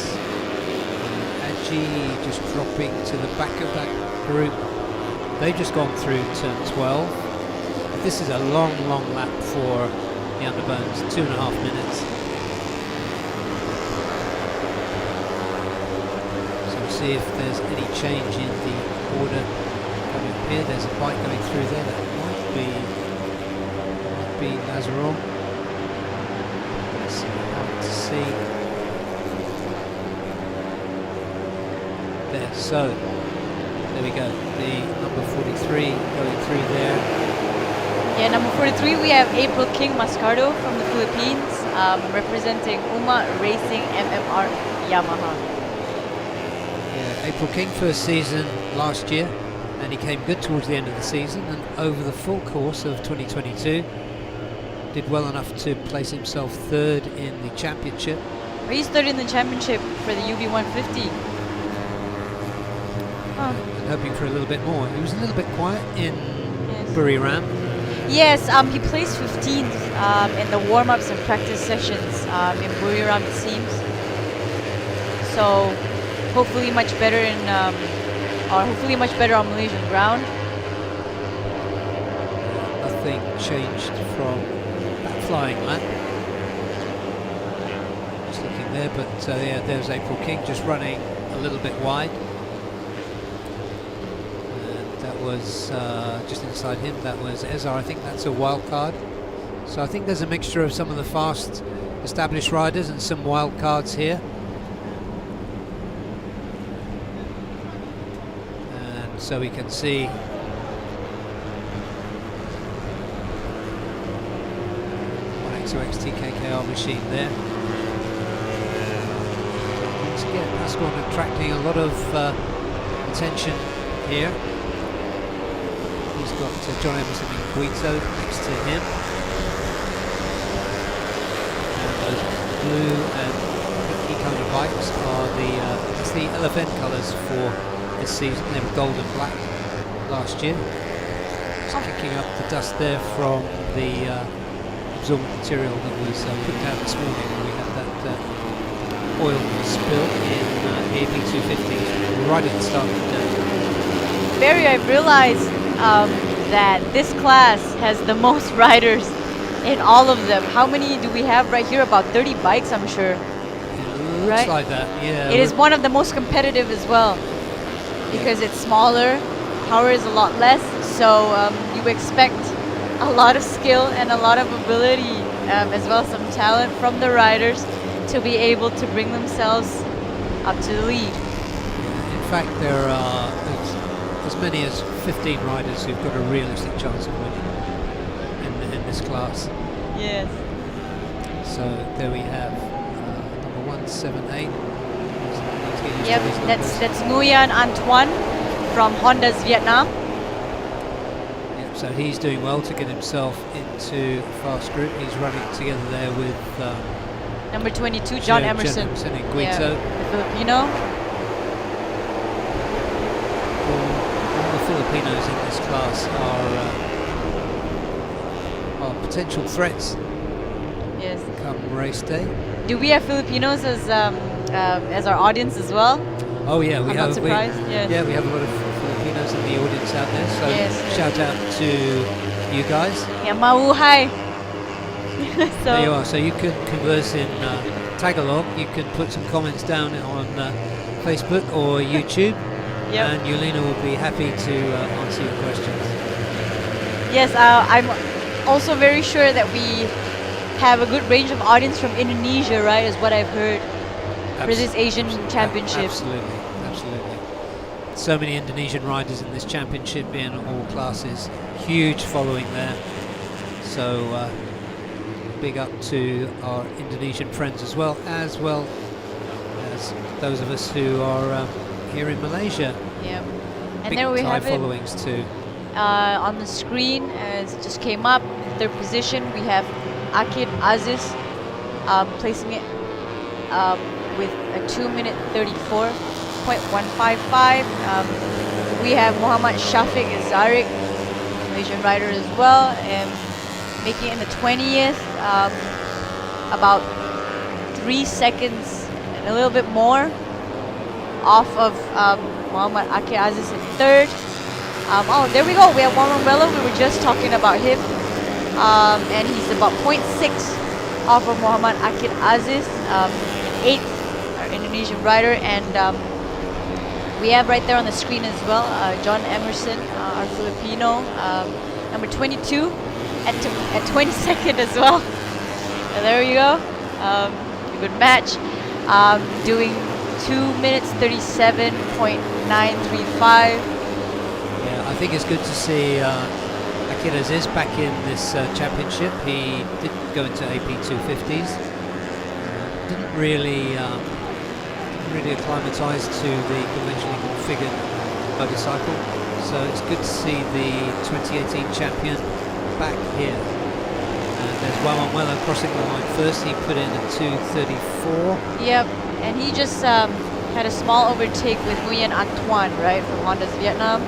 Aji just dropping to the back of that group. They've just gone through turn 12. This is a long lap for the underbones, 2.5 minutes. So we'll see if there's any change in the order coming up here. There's a bike going through there that might be Nazarol. Let's have to see. There, so there we go. The number 43 going through there. Yeah, number 43, we have April King Mascardo from the Philippines, representing UMA Racing MMR Yamaha. Yeah, April King, first season last year, and he came good towards the end of the season, and over the full course of 2022 did well enough to place himself 3rd in the championship. Well, he's 3rd in the championship for the UB150. And hoping for a little bit more. He was a little bit quiet in Yes. Buriram. Yes, he placed 15th in the warm-ups and practice sessions in Buriram, it seems. So hopefully much better on Malaysian ground. Nothing changed from that flying lap. Just looking there, but yeah, there's April King just running a little bit wide. That was just inside him, that was Ezar. I think that's a wild card. So I think there's a mixture of some of the fast established riders and some wild cards here. And so we can see XOX TKKR machine there. again, Pascual attracting a lot of attention here. He's got John Emerson and Guito next to him. And those blue and pinky colour bikes are it's the LFN colours for this season. They were gold and black last year. Just kicking up the dust there from the absorbent material that was put down this morning when we had that oil spill in the AP250 right at the start of the day. Barry, I've realized that this class has the most riders in all of them. How many do we have right here? About 30 bikes, I'm sure. It looks Right? like that, yeah. It is one of the most competitive as well because it's smaller, power is a lot less, so you expect a lot of skill and a lot of ability, as well as some talent from the riders to be able to bring themselves up to the lead. In fact, there are as many as 15 riders who've got a realistic chance of winning in this class. Yes. So there we have number 178. Yep, that's Nguyen Antoine from Honda's Vietnam. Yep, so he's doing well to get himself into a fast group. He's running together there with Number 22, John Emerson. And Guito. The Filipino. All the Filipinos in this class are potential threats Yes. come race day. Do we have Filipinos as our audience as well? Oh yeah, we I'm have. not surprised. Yes. Yeah, we have a lot of Filipinos in the audience out there. So Yes. shout out to you guys. Yeah, mauhay. There you are. So you can converse in Tagalog. You can put some comments down on Facebook or YouTube, Yep. and Yulina will be happy to answer your questions. Yes, I'm also very sure that we have a good range of audience from Indonesia, right? Is what I've heard for this Asian championship. Absolutely, absolutely. So many Indonesian riders in this championship in all classes. Huge following there. So big up to our Indonesian friends as well as those of us who are here in Malaysia. Yeah. And Big there we Thai have it followings too. on the screen as it just came up. Third position, we have Akid Aziz placing it with a 2-minute 34.155. We have Muhammad Shafiq Zarik, Malaysian rider as well, and making it in the 20th, about 3 seconds and a little bit more off of Muhammad Akid Aziz in third. Oh, there we go. We have Juan Manuel. We were just talking about him. And he's about 0.6 off of Muhammad Akid Aziz, 8th, our Indonesian rider. And we have right there on the screen as well, John Emerson, our Filipino, number 22 at 22nd as well. So there you go. A good match. Doing 2 minutes 37.935. Yeah, I think it's good to see Akid Aziz back in this championship. He didn't go into AP250s. Didn't really acclimatise to the conventionally configured motorcycle. So it's good to see the 2018 champion back here. And there's Wawan crossing the line first. He put in a 2:34. Yep, and he just had a small overtake with Nguyen Antoine, right, from Honda's Vietnam.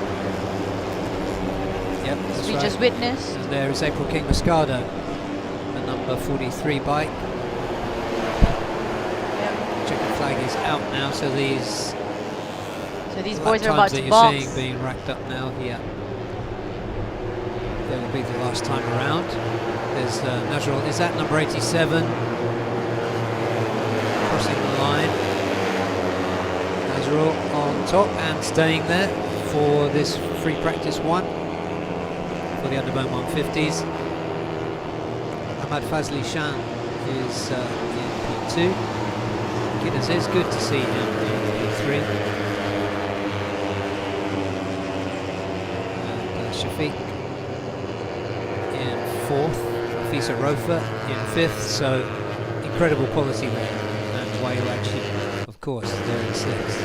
Yep, that's We right. just witnessed. And there is April King Moscado, the number 43 bike. Yep. Checkered flag is out now, so these So these lap boys are about times that to you're box. seeing being racked up now here. That will be the last time around. There's Najrul, is that number 87? Crossing the line. Najrul on top and staying there for this free practice one for the Underbone 150s. Ahmad Fazli Shan is in P2. Kiddas is good to see him in P3. And Shafiq in 4th, Fisa Rofa in 5th, so incredible quality there. And Wayu actually, of course, there in sixth.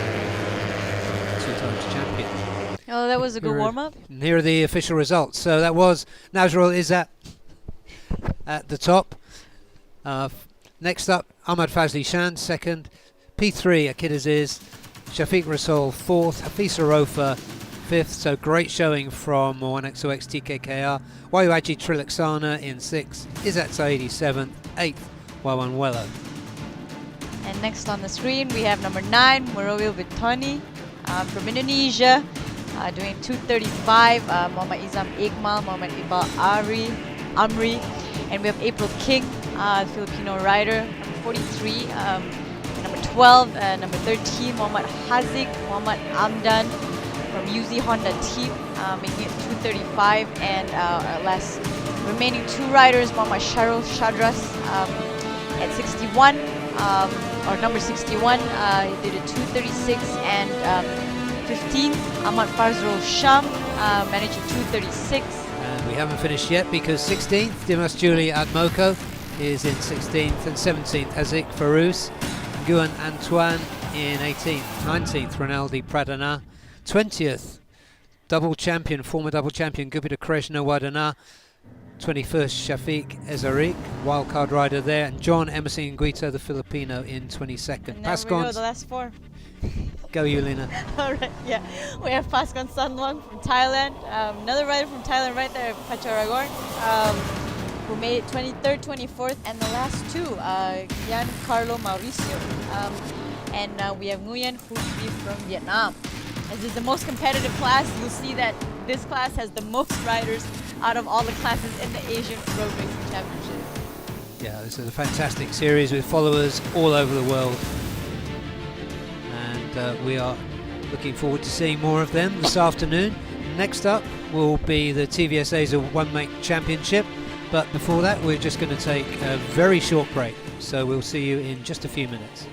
2 times champion. Oh, that was a good warm-up. And here are the official results. So that was Nazrul Izzat at the top. Next up, Ahmad Fazli Shan, second. P3, Akid Aziz. Shafiq Rasool, fourth. Hafiz Arofa, fifth. So great showing from 1XOX TKKR. Wayuaji Trilaksana in sixth. Izzat Saidi, seventh. Eighth, Wawan Wello. And next on the screen, we have number 9, Murowil Vitani from Indonesia, doing 2:35. Muhammad Izam Iqmal, Muhammad Iqbal Amri. And we have April King, Filipino rider, number 43. Number 12, number 13, Muhammad Hazik, Muhammad Amdan from UZ Honda team, making it 2:35. And our last remaining 2 riders, Muhammad Sharul Shadras at 61, or number 61, he did a 2:36, and 15th, Ahmad Farzrul Sham, managed a 2:36. And we haven't finished yet because 16th, Dimas Juli Admoko is in 16th, and 17th, Azik Farouz. Guan Antoine in 18th. 19th, Ronaldi Pradana. 20th, former double champion, Gupita Krishna Wadana. 21st, Shafiq Ezarik, wildcard rider there, and John Emerson Nguita, the Filipino, in 22nd. Now we know the last 4. Go you, Lina. All right, yeah. We have Pascan Sanwang from Thailand. Another rider from Thailand right there, Pacharagorn, who made it 23rd, 24th, and the last 2, Giancarlo Mauricio. And we have Nguyen Phu Thi from Vietnam. As this is the most competitive class, you'll see that this class has the most riders out of all the classes in the Asian Road Racing Championship. Yeah, this is a fantastic series with followers all over the world. And we are looking forward to seeing more of them this afternoon. Next up will be the TVS Asia One Make Championship. But before that, we're just going to take a very short break. So we'll see you in just a few minutes.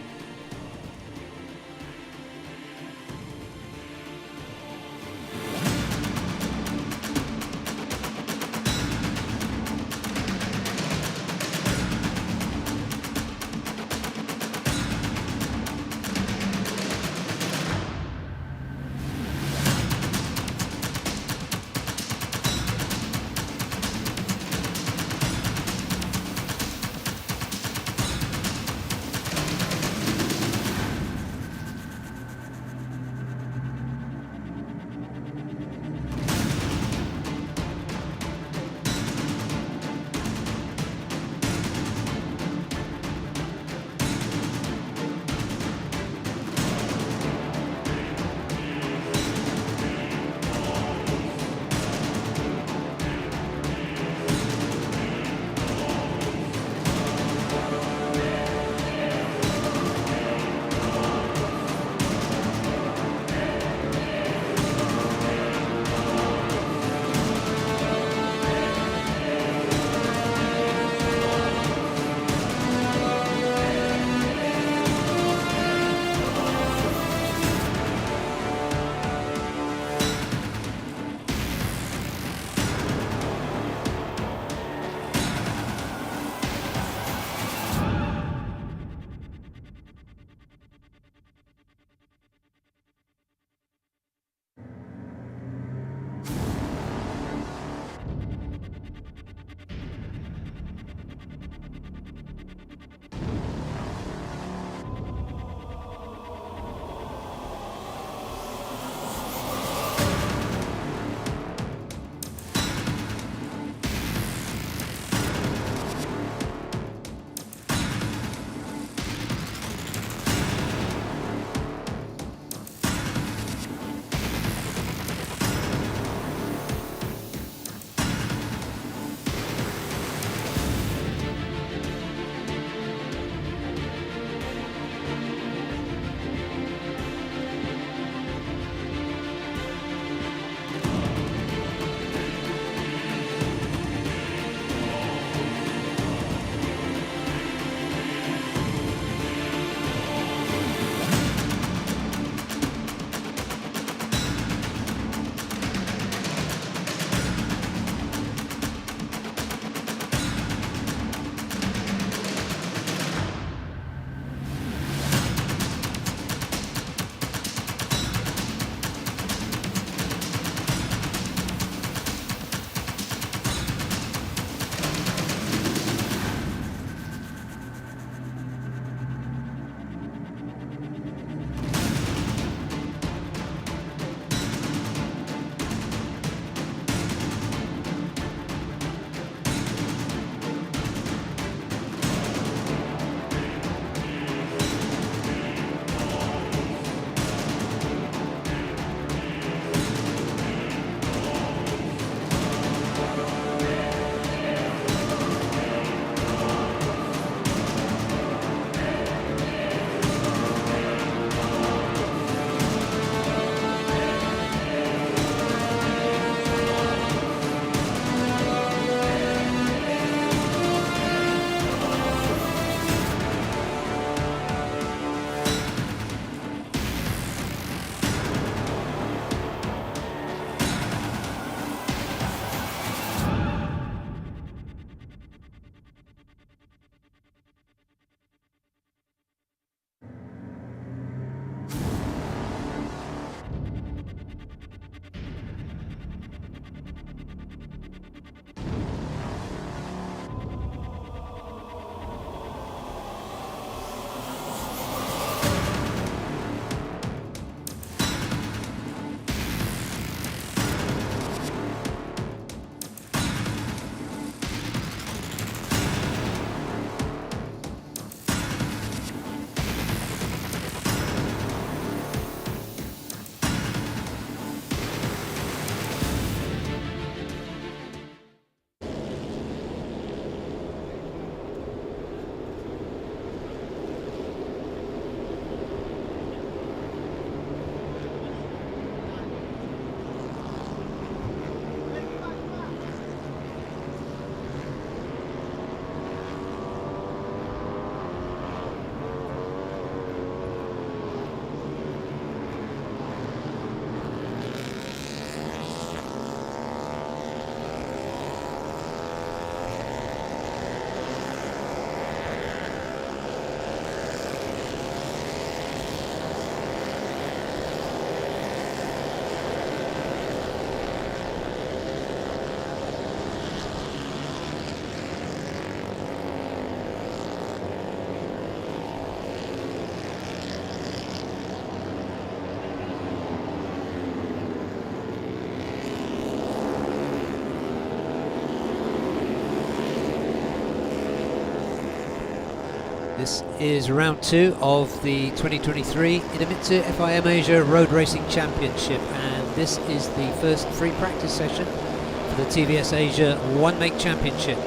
This is round 2 of the 2023 IDEMITSU FIM Asia Road Racing Championship, and this is the first free practice session for the TVS Asia One Make Championship.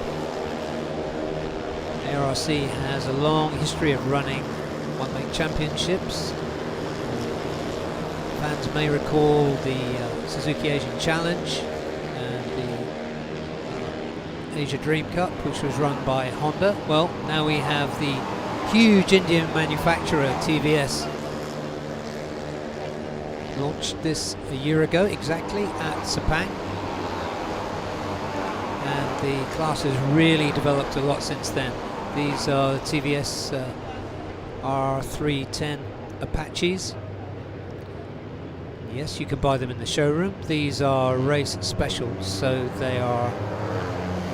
ARRC has a long history of running One Make Championships. Fans may recall the Suzuki Asian Challenge and the Asia Dream Cup, which was run by Honda. Well, now we have the huge Indian manufacturer TVS. Launched this a year ago exactly at Sepang, and the class has really developed a lot since then. These are the TVS R310 Apaches. Yes, you can buy them in the showroom. These are race specials, so they are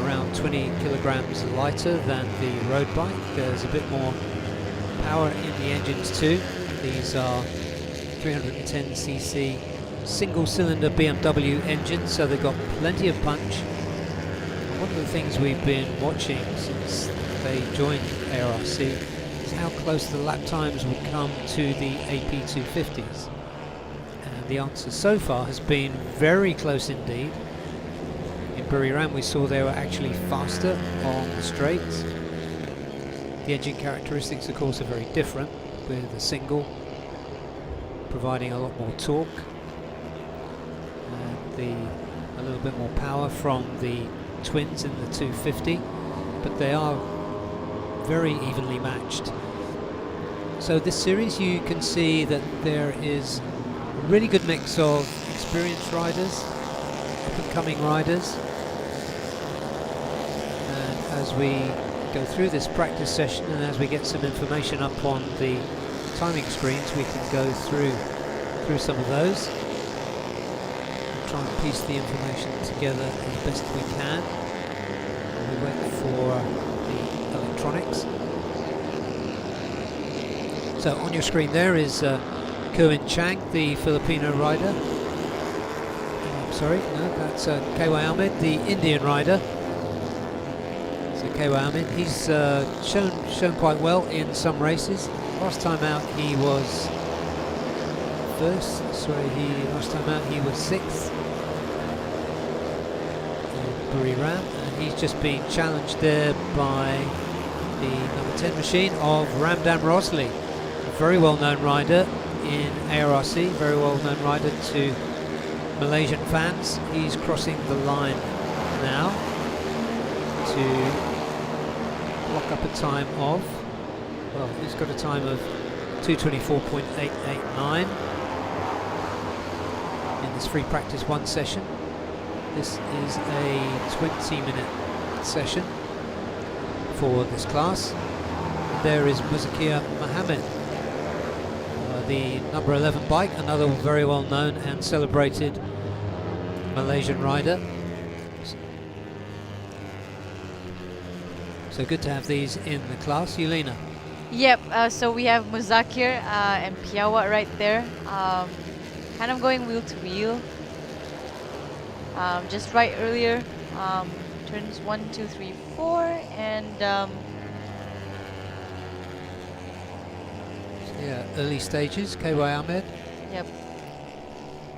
around 20 kilograms lighter than the road bike. There's a bit more power in the engines too. These are 310cc single cylinder BMW engines, so they've got plenty of punch. One of the things we've been watching since they joined ARRC is how close the lap times would come to the AP250s. And the answer so far has been very close indeed. In Buriram we saw they were actually faster on the straights. The engine characteristics of course are very different, with the single providing a lot more torque and a little bit more power from the twins in the 250, but they are very evenly matched. So this series you can see that there is a really good mix of experienced riders, up-and-coming riders, and as we go through this practice session and as we get some information up on the timing screens, we can go through some of those and try and piece the information together as best we can. We wait for the electronics. So on your screen there is Kerwin Chang, the Filipino rider. Sorry, no, that's KY Ahmed, the Indian rider. So KY Ahmed, he's shown quite well in some races. Last time out he was first. Last time out he was 6th in Buriram, and he's just been challenged there by the number 10 machine of Ramdan Rosli, a very well-known rider in ARRC, very well-known rider to Malaysian fans. He's crossing the line now to lock up a time of, well, he's got a time of 2:24.889 in this free practice 1 session. This is a 20-minute session for this class. There is Muzakir Mohammed, the number 11 bike, another very well known and celebrated Malaysian rider. So good to have these in the class. Yulina. Yep, so we have Muzakir and Piawat right there, kind of going wheel to wheel. Just right earlier, turns 1, 2, 3, 4, and yeah, early stages. KY Ahmed yep,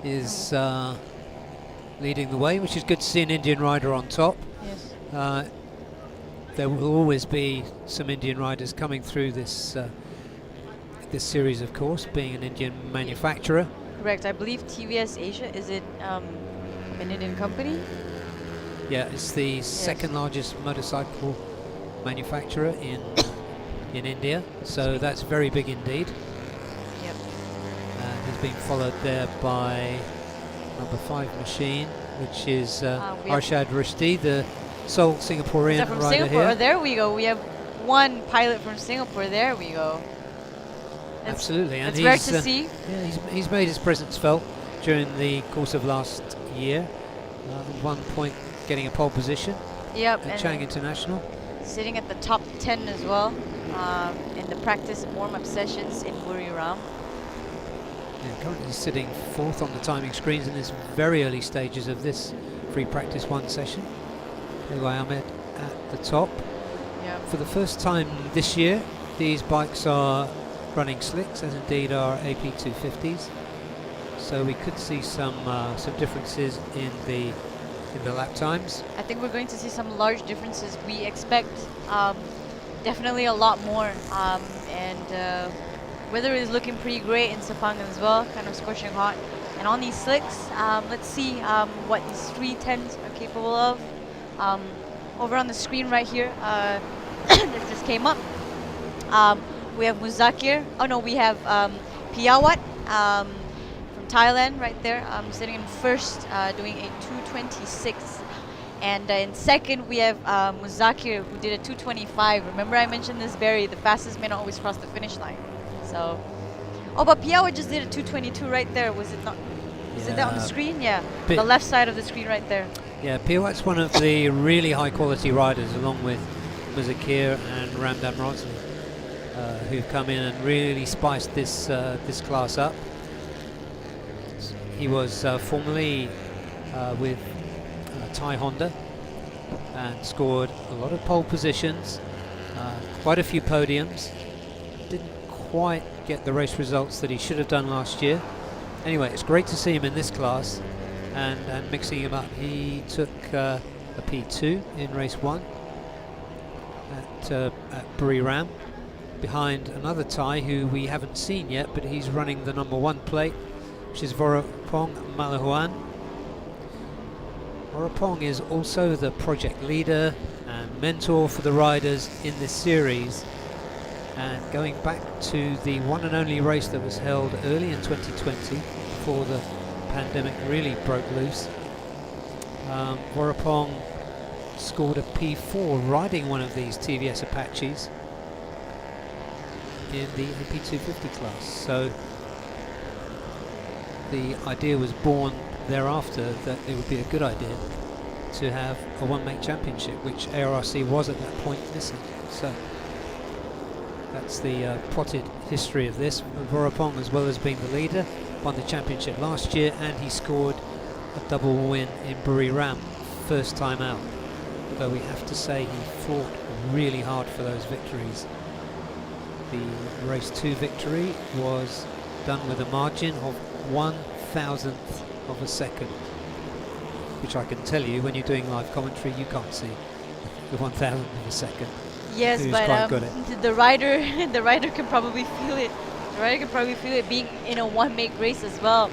is leading the way, which is good to see an Indian rider on top. yes. There will always be some Indian riders coming through this this series, of course, being an Indian manufacturer. Correct. I believe TVS Asia, is it an Indian company? Yeah, it's the second largest motorcycle manufacturer in India, so that's very big indeed. Yep. He's been followed there by number 5 machine, which is Arshad Rushdie, the sole Singaporean Is that from rider Singapore? here. Oh, there we go. We have one pilot from Singapore. There we go. Absolutely, and it's rare to see. Yeah, he's made his presence felt during the course of last year. At one point, getting a pole position Yep. at And Chang International. sitting at the top 10 as well in the practice warm-up sessions in Buriram. Yeah, currently sitting 4th on the timing screens in this very early stages of this free practice 1 session. KY Ahmed at the top. Yeah. For the first time this year, these bikes are running slicks, as indeed are AP250s. So we could see some differences in the lap times. I think we're going to see some large differences. We expect definitely a lot more. And weather is looking pretty great in Sepang as well, kind of scorching hot. And on these slicks, let's see what these 310s are capable of. Over on the screen right here, that just came up, we have Muzakir. Oh no, we have Piawat from Thailand right there, sitting in first, doing a 226. And in second, we have Muzakir, who did a 225. Remember I mentioned this, Barry, the fastest may not always cross the finish line. So, oh, but Piawat just did a 222 right there, was it not? Is it that on the screen? Yeah, the left side of the screen right there. Yeah, Piawat's one of the really high quality riders, along with Muzakir and Ramdan Rosli, who've come in and really spiced this this class up. He was formerly with Thai Honda and scored a lot of pole positions, quite a few podiums. Didn't quite get the race results that he should have done last year. Anyway, it's great to see him in this class and mixing him up. He took a P2 in race 1 at Buriram, behind another Thai who we haven't seen yet, but he's running the number 1 plate, which is Vorapong Malahuan. Vorapong is also the project leader and mentor for the riders in this series. And going back to the one and only race that was held early in 2020, before the pandemic really broke loose, Vorapong scored a P4 riding one of these TVS Apaches in the AP250 class. So the idea was born thereafter that it would be a good idea to have a one-make championship, which ARRC was at that point missing. So that's the plotted history of this. Vorapong, as well as being the leader, won the championship last year, and he scored a double win in Buriram, first time out. Although we have to say he fought really hard for those victories. The race 2 victory was done with a margin of 1/1000th of a second, which I can tell you, when you're doing live commentary, you can't see the 1/1000th of a second. Yes, Who's but quite good at. the rider can probably feel it. The rider can probably feel it being in a one-make race as well,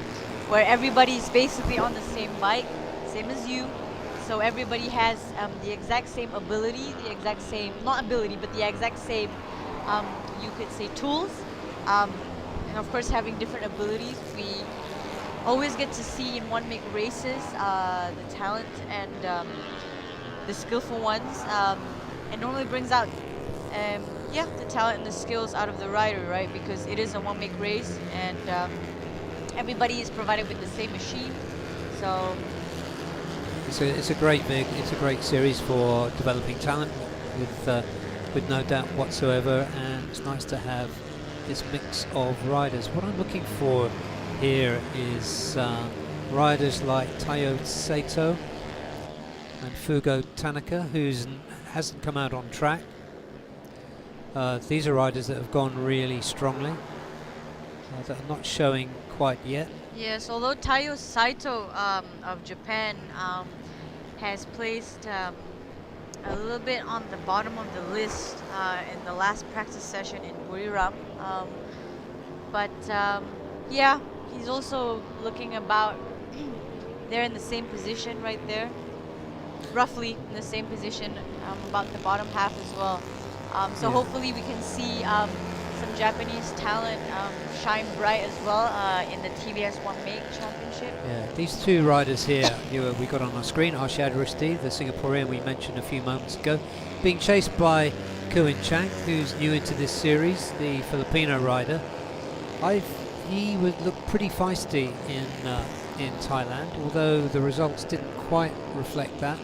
where everybody's basically on the same bike, same as you. So everybody has the exact same ability, the exact same, not ability, but the exact same, you could say, tools. And of course, having different abilities, we always get to see in one-make races the talent and the skillful ones. It normally brings out, the talent and the skills out of the rider, right? Because it is a one-make race, and everybody is provided with the same machine. So it's a great series for developing talent, with no doubt whatsoever, and it's nice to have this mix of riders. What I'm looking for here is riders like Tayo Saito and Fugo Tanaka, who hasn't come out on track. These are riders that have gone really strongly, that are not showing quite yet. yes, although Tayo Saito of Japan has placed a little bit on the bottom of the list in the last practice session in Buriram, yeah, he's also looking about they're in the same position right there, roughly in the same position, about the bottom half as well. So hopefully we can see some Japanese talent shine bright as well in the TVS One Make Championship. Yeah, these two riders here we got on our screen, Arshad Risti, the Singaporean we mentioned a few moments ago, being chased by Kuin Chang, who's new into this series, the Filipino rider. He would look pretty feisty in Thailand, although the results didn't quite reflect that.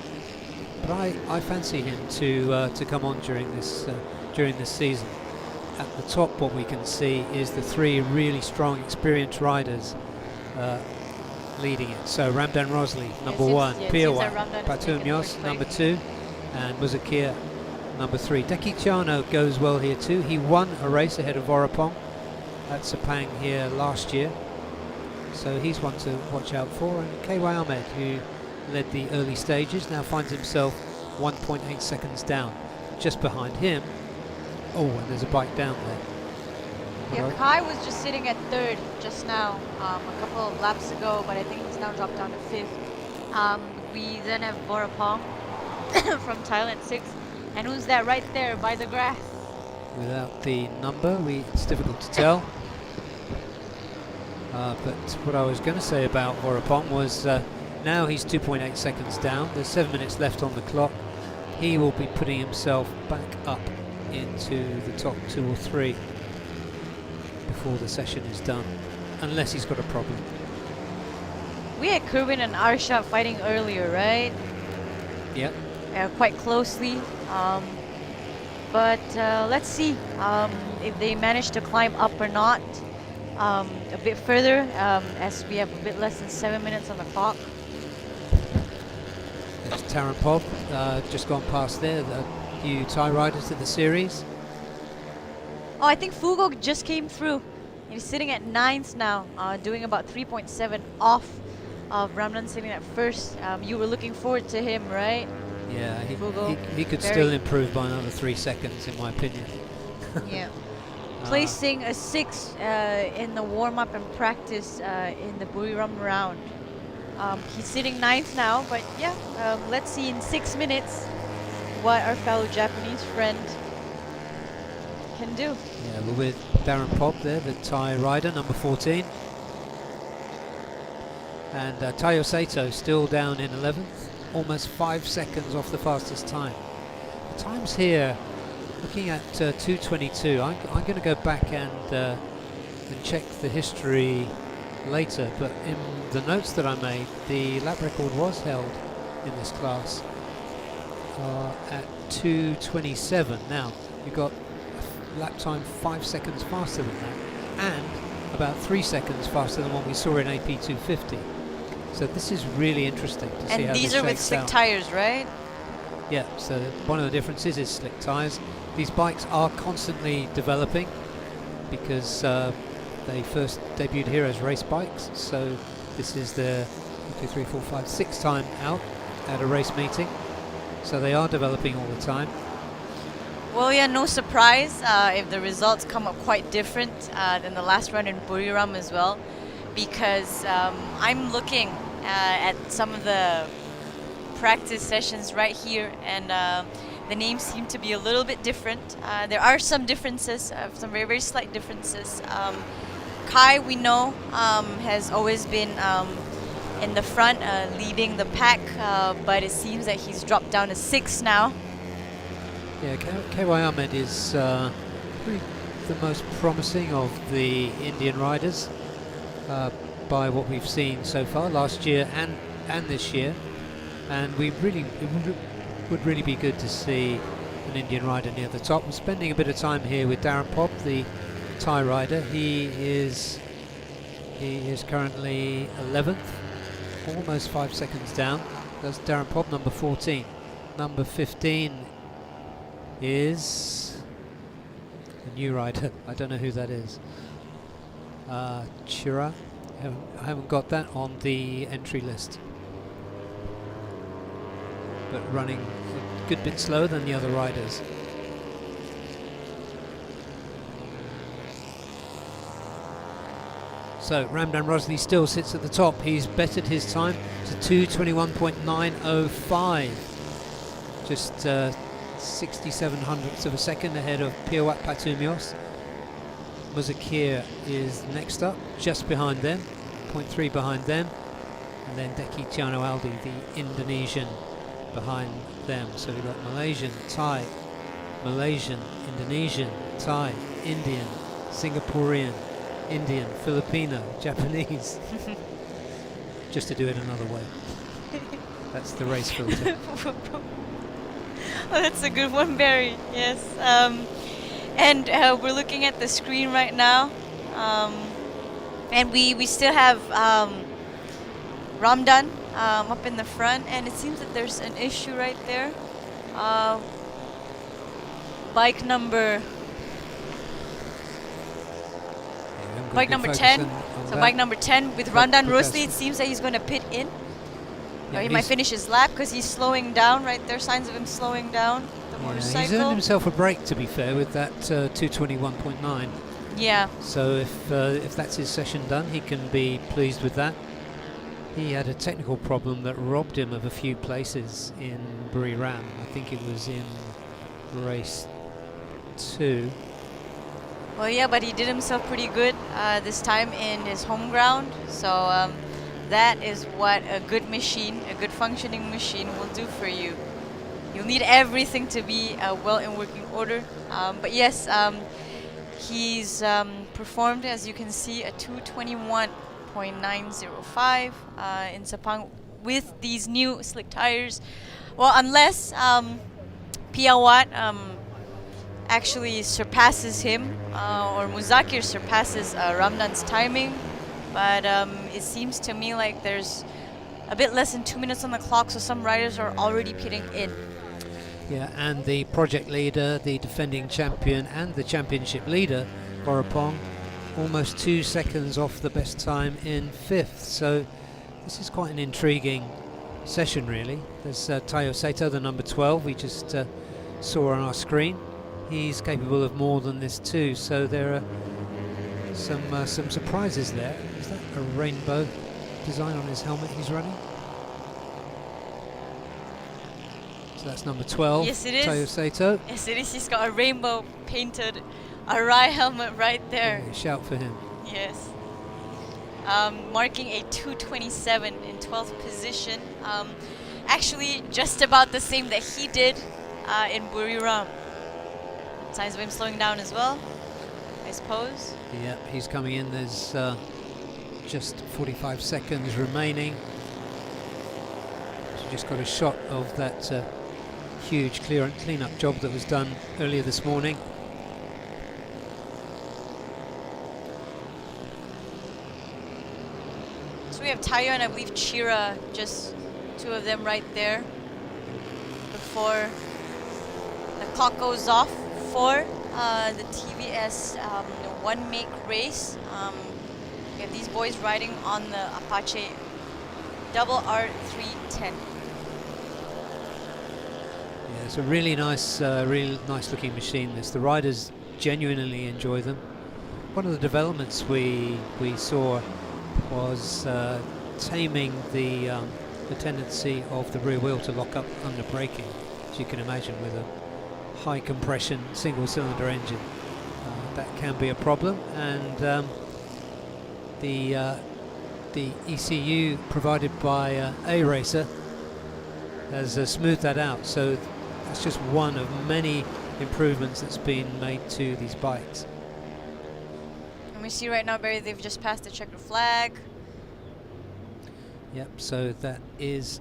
But I fancy him to come on during this season. At the top, what we can see is the three really strong, experienced riders leading it. So Ramdan Rosli, number 1, Piawat, Patum Yos, number 2, and Muzakir number 3. Dekiciano goes well here too. He won a race ahead of Vorapong at Sepang here last year, so he's one to watch out for. And KY Ahmed, who led the early stages, now finds himself 1.8 seconds down. Just behind him, oh, and there's a bike down there. Yeah, Kai was just sitting at 3rd just now, a couple of laps ago, but I think he's now dropped down to 5th. We then have Vorapong from Thailand 6th. And who's that right there by the grass? Without the number, it's difficult to tell. But what I was going to say about Vorapong was now he's 2.8 seconds down. There's 7 minutes left on the clock. He will be putting himself back up into the top 2 or 3 before the session is done, unless he's got a problem. We had Kerwin and ARRC fighting earlier, right? Yep. Quite closely. But let's see if they manage to climb up or not a bit further, as we have a bit less than 7 minutes on the clock. There's Taran Pob, just gone past there, the new Thai riders to the series. Oh, I think Fugo just came through. He's sitting at 9th now, doing about 3.7 off of Ramnan sitting at 1st. You were looking forward to him, right? Yeah, he could still improve by another 3 seconds, in my opinion. Yeah. Placing a 6th in the warm-up and practice in the Buriram round. He's sitting 9th now, but yeah, let's see in 6 minutes what our fellow Japanese friend can do. Yeah, we're with Darren Pob there, the Thai rider, number 14. And Tayo Sato still down in 11th, almost 5 seconds off the fastest time. The times here, looking at 2:22. I'm going to go back and check the history later, but in the notes that I made, the lap record was held in this class at 2:27. Now, you've got a lap time 5 seconds faster than that, and about 3 seconds faster than what we saw in AP 250. So this is really interesting to see how this shakes out. And these are with slick tires, right? Yeah, so one of the differences is slick tires. These bikes are constantly developing because they first debuted here as race bikes, so this is their 6th time out at a race meeting. So they are developing all the time. Well, yeah, no surprise if the results come up quite different than the last round in Buriram as well, because I'm looking at some of the practice sessions right here, and the names seem to be a little bit different. There are some differences, some very, very slight differences. Kai, we know, has always been in the front, leading the pack, but it seems that he's dropped down to 6th now. Yeah, KY Ahmed is probably the most promising of the Indian riders by what we've seen so far, last year and this year. And it would really be good to see an Indian rider near the top. We're spending a bit of time here with Darren Pob, the Thai rider. He is currently 11th, almost 5 seconds down. That's Darren Pob, number 14. Number 15 is a new rider. I don't know who that is. Chira. I haven't got that on the entry list. But running a good bit slower than the other riders. So Ramdan Rosley still sits at the top. He's bettered his time to 2:21.905. Just 67 hundredths of a second ahead of Piawat Patumios. Muzakir is next up, just behind them, 0.3 behind them. And then Deki Tiano Aldi, the Indonesian, behind them. So we've got Malaysian, Thai, Malaysian, Indonesian, Thai, Indian, Singaporean, Indian, Filipino, Japanese. Just to do it another way. That's the race filter. Oh, that's a good one, Barry. Yes. And we're looking at the screen right now. And we still have Ramdan up in the front, and it seems that there's an issue right there. bike number Bike number 10. So bike number 10 with Ramdan Rusli, it seems that he's going to pit in. Yeah, Or he might finish his lap because he's slowing down right there. Signs of him slowing down the He's motorcycle. earned himself a break, to be fair, with that 221.9. Yeah. So if that's his session done, he can be pleased with that. He had a technical problem that robbed him of a few places in Buriram. I think it was in race 2. Well, yeah, but he did himself pretty good this time in his home ground. So that is what a good machine, a good functioning machine will do for you. You'll need everything to be well in working order. But yes, he's performed, as you can see, a 221.905 in Sepang with these new slick tires. Well, unless Piawat actually surpasses him, or Muzakir surpasses Ramdan's timing, but it seems to me like there's a bit less than 2 minutes on the clock, so some riders are already pitting in. Yeah, and the project leader, the defending champion, and the championship leader, Borapong, almost 2 seconds off the best time in 5th. So this is quite an intriguing session, really. There's Tayo Sato, the number 12, we just saw on our screen. He's capable of more than this too, so there are some surprises there. Is that a rainbow design on his helmet he's running? So that's number 12. Yes, it is. Tayo Sato. Yes, it is. He's got a rainbow painted ARRC helmet right there. Yeah, shout for him. Yes. Marking a 227 in 12th position. Actually, just about the same that he did in Buriram. Signs of him slowing down as well, I suppose. Yeah, he's coming in. There's just 45 seconds remaining. So just got a shot of that huge clean-up job that was done earlier this morning. So we have Tayo and I believe Chira, just 2 of them right there before the clock goes off for the TVS one make race. We have these boys riding on the Apache double R310. Yeah, it's a really nice looking machine. The riders genuinely enjoy them. One of the developments we saw was taming the tendency of the rear wheel to lock up under braking, as you can imagine with a high compression single cylinder engine. That can be a problem, and the ECU provided by ARRC has smoothed that out, so that's just one of many improvements that's been made to these bikes. And we see right now, Barry, they've just passed the checkered flag. Yep, so that is,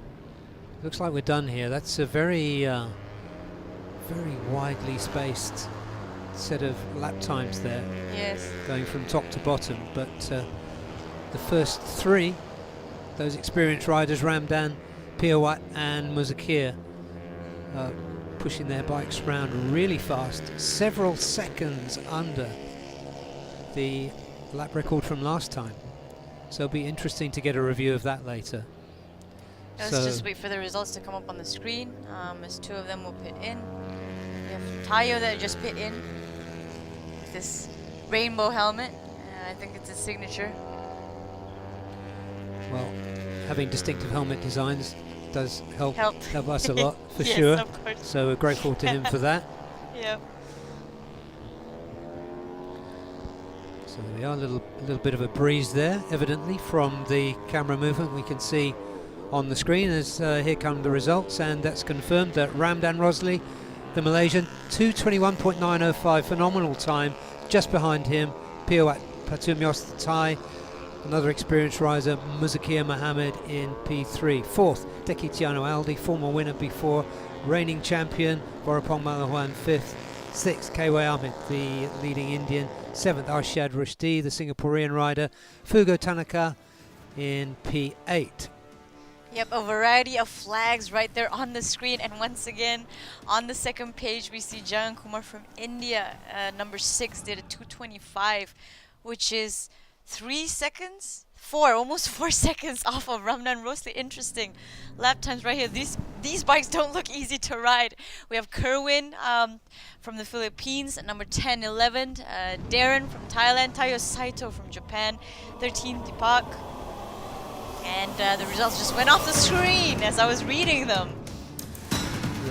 looks like we're done here. That's a very very widely spaced set of lap times there. Yes. Going from top to bottom, but the first 3, those experienced riders, Ramdan, Piawat and Muzakir, pushing their bikes around really fast, several seconds under the lap record from last time. So it'll be interesting to get a review of that later. Let's just wait for the results to come up on the screen, as 2 of them will pit in. We have Tayo that just pit in with this rainbow helmet. I think it's his signature. Well, having distinctive helmet designs does help us a lot, for yes, sure. Of course. So we're grateful to him for that. Yep. So there we are, a little bit of a breeze there, evidently, from the camera movement we can see on the screen as here come the results, and that's confirmed that Ramdan Rusli, the Malaysian, 221.905, phenomenal time. Just behind him, Piawat Patumios, the Thai, another experienced rider, Muzakir Mohammed in P3. 4th, Deki Tiano Aldi, former winner before, reigning champion, Borapong Malawan 5th. 6th, KY Ahmed, the leading Indian. 7th, Arshad Rushdie, the Singaporean rider. Fugo Tanaka in P8. Yep, a variety of flags right there on the screen. And once again, on the second page, we see Jagan Kumar from India, number 6, did a 2:25, which is 3 seconds? 4, almost 4 seconds off of Ramnan Rosli. Interesting lap times right here. These bikes don't look easy to ride. We have Kerwin from the Philippines at number 10, 11. Darren from Thailand. Tayo Saito from Japan. 13, Deepak. And the results just went off the screen as I was reading them.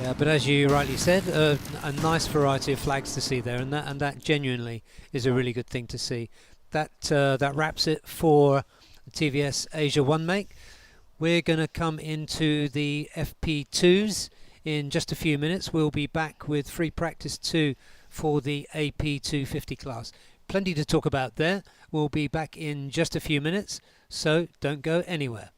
Yeah, but as you rightly said, a nice variety of flags to see there, and that genuinely is a really good thing to see. That wraps it for the TVS Asia 1 make. We're going to come into the FP2s in just a few minutes. We'll be back with free practice 2 for the AP 250 class. Plenty to talk about there. We'll be back in just a few minutes, so don't go anywhere.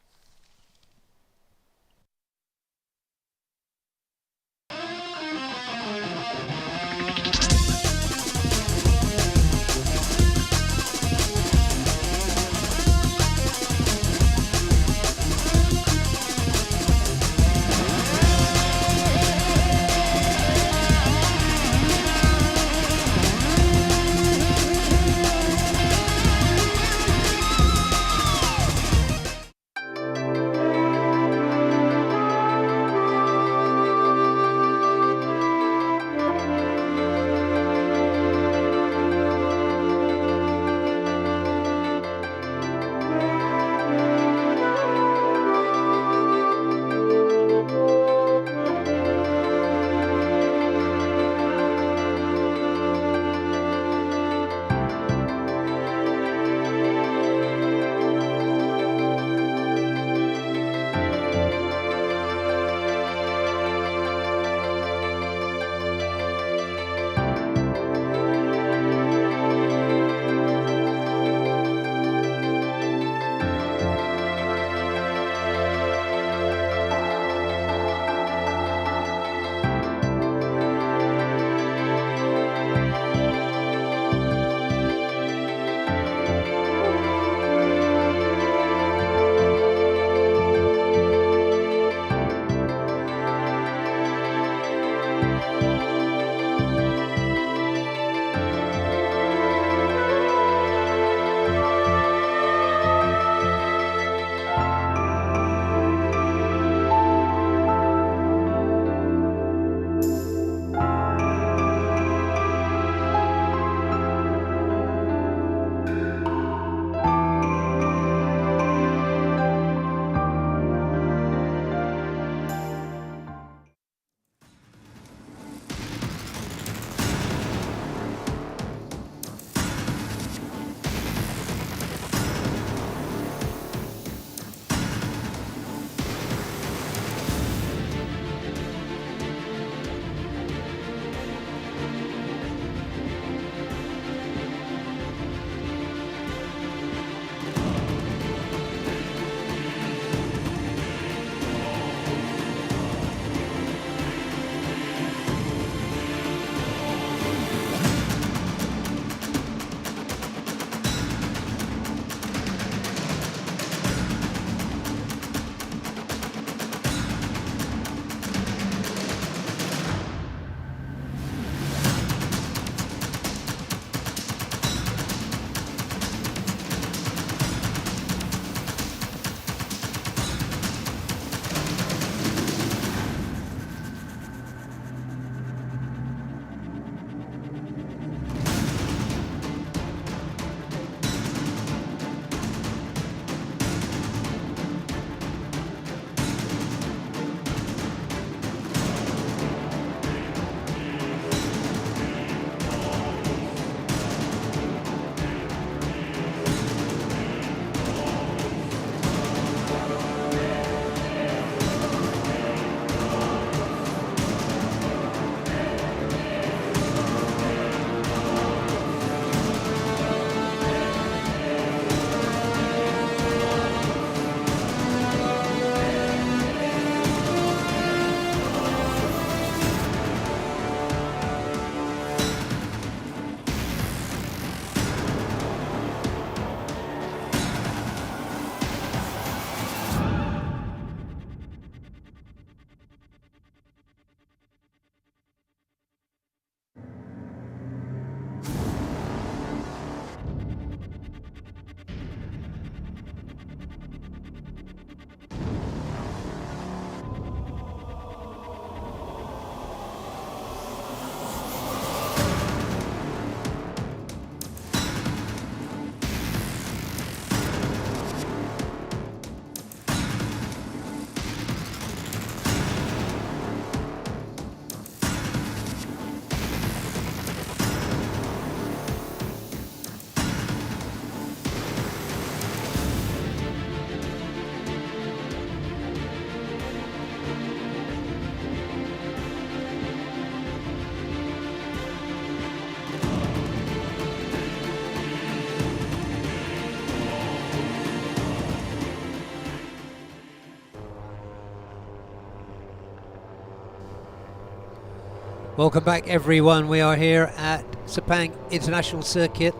Welcome back, everyone. We are here at Sepang International Circuit.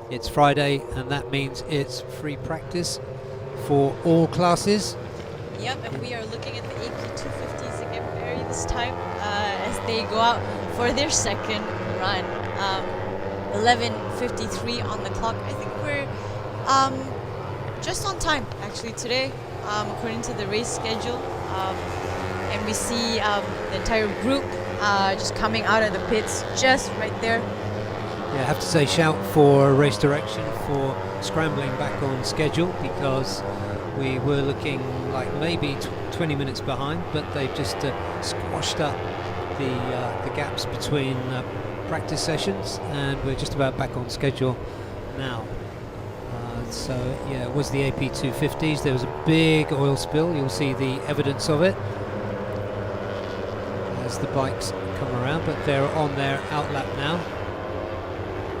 It's Friday, and that means it's free practice for all classes. Yep, and we are looking at the AP 250s again, Barry, this time, as they go out for their second run. 11:53 on the clock. I think we're just on time, actually, today, according to the race schedule. And we see the entire group just coming out of the pits, just right there. Yeah, I have to say shout for race direction for scrambling back on schedule, because we were looking like maybe 20 minutes behind, but they've just squashed up the gaps between practice sessions, and we're just about back on schedule now. So yeah, it was the AP 250s. There was a big oil spill. You'll see the evidence of it as the bikes come around, but they're on their outlap now.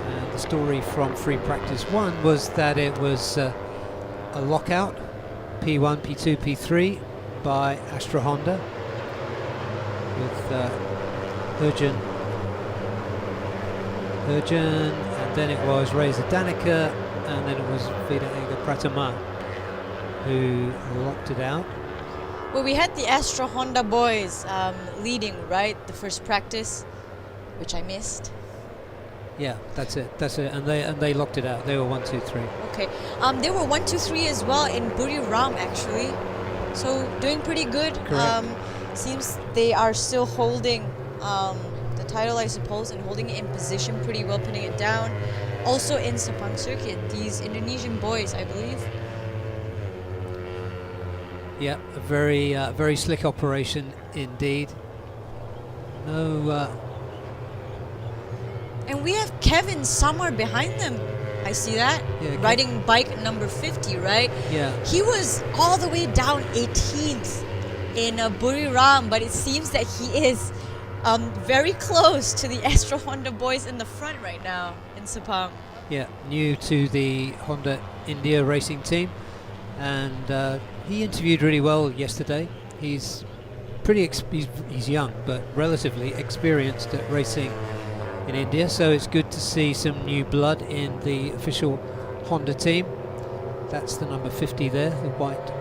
And the story from free practice 1 was that it was a lockout, P1, P2, P3 by Astra Honda, with Hurjan, and then it was Reza Danica, and then it was Vida Ega Pratama who locked it out. Well, we had the Astra Honda boys leading, right, the first practice, which I missed. Yeah, that's it, and they locked it out. They were 1, 2, 3. Okay, they were 1, 2, 3 as well in Buriram, actually, so doing pretty good. Seems they are still holding the title, I suppose, and holding it in position pretty well, putting it down. Also in Sepang Circuit, these Indonesian boys, I believe. Yeah, a very slick operation indeed. No. And we have Kevin somewhere behind them. I see that. Yeah, riding bike number 50, right? Yeah. He was all the way down 18th in Buriram, but it seems that he is very close to the Astra Honda boys in the front right now in Sepang. Yeah, new to the Honda India racing team, and he interviewed really well yesterday. He's he's young, but relatively experienced at racing in India, so it's good to see some new blood in the official Honda team. That's the number 50 there, the white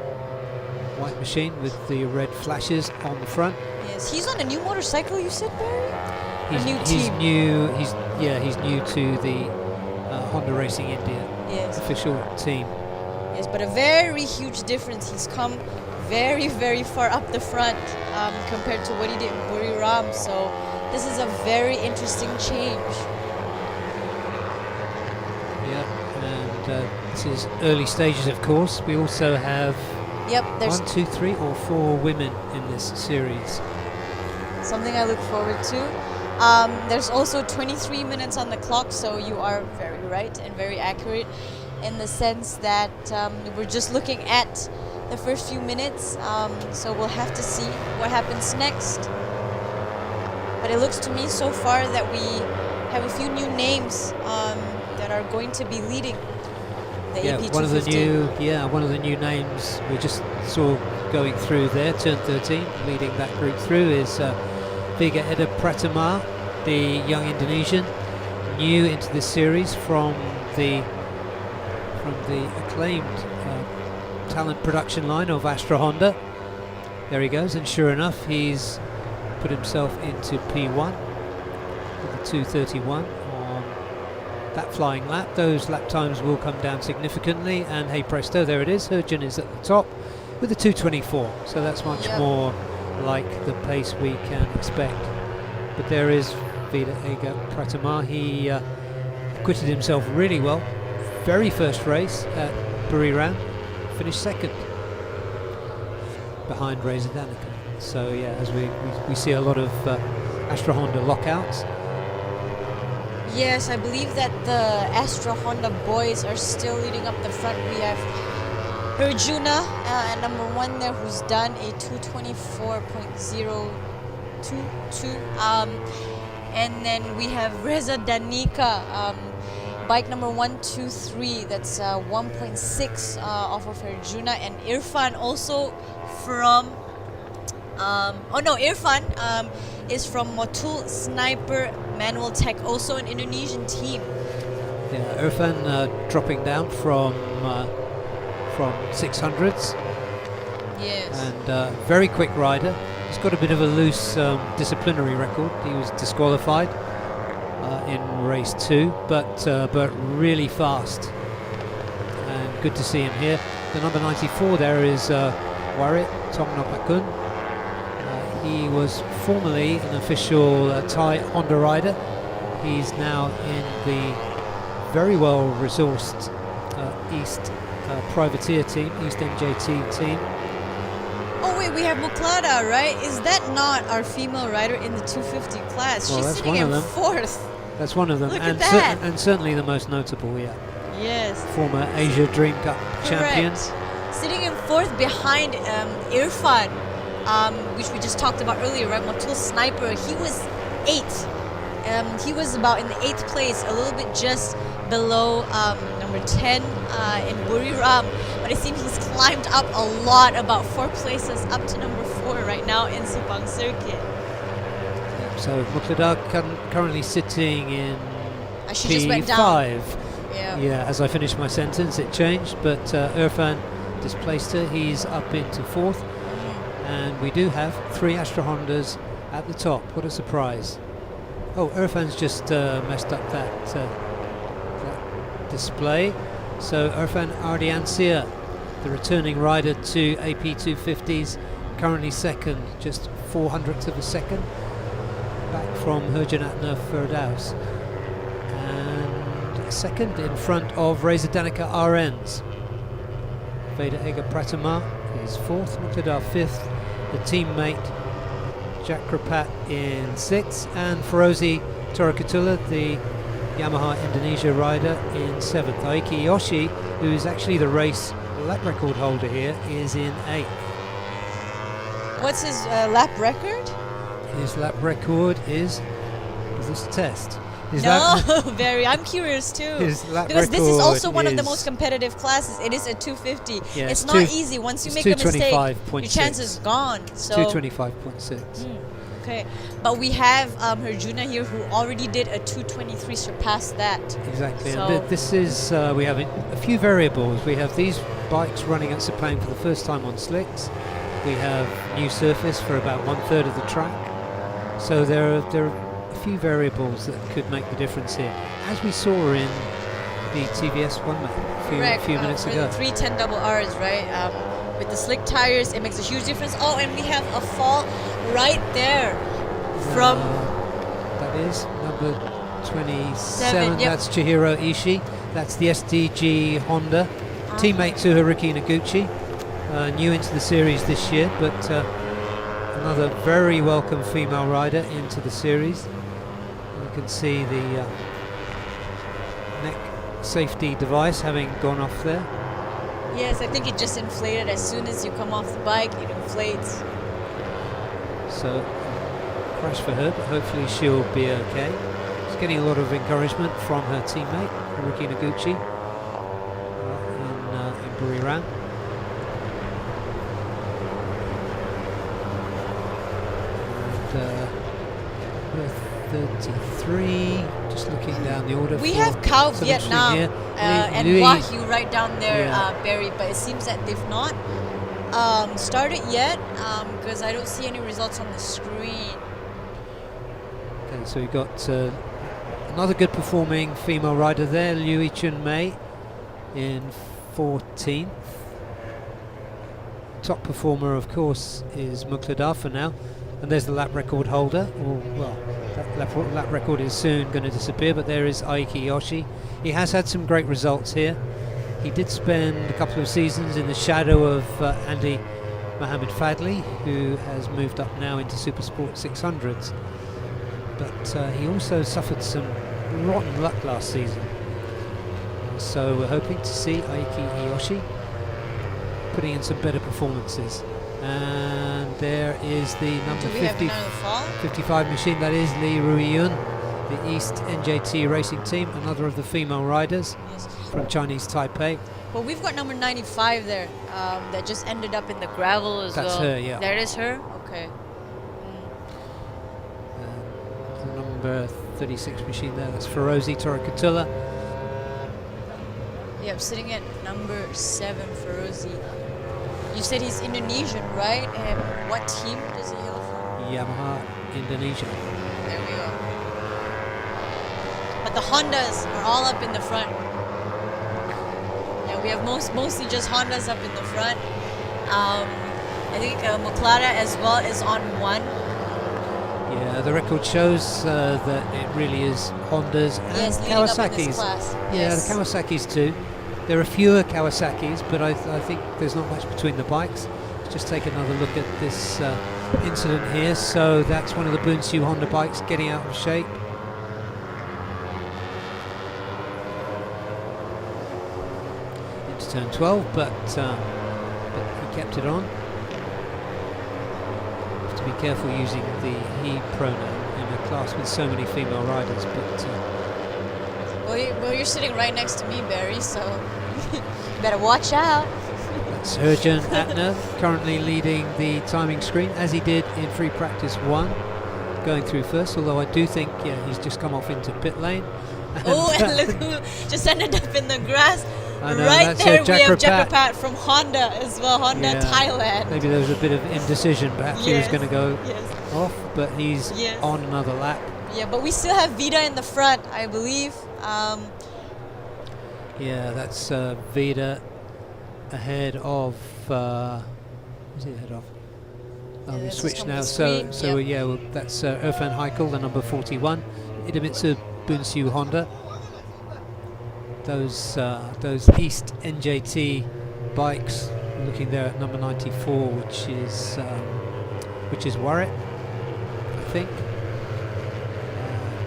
machine with the red flashes on the front. Yes, he's on a new motorcycle, you said, Barry? He's new to the Honda Racing India official team. Yes, but a very huge difference. He's come very, very far up the front compared to what he did in Buriram. So this is a very interesting change. Yeah, and this is early stages, of course. We also have there's 1, 2, 3 or 4 women in this series. Something I look forward to. There's also 23 minutes on the clock, so you are very right and very accurate in the sense that we're just looking at the first few minutes, so we'll have to see what happens next. But it looks to me so far that we have a few new names that are going to be leading the AP 250. One of the new names we just saw going through there, turn 13, leading that group through is Vega Eda Pratama, the young Indonesian, new into this series from the acclaimed talent production line of Astra Honda. There he goes, and sure enough, he's put himself into P1 with the 2:31 on that flying lap. Those lap times will come down significantly, and hey presto, there it is. Hurjan is at the top with the 2:24, so that's much more like the pace we can expect. But there is Vida Ega Pratama. He acquitted himself really well. Very first race at Buriram, finished second behind Reza Danica. So yeah, as we see a lot of Astra Honda lockouts. Yes, I believe that the Astra Honda boys are still leading up the front. We have Herjuna at number 1 there, who's done a 2:24.022. And then we have Reza Danica, bike number 123. That's 1.6 off of Herjuna, and Irfan also from Oh no, Irfan is from Motul Sniper Manual Tech, also an Indonesian team. Yeah, Irfan dropping down from 600s. Yes. And very quick rider. He's got a bit of a loose disciplinary record. He was disqualified in race 2, but really fast. And good to see him here. The number 94 there is Warit Tongnopakun. He was formerly an official Thai Honda rider. He's now in the very well resourced East Privateer team, East NJT team. Oh wait, we have Muklada, right? Is that not our female rider in the 250 class? Well, She's that's sitting one in of them. 4th. That's one of them, Look and, at that. and certainly the most notable, yeah. Yes. Former Asia Dream Cup champion. Correct. Sitting in 4th behind Irfan, which we just talked about earlier, right? Motul Sniper. He was 8th. He was about in the 8th place, a little bit just below number 10 in Buriram. But I think he's climbed up a lot, about 4 places up to number 4 right now in Sepang Circuit. So Muklada currently sitting in She just went down. P5. Yeah. As I finished my sentence, it changed, but Irfan displaced her. He's up into 4th, and we do have 3 Astra Hondas at the top. What a surprise! Oh, Irfan's just messed up that display. So Irfan Ardiansia, the returning rider to AP 250s, currently second, just 400ths of a second, back from Herjanatna Firdaus. And second in front of Reza Danica RNs. Veda Ega Pratama is 4th, Muqtada 5th, the teammate Jack Krapat in 6th, and Ferozi Torakatula, the Yamaha Indonesia rider, in 7th. Aiki Yoshi, who is actually the race lap record holder here, is in 8th. What's his lap record? His lap record is this a test? His very. I'm curious too. His lap because this is also record one of the is- most competitive classes. It is a 250. Yeah, it's it's not two- easy. Once you it's make a mistake, 225.6. your chance is gone. So 225.6. okay, but we have Herjuna here who already did a 223, surpassed that. Exactly, So- and this is, we have a few variables. We have these bikes running at Sepang for the first time on slicks. We have new surface for about 1/3 of the track. So there are a few variables that could make the difference here, as we saw in the TVS one a few minutes for ago. the 310 double R's, right? With the slick tires, it makes a huge difference. Oh, and we have a fault right there from That is number 27. Yep. That's Chihiro Ishii. That's the SDG Honda, teammate to Haruki Noguchi. New into the series this year, but another very welcome female rider into the series. You can see the neck safety device having gone off there. Yes, I think it just inflated as soon as you come off the bike. It inflates. So crash for her, but hopefully she'll be okay. She's getting a lot of encouragement from her teammate Haruki Noguchi in Buriram. With 33, just looking down the order. We for have Kao some Vietnam interesting here. and Louis- Wahyu right down there, Yeah. Barry, but it seems that they've not started yet because I don't see any results on the screen. Okay, so we've got another good performing female rider there, Liu Chun Mei in 14th. Top performer, of course, is Muqtada for now. And there's the lap record holder. Well, that lap record is soon going to disappear, but there is Aiki Yoshi. He has had some great results here. He did spend a couple of seasons in the shadow of Andy Mohammed Fadli, who has moved up now into Supersport 600s. But he also suffered some rotten luck last season. So we're hoping to see Aiki Yoshi putting in some better performances. And there is the number Do we have 50, another fall? 55 machine, that is Lee Ruiyun, the East NJT racing team, another of the female riders Yes. from Chinese Taipei. Well, we've got number 95 there that just ended up in the gravel as That's well. her, yeah. There is her? Okay. The number 36 machine there, that's Ferozi Torikatula. Yeah, I'm sitting at number 7 for Rosie. You said he's Indonesian, right? And what team does he hail from? Yamaha Indonesia. There we go. But the Hondas are all up in the front. Yeah, we have mostly just Hondas up in the front. I think McLaren as well is on 1. Yeah, the record shows that it really is Hondas and Yes, leading up in this Kawasaki's. class. Yeah, Yes. the Kawasaki's too. There are fewer Kawasaki's, but I think there's not much between the bikes. Let's just take another look at this incident here. So that's one of the Bunsu Honda bikes getting out of shape. Into turn 12, but he kept it on. Have to be careful using the he pronoun in a class with so many female riders, but Well, you're sitting right next to me, Barry, so you better watch out. that's Herjan Atner currently leading the timing screen, as he did in free practice 1, going through first, although I do think, yeah, he's just come off into pit lane. Oh, and look who just ended up in the grass. I know, Right that's there, we have Jakrapat. Jakrapat from Honda as well, Honda Yeah. Thailand. Maybe there was a bit of indecision, perhaps he was Yes, going to go yes. off, but he's Yes. on another lap. Yeah, but we still have Vida in the front, I believe. Yeah, that's Vida ahead of. Who's he ahead of? Yeah, We that's just switched on now. the So, screen, so yep. yeah, well, that's Irfan Heikel, the number 41. Idemitsu Bunsu Honda. Those East NJT bikes. Looking there at number 94, which is Warwick, I think.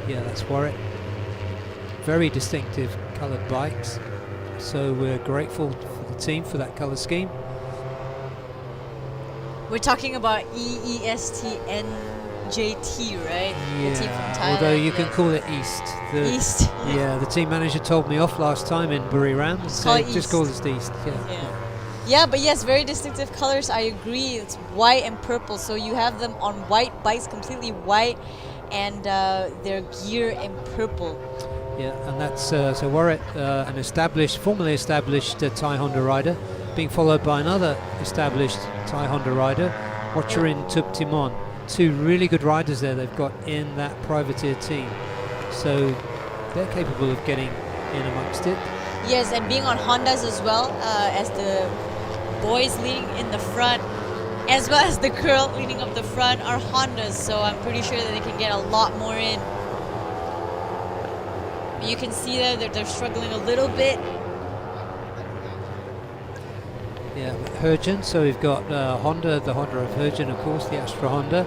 Yeah, that's Warwick. Very distinctive coloured bikes, so we're grateful for the team for that colour scheme. We're talking about EEST NJT, right? The team from Thailand. Although you can yes. call it East. East. Yeah, the team manager told me off last time in Buriram. Call it Just East. call it East. Yeah. Yeah. Yeah, but yes, very distinctive colors. I agree. It's white and purple. So you have them on white bikes, completely white, and their gear in purple. Yeah, and that's so Warwick, an formerly established Thai Honda rider, being followed by another established Thai Honda rider, Wacharin Tuptimon. 2 really good riders there they've got in that privateer team. So they're capable of getting in amongst it. Yes, and being on Hondas as well, as the boys leading in the front, as well as the girl leading up the front, are Hondas. So I'm pretty sure that they can get a lot more in. You can see there that they're struggling a little bit. Yeah, Herjan, so we've got Honda, the Honda of Herjan, of course, the Astra Honda.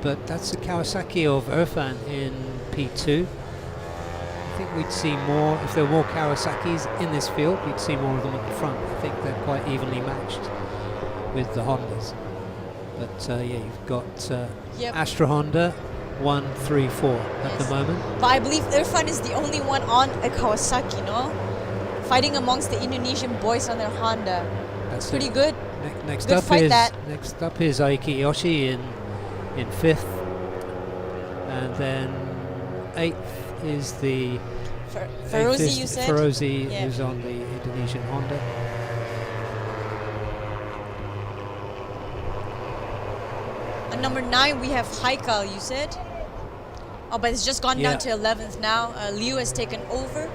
But that's the Kawasaki of Irfan in P2. I think we'd see more, if there were more Kawasaki's in this field, we'd see more of them at the front. I think they're quite evenly matched with the Hondas. But yeah, you've got Yep. Astra Honda 1, 3, 4 at the Yes. moment. But I believe Irfan is the only one on a Kawasaki, no? Fighting amongst the Indonesian boys on their Honda. That's Pretty it. good. Next Good up fight, is that. next up is Aiki Yoshi in 5th, and then 8th is the Ferozi, you said? Ferozi, Yeah. who's on the Indonesian Honda. At number 9, we have Haikal, you said? Oh, but it's just gone Yeah. down to 11th now. Liu has taken over.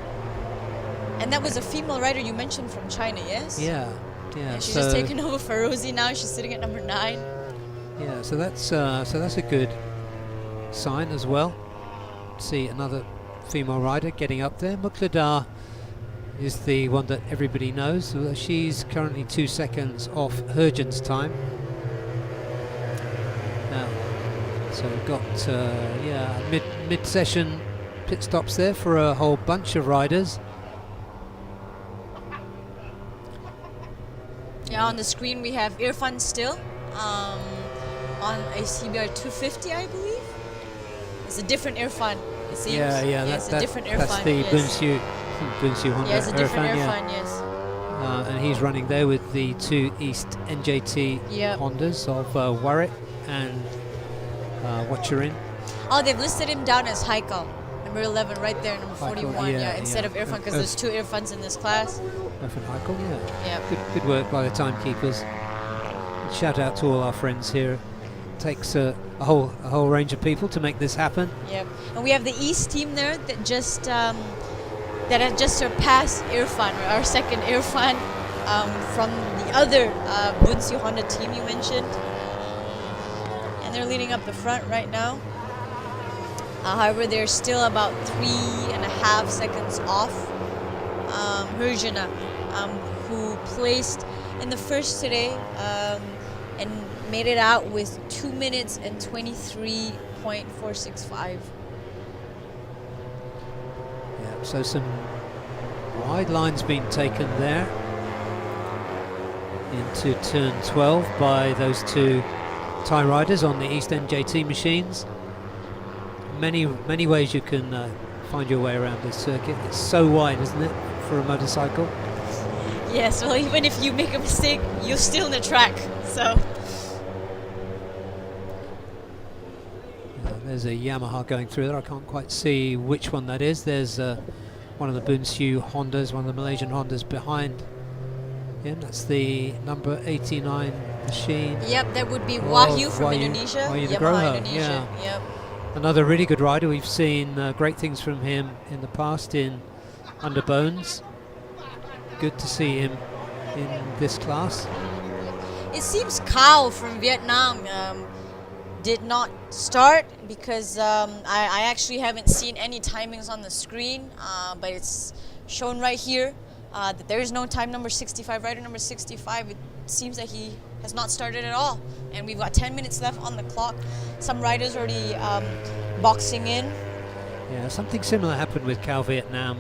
And that was a female rider you mentioned from China, yes? Yeah. She's So just taken over Ferozi now. She's sitting at number 9. yeah, so that's a good sign as well. See another female rider getting up there. Muqtada is the one that everybody knows. She's currently 2 seconds off Herjan's time. Now, so we've got mid-session pit stops there for a whole bunch of riders. Yeah, on the screen we have Irfan still on a CBR 250, I believe. It's a different Irfan, it seems. Yeah, it's a different Irfan. that's the yes. Bunsu Honda. Yeah, it's a different Irfan, yeah. Irfan, yes. and he's running there with the two East NJT Yep. Hondas of Warwick and Watcherin. Oh, they've listed him down as Heiko, number 11, right there, number 41. yeah, Yeah, instead yeah. of Irfan, because there's two Irfans in this class. Irfan Heikel, yeah. Yeah. Good work by the timekeepers. Shout out to all our friends here. Takes a whole range of people to make this happen. Yep. And we have the East team there that just that has just surpassed Irfan, our second Irfan, from the other Bunsu Honda team you mentioned. And they're leading up the front right now. However, they're still about 3.5 seconds off Herjana, who placed in the first today and made it out with 2 minutes and 23.465. Yeah, so some wide lines being taken there into turn 12 by those two Thai riders on the East NJT machines. Many ways you can find your way around this circuit. It's so wide, isn't it, for a motorcycle? Yes, well, even if you make a mistake, you're still in the track, so. There's a Yamaha going through there. I can't quite see which one that is. There's one of the Bunsu Hondas, one of the Malaysian Hondas behind him. That's the number 89 machine. Yep, that would be Wahyu from Wahyu- Indonesia. Wahyu Yamaha Nugroho, Indonesia. yeah. Yep. Another really good rider. We've seen great things from him in the past in Underbones. Good to see him in this class. It seems Kao from Vietnam did not start because I actually haven't seen any timings on the screen, but it's shown right here that there is no time number 65. Rider number 65, it seems that he has not started at all. And we've got 10 minutes left on the clock. Some riders already boxing in. Yeah, something similar happened with Cal Vietnam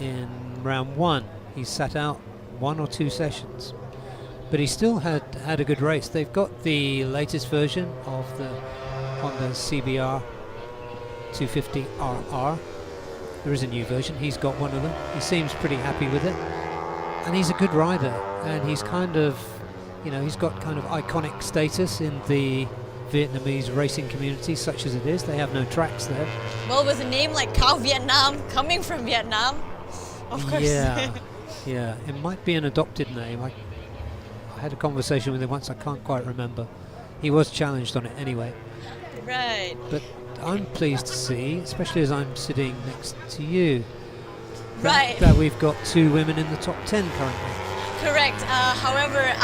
in round one. He sat out 1 or 2 sessions, but he still had a good race. They've got the latest version of the Honda CBR 250RR. There is a new version. He's got one of them. He seems pretty happy with it, and he's a good rider. And he's kind of, he's got kind of iconic status in the Vietnamese racing community, such as it is. They have no tracks there. Well, with a name like Kao Vietnam, coming from Vietnam, of course. Yeah, yeah. It might be an adopted name. I had a conversation with him once. I can't quite remember. He was challenged on it anyway. Right. But I'm pleased to see, especially as I'm sitting next to you, that we've got 2 women in the top 10 currently. Correct. However,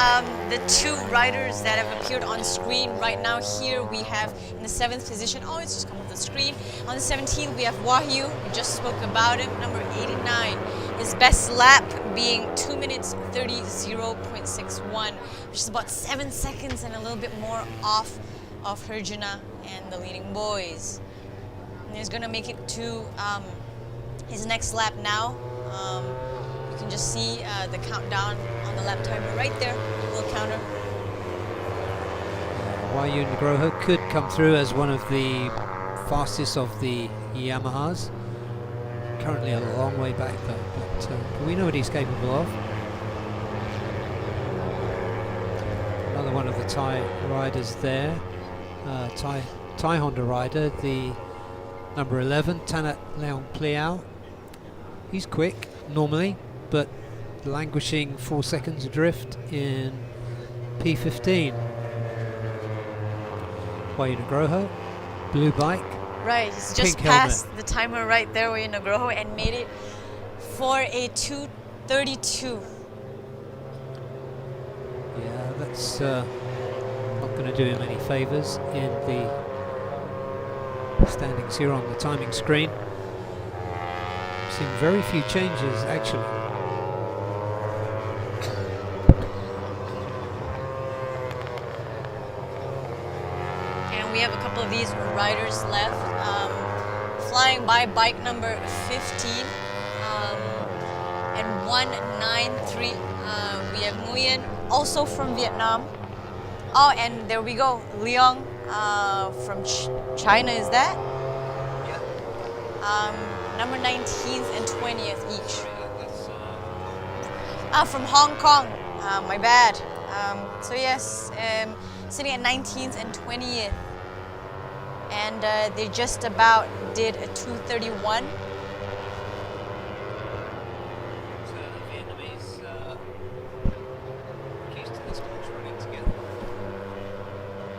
the 2 riders that have appeared on screen right now here, we have in the 7th position. Oh, it's just come off the screen. On the 17th, we have Wahyu. We just spoke about him. Number 89. His best lap being 2 minutes 30.61, which is about 7 seconds and a little bit more off of Herjana and the leading boys. And he's gonna make it to his next lap now. You can just see the countdown on the lap timer right there, little counter. Wahyu Nugroho could come through as one of the fastest of the Yamahas. Currently a long way back though, but we know what he's capable of. Another one of the Thai riders there, Thai Honda rider, the number 11, Tanat Leong Pliao. He's quick normally, but languishing 4 seconds adrift in P15. Wahyu Nugroho, blue bike. Right, he's just Pink passed helmet. the timer right there with Nugroho and made it for a 2:32. Yeah, that's not going to do him any favours in the standings here on the timing screen. Seen very few changes actually. And we have a couple of these riders left. Flying by bike number 15 and 193. We have Nguyen, also from Vietnam. Oh, and there we go, Leong from China, is that? Yeah. Number 19th and 20th each. From Hong Kong. My bad. So yes, sitting at 19th and 20th. And they just about did a 2:31.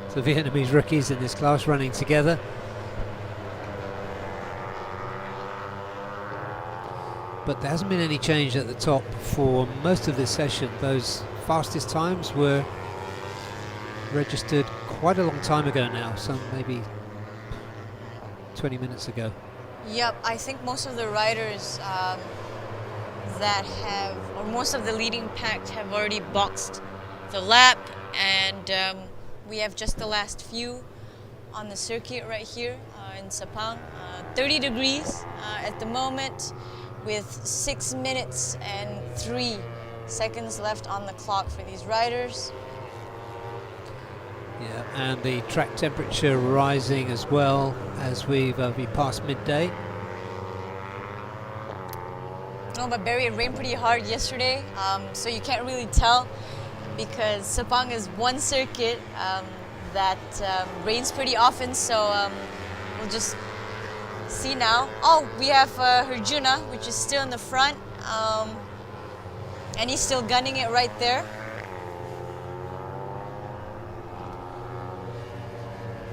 So Vietnamese rookies in this class running together. But there hasn't been any change at the top for most of this session. Those fastest times were registered quite a long time ago now, some maybe 20 minutes ago. Yep, I think most of the riders that have, or most of the leading pack have already boxed the lap, and we have just the last few on the circuit right here in Sepang. 30 degrees at the moment, with 6 minutes and 3 seconds left on the clock for these riders. Yeah, and the track temperature rising as well as we passed midday. No, but Barry, it rained pretty hard yesterday, so you can't really tell, because Sepang is one circuit that rains pretty often, so we'll just see now. Oh, we have Herjuna, which is still in the front, and he's still gunning it right there.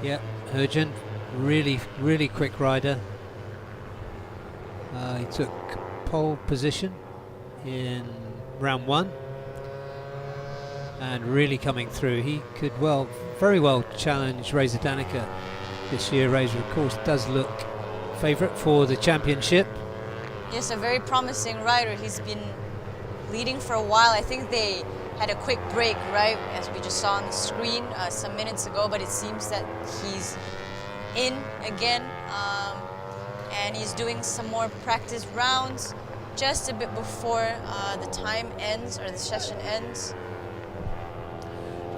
Yeah, Herjun, really quick rider. He took pole position in round 1 and really coming through. He could very well challenge Reza Danica this year. Reza, of course, does look favourite for the championship. Yes, a very promising rider. He's been leading for a while. I think they had a quick break, right, as we just saw on the screen some minutes ago, but it seems that he's in again, and he's doing some more practice rounds just a bit before the time ends, or the session ends.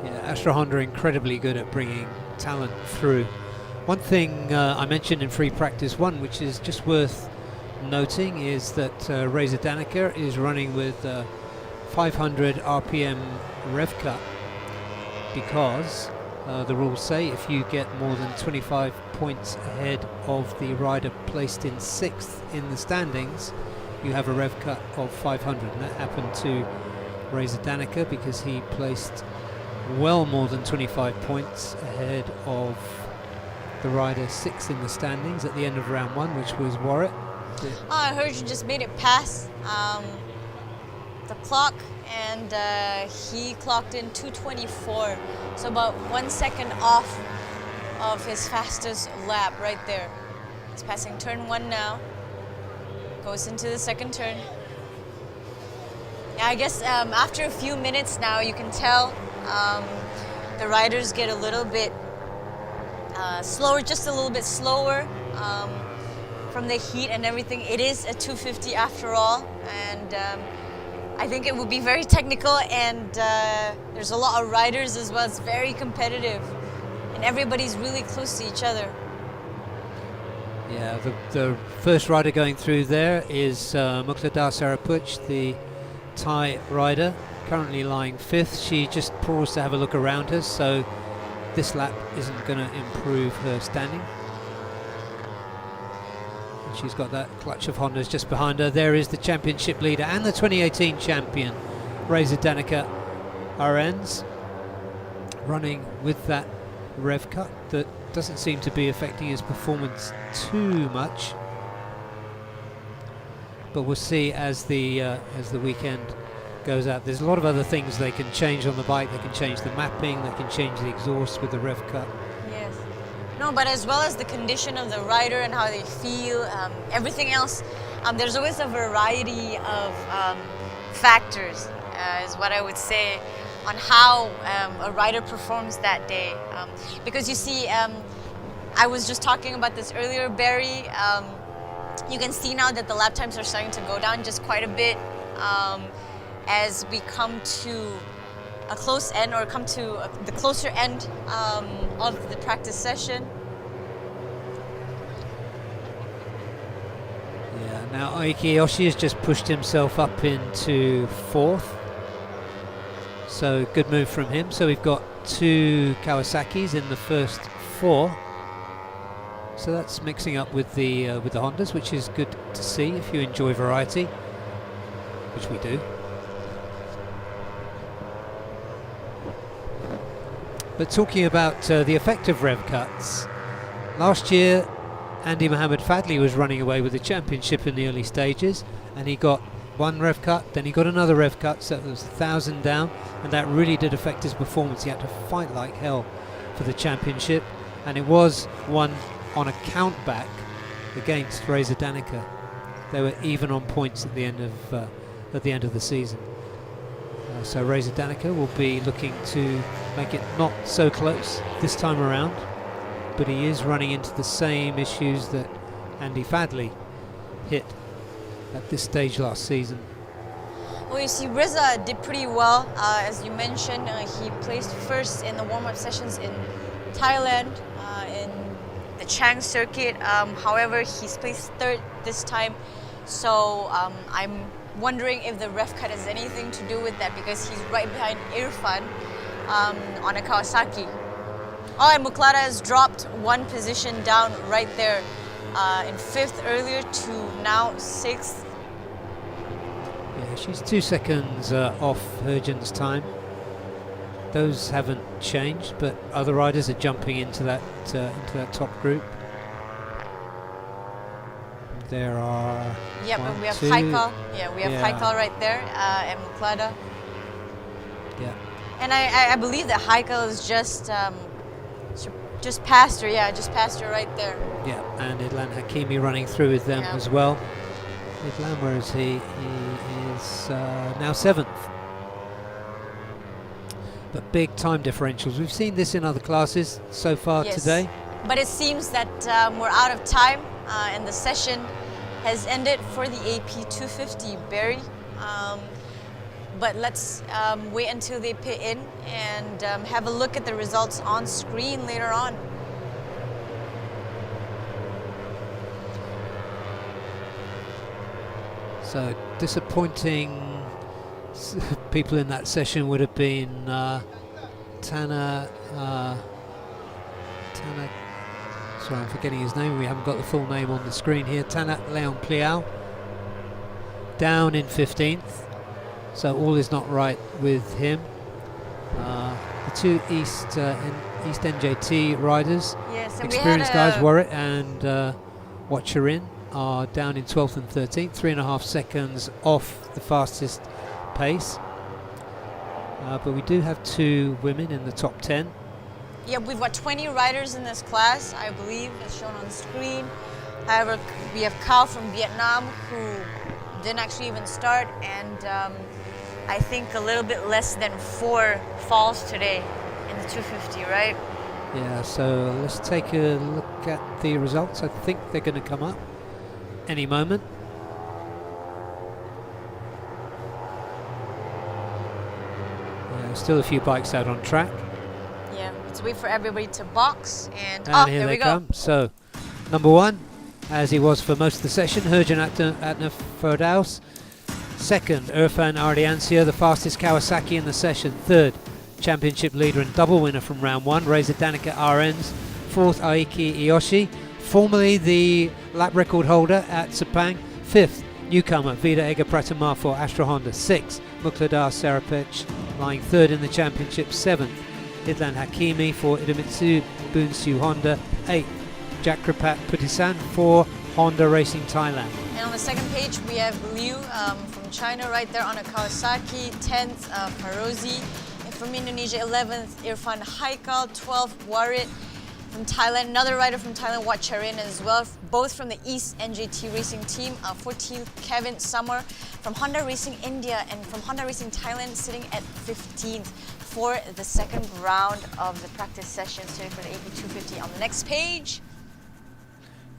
Yeah, Astra Honda incredibly good at bringing talent through. One thing I mentioned in free practice 1, which is just worth noting, is that Reza Danica is running with 500 RPM rev cut, because the rules say if you get more than 25 points ahead of the rider placed in 6th in the standings, you have a rev cut of 500, and that happened to Reza Danica because he placed well more than 25 points ahead of the rider 6th in the standings at the end of round 1, which was Warwick. I heard you just made it past the clock, and he clocked in 2:24, so about 1 second off of his fastest lap right there. He's passing turn 1 now, goes into the second turn. Yeah, I guess after a few minutes now, you can tell the riders get a little bit slower, just a little bit slower from the heat and everything. It is a 250 after all, and I think it will be very technical, and there's a lot of riders as well. It's very competitive, and everybody's really close to each other. Yeah, the first rider going through there is Muqtada Sarapuch, the Thai rider, currently lying 5th. She just paused to have a look around her, so this lap isn't going to improve her standing. And she's got that clutch of Hondas just behind her. There is the championship leader and the 2018 champion, Reza Danica Arens, running with that rev cut that doesn't seem to be affecting his performance too much. But we'll see as the weekend goes out. There's a lot of other things they can change on the bike. They can change the mapping, they can change the exhaust with the rev cut. Yes. No, but as well as the condition of the rider and how they feel, everything else, there's always a variety of factors, is what I would say, on how a rider performs that day. Because you see, I was just talking about this earlier, Barry. You can see now that the lap times are starting to go down just quite a bit as we come to a close end, or come to the closer end of the practice session. Yeah, Now Aiki Yoshi has just pushed himself up into 4th. So good move from him. So we've got 2 Kawasaki's in the first 4. So that's mixing up with the Hondas, which is good to see if you enjoy variety, which we do. But talking about the effect of rev cuts, last year Andy Mohammed Fadli was running away with the championship in the early stages, and he got 1 rev cut, then he got another rev cut, so it was 1,000 down, and that really did affect his performance. He had to fight like hell for the championship, and it was won on a count back against Reza Danica. They were even on points at the end of the season. So Reza Danica will be looking to make it not so close this time around, but he is running into the same issues that Andy Fadli hit at this stage last season. Well, you see, Reza did pretty well. As you mentioned, he placed first in the warm-up sessions in Thailand, in the Chang circuit. However, he's placed 3rd this time. So I'm wondering if the ref cut has anything to do with that, because he's right behind Irfan on a Kawasaki. Oh, and Muklada has dropped 1 position down right there, in 5th earlier to now 6th. Yeah, she's 2 seconds off Herjan's time. Those haven't changed, but other riders are jumping into that top group. There are. Yeah, but we have 2. Haikal. Yeah, we have Yeah. Haikal right there, and Muklada. Yeah. And I believe that Haikal is just past her. Yeah, just past her right there. Yeah, and Idlan Hakimi running through with them Yeah. as well. Idlan, where is he? He is now 7th. But big time differentials. We've seen this in other classes so far Yes. today. But it seems that we're out of time, and the session has ended for the AP 250 Barry. But let's wait until they pit in and have a look at the results on screen later on. So disappointing people in that session would have been Tana, sorry, I'm forgetting his name. We haven't got the full name on the screen here. Tana Leon Pliao, down in 15th. So all is not right with him. The 2 East NJT riders, Yes, and experienced we had guys, Warwick and Watcherin, are down in 12th and 13th, 3.5 seconds off the fastest pace. But we do have 2 women in the top 10. Yeah, we've got 20 riders in this class, I believe, as shown on screen. However, we have Kao from Vietnam, who didn't actually even start, and I think a little bit less than 4 falls today in the 250, right? Yeah, so let's take a look at the results. I think they're going to come up any moment. Still a few bikes out on track. Yeah, let's wait for everybody to box, and And here there they we go. come. So, number 1, as he was for most of the session, Herjan Atna Ferdaus. 2nd, Irfan Ardiancia, the fastest Kawasaki in the session. 3rd, championship leader and double winner from round 1, Reza Danica RNs. 4th, Aiki Iyoshi, formerly the lap record holder at Sepang. 5th, newcomer Vida Ega Pratama for Astra Honda. 6th, Muqtada Sarapech, lying 3rd in the championship. 7th, Idlan Hakimi for IDEMITSU FIM Honda. 8th, Jack Kripat Putisan for Honda Racing Thailand. And on the second page, we have Liu from China right there on a Kawasaki. 10th, Farozi. And from Indonesia, 11th, Irfan Haikal. 12th, Warit from Thailand. Another rider from Thailand, Watcherin as well, both from the East NJT Racing team. 14th, Kevin Summer from Honda Racing India, and from Honda Racing Thailand sitting at 15th for the second round of the practice session, sitting for the AP 250. On the next page,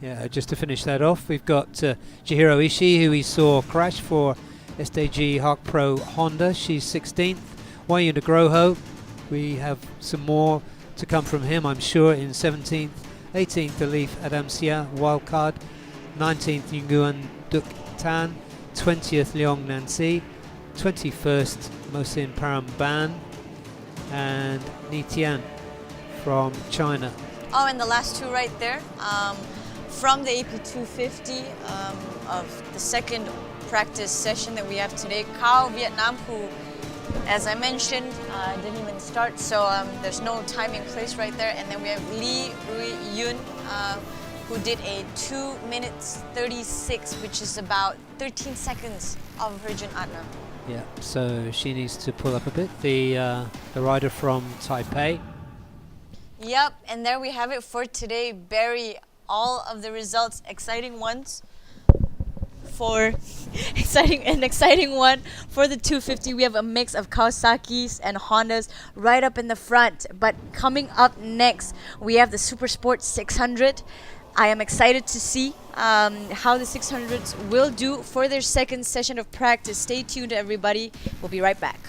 Yeah, just to finish that off, we've got Chihiro Ishii, who we saw crash for SDG Hawk Pro Honda. She's 16th. Wayunda Groho, we have some more to come from him, I'm sure, in 17th. 18th, Alif Adamsia, wildcard. 19th Nguyen Duc Tan, 20th Leong Nancy, 21st Mohsin Paramban, and Ni Tian from China. Oh, and the last two right there, from the AP 250 of the second practice session that we have today. Cao Vietnam, who, as I mentioned, didn't even start, so there's no timing place right there. And then we have Lee Rui Yun, who did a 2 minutes 36, which is about 13 seconds of Herjun Atna. Yeah, so she needs to pull up a bit. The rider from Taipei. Yep, and there we have it for today. Barry, all of the results, exciting ones for exciting one for the 250. We have a mix of Kawasaki's and Hondas right up in the front. But coming up next, we have the Super Sport 600. I am excited to see how the 600s will do for their second session of practice. Stay tuned, everybody. We'll be right back.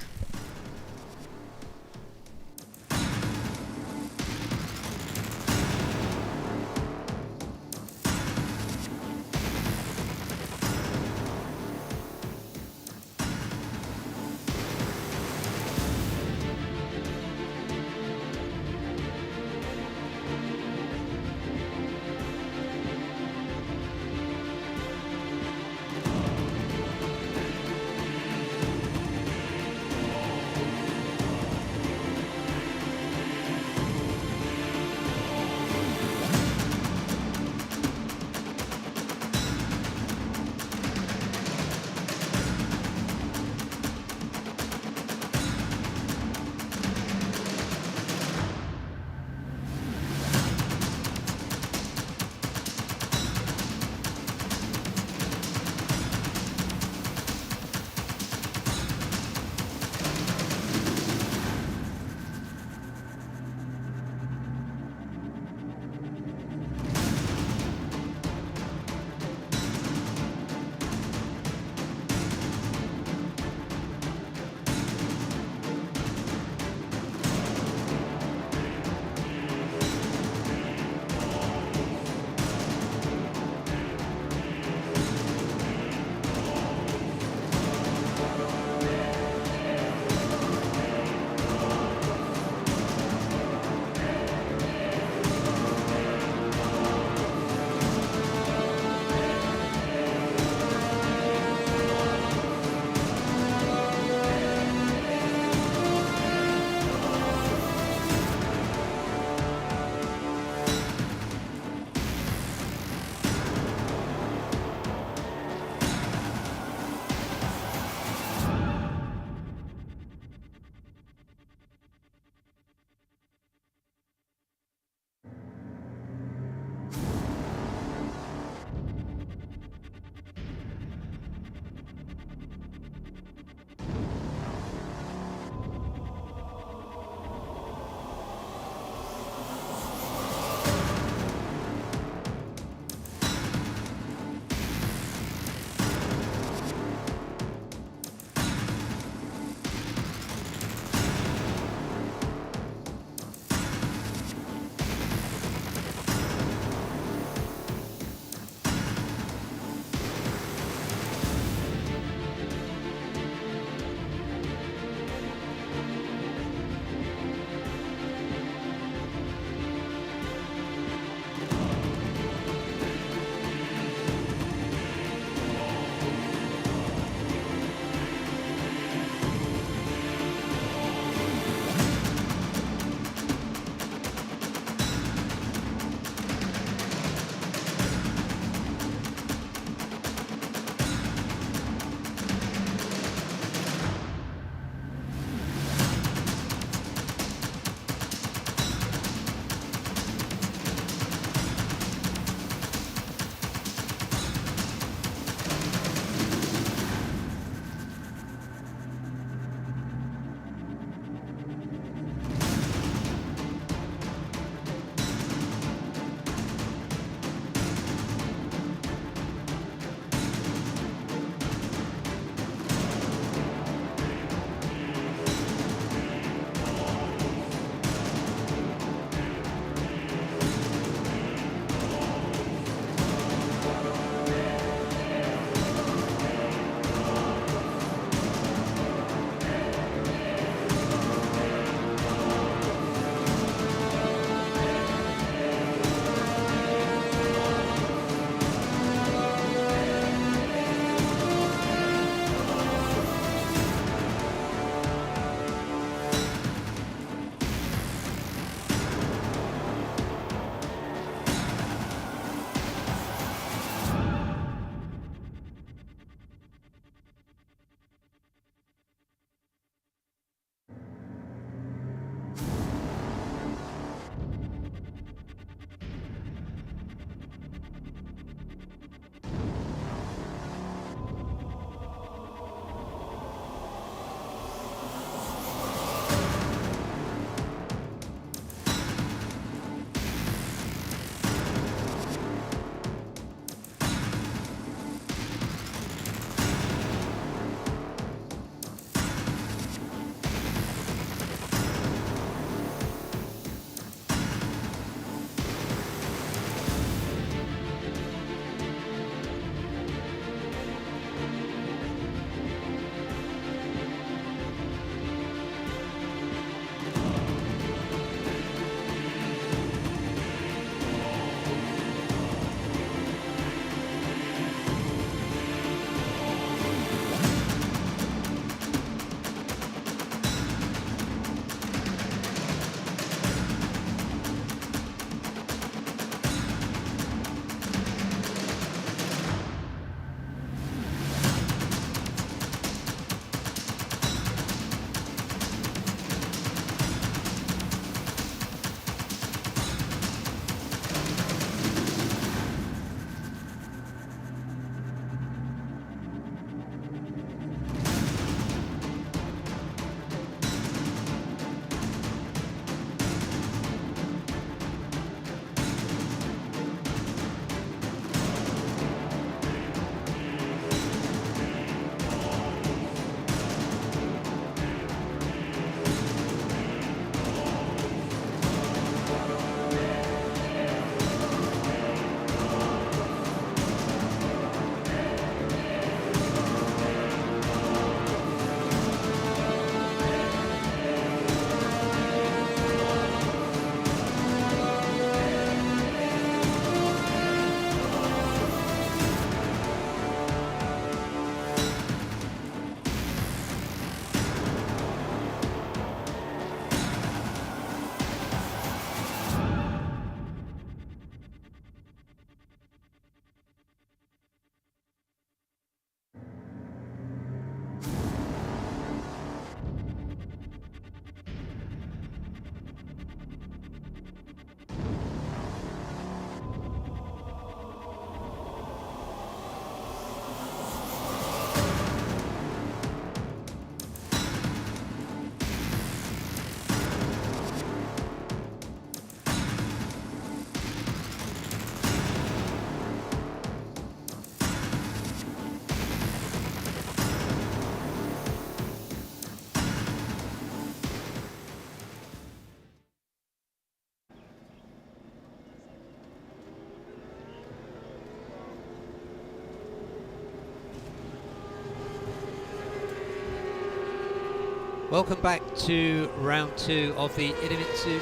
Welcome back to round 2 of the IDEMITSU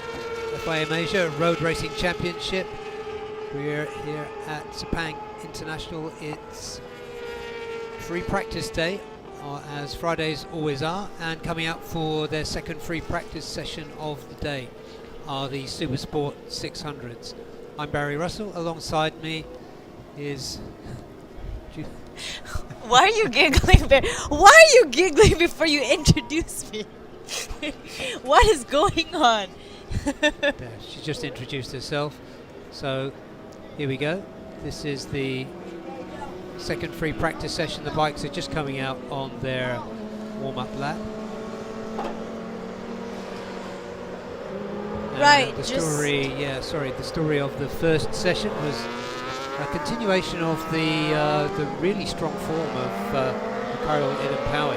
FIM Asia Road Racing Championship. We're here at Sepang International. It's free practice day, as Fridays always are, and coming up for their second free practice session of the day are the Supersport 600s. I'm Barry Russell. Alongside me is... Why are you giggling, Bear? Why are you giggling before you introduce me? What is going on? There, she just introduced herself. So here we go. This is the second free practice session. The bikes are just coming out on their warm-up lap. Right, The story of the first session was a continuation of the really strong form of Kyril Idampawi,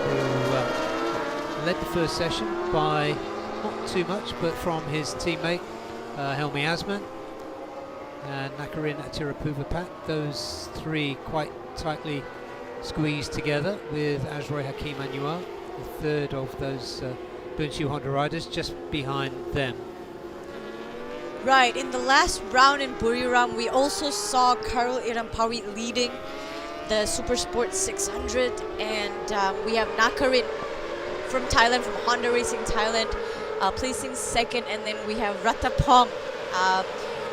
who led the first session by not too much, but from his teammate Helmi Asman and Nakarin Atirapuvapat. Those three quite tightly squeezed together, with Azroy Hakim Anwar, the third of those Bunsu Honda riders, just behind them. Right, in the last round in Buriram, we also saw Kyril Idampawi leading the Supersport 600, and we have Nakarin from Thailand, from Honda Racing Thailand, placing second, and then we have Ratapong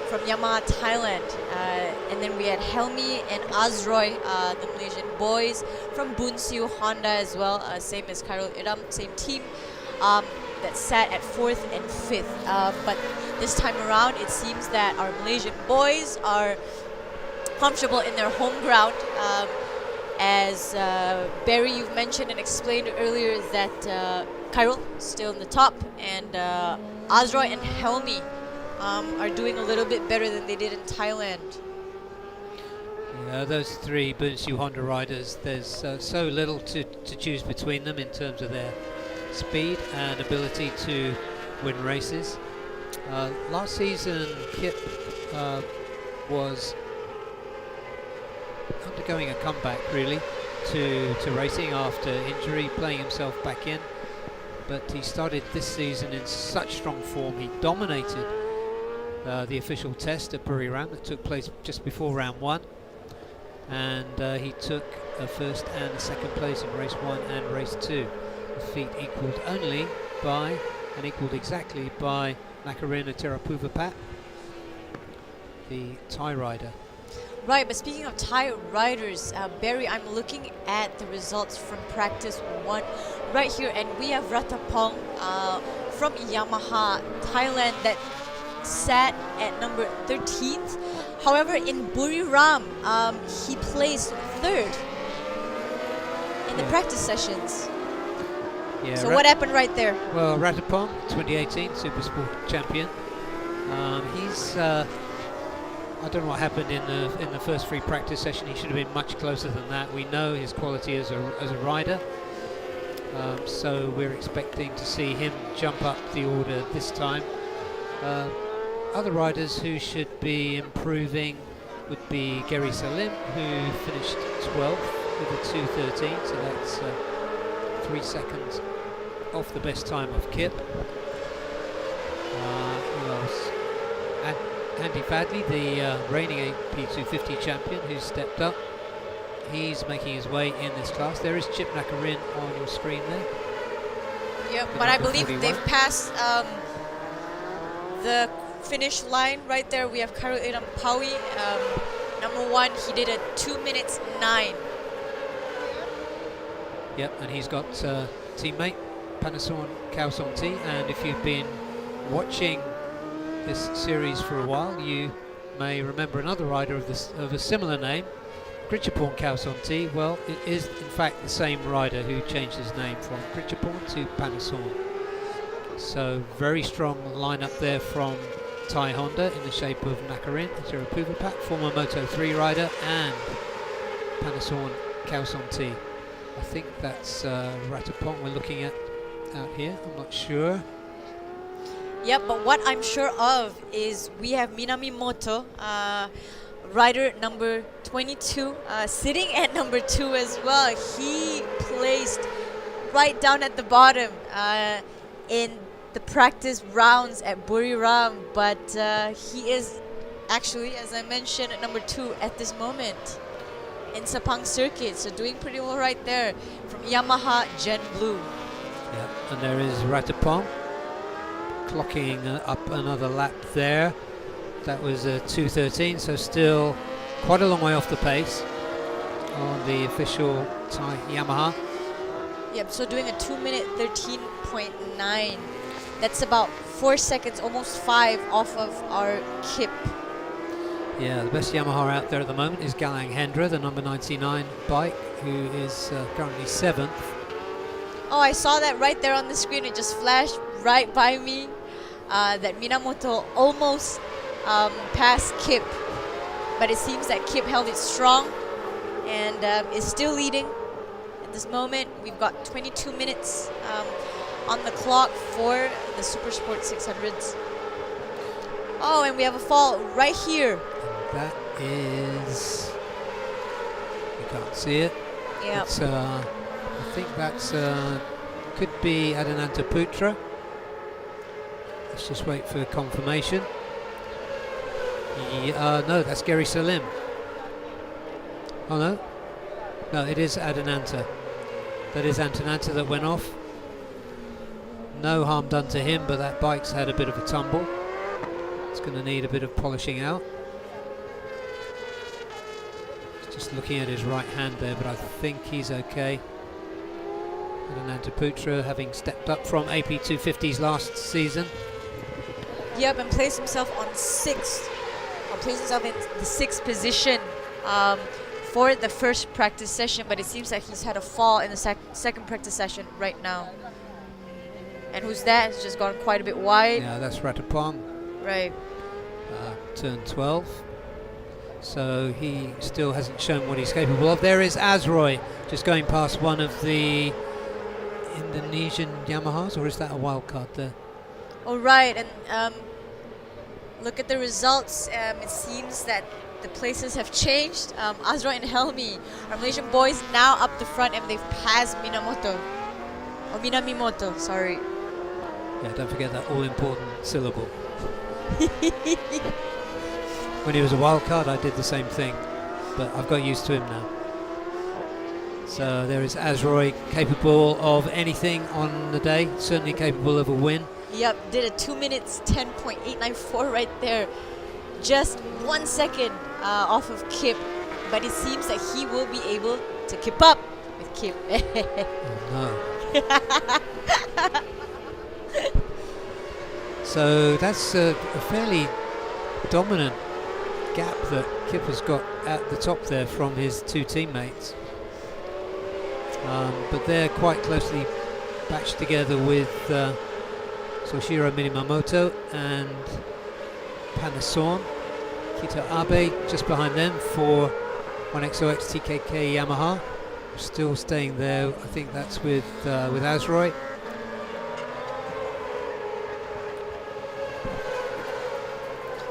from Yamaha Thailand, and then we had Helmi and Azroy, the Malaysian boys, from Bunsu Honda as well, same as Kyril Idam, same team, that sat at 4th and 5th. But this time around, it seems that our Malaysian boys are comfortable in their home ground. As Barry, you've mentioned and explained earlier that Kyril still in the top, and Azroy and Helmi are doing a little bit better than they did in Thailand. Yeah, those three Bunsu Honda riders, there's so little to choose between them in terms of their speed and ability to win races. Last season, Kip was undergoing a comeback really to racing after injury, playing himself back in, but he started this season in such strong form. He dominated the official test at Buriram that took place just before round 1, and he took a first and a second place in race 1 and race 2. The feat equalled only by, and equalled exactly by, Nakarina Terapuvapat, the Thai rider. Right, but speaking of Thai riders, Barry, I'm looking at the results from practice 1 right here, and we have Ratapong from Yamaha Thailand that sat at number 13th. However, in Buriram, he placed 3rd in the practice sessions. Yeah, So what happened right there? Well, Ratapong, 2018 Supersport champion. He's I don't know what happened in the first free practice session. He should have been much closer than that. We know his quality as a rider, so we're expecting to see him jump up the order this time. Other riders who should be improving would be Gary Salim, who finished 12th with a 2:13, so that's 3 seconds off the best time of Kip. Who else? Andy Fadley, the reigning AP250 champion, who's stepped up. He's making his way in this class. There is Chip Nakarin on your screen there. Yep, The but I number believe 41. they've passed the finish line right there. We have Kyril Idampawi, number 1. He did a 2 minutes 9. Yep, and he's got teammate Panason Kaosongti, and if you've been watching this series for a while, you may remember another rider of a similar name, Grichapon Kaosongti. Well, it is in fact the same rider who changed his name from Grichapon to Panason. So very strong lineup there from Thai Honda in the shape of Nakarin Tirapuvapat, former Moto3 rider, and Panason Kaosongti. I think that's Ratapong we're looking at out here, I'm not sure. Yep, but what I'm sure of is we have Minamimoto, rider number 22, sitting at number 2 as well. He placed right down at the bottom in the practice rounds at Buriram, but he is actually, as I mentioned, at number 2 at this moment in Sepang circuit, so doing pretty well right there from Yamaha Gen Blue. Yeah, and there is Ratapong clocking up another lap there. That was 2:13, so still quite a long way off the pace on the official Thai Yamaha. Yep, so doing a 2-minute 13.9. That's about 4 seconds, almost 5 off of our Kip. Yeah, the best Yamaha out there at the moment is Galang Hendra, the number 99 bike, who is currently 7th. Oh, I saw that right there on the screen. It just flashed right by me. That Minamoto almost passed Kip, but it seems that Kip held it strong and is still leading at this moment. We've got 22 minutes on the clock for the Super Sport 600s. Oh, and we have a fall right here. That is, you can't see it. Yeah. It's, I think that's could be Adananta Putra. Let's just wait for confirmation. No, that's Gary Salim. Oh no, no, it is Adananta. That is Antonanta that went off. No harm done to him, but that bike's had a bit of a tumble. It's going to need a bit of polishing out. Just looking at his right hand there, but I think he's okay. Adananta Putra, having stepped up from AP 250s last season. Yep, and placed himself on 6th. Placed himself in the 6th position for the first practice session, but it seems like he's had a fall in the second practice session right now. And who's that? It's just gone quite a bit wide. Yeah, that's Ratapong. Right. Turn 12. So he still hasn't shown what he's capable of. There is Azroy, just going past one of the Indonesian Yamahas, or is that a wild card there? All right, and look at the results. It seems that the places have changed. Azroy and Helmi, our Malaysian boys, now up the front, and they've passed Minamoto. Or Minamimoto, sorry. Yeah, don't forget that all-important syllable. When he was a wild card, I did the same thing, but I've got used to him now. So there is Azroy, capable of anything on the day, certainly capable of a win. Yep, did a 2 minutes 10.894 right there. Just 1 second off of Kip, but it seems that he will be able to keep up with Kip. Oh no. So that's a fairly dominant gap that Kip has got at the top there from his 2 teammates. But they're quite closely batched together with Soshiro Minamoto and Panason. Kito Abe just behind them for 1XOX TKK Yamaha. Still staying there, I think that's with Azroy.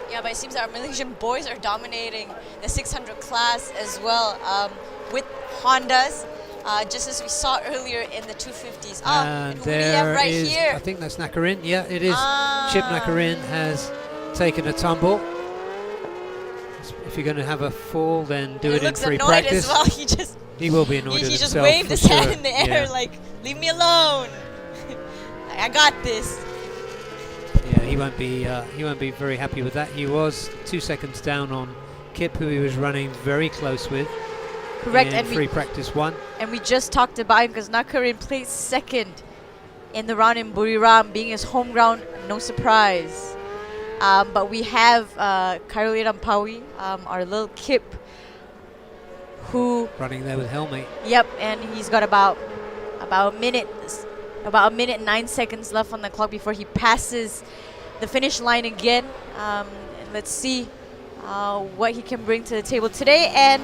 Yeah, but it seems that our Malaysian boys are dominating the 600 class as well with Hondas, just as we saw earlier in the 250s. And who do we have right here? I think that's Nakarin. Yeah, it is. Chip Nakarin has taken a tumble. If you're going to have a fall, then do it in free practice. As well. He will be annoyed at he just himself. waved his hand in the air yeah. like, leave me alone. I got this. Yeah, he won't be very happy with that. He was 2 seconds down on Kip, who he was running very close with. Correct, in free practice 1. And we just talked about him because Nakarin placed 2nd in the round in Buriram, being his home ground, no surprise. But we have Khairul Rampawi, our little Kip, who running there with Helmi. Yep, and he's got about a minute 9 seconds left on the clock before he passes the finish line again. And let's see what he can bring to the table today. And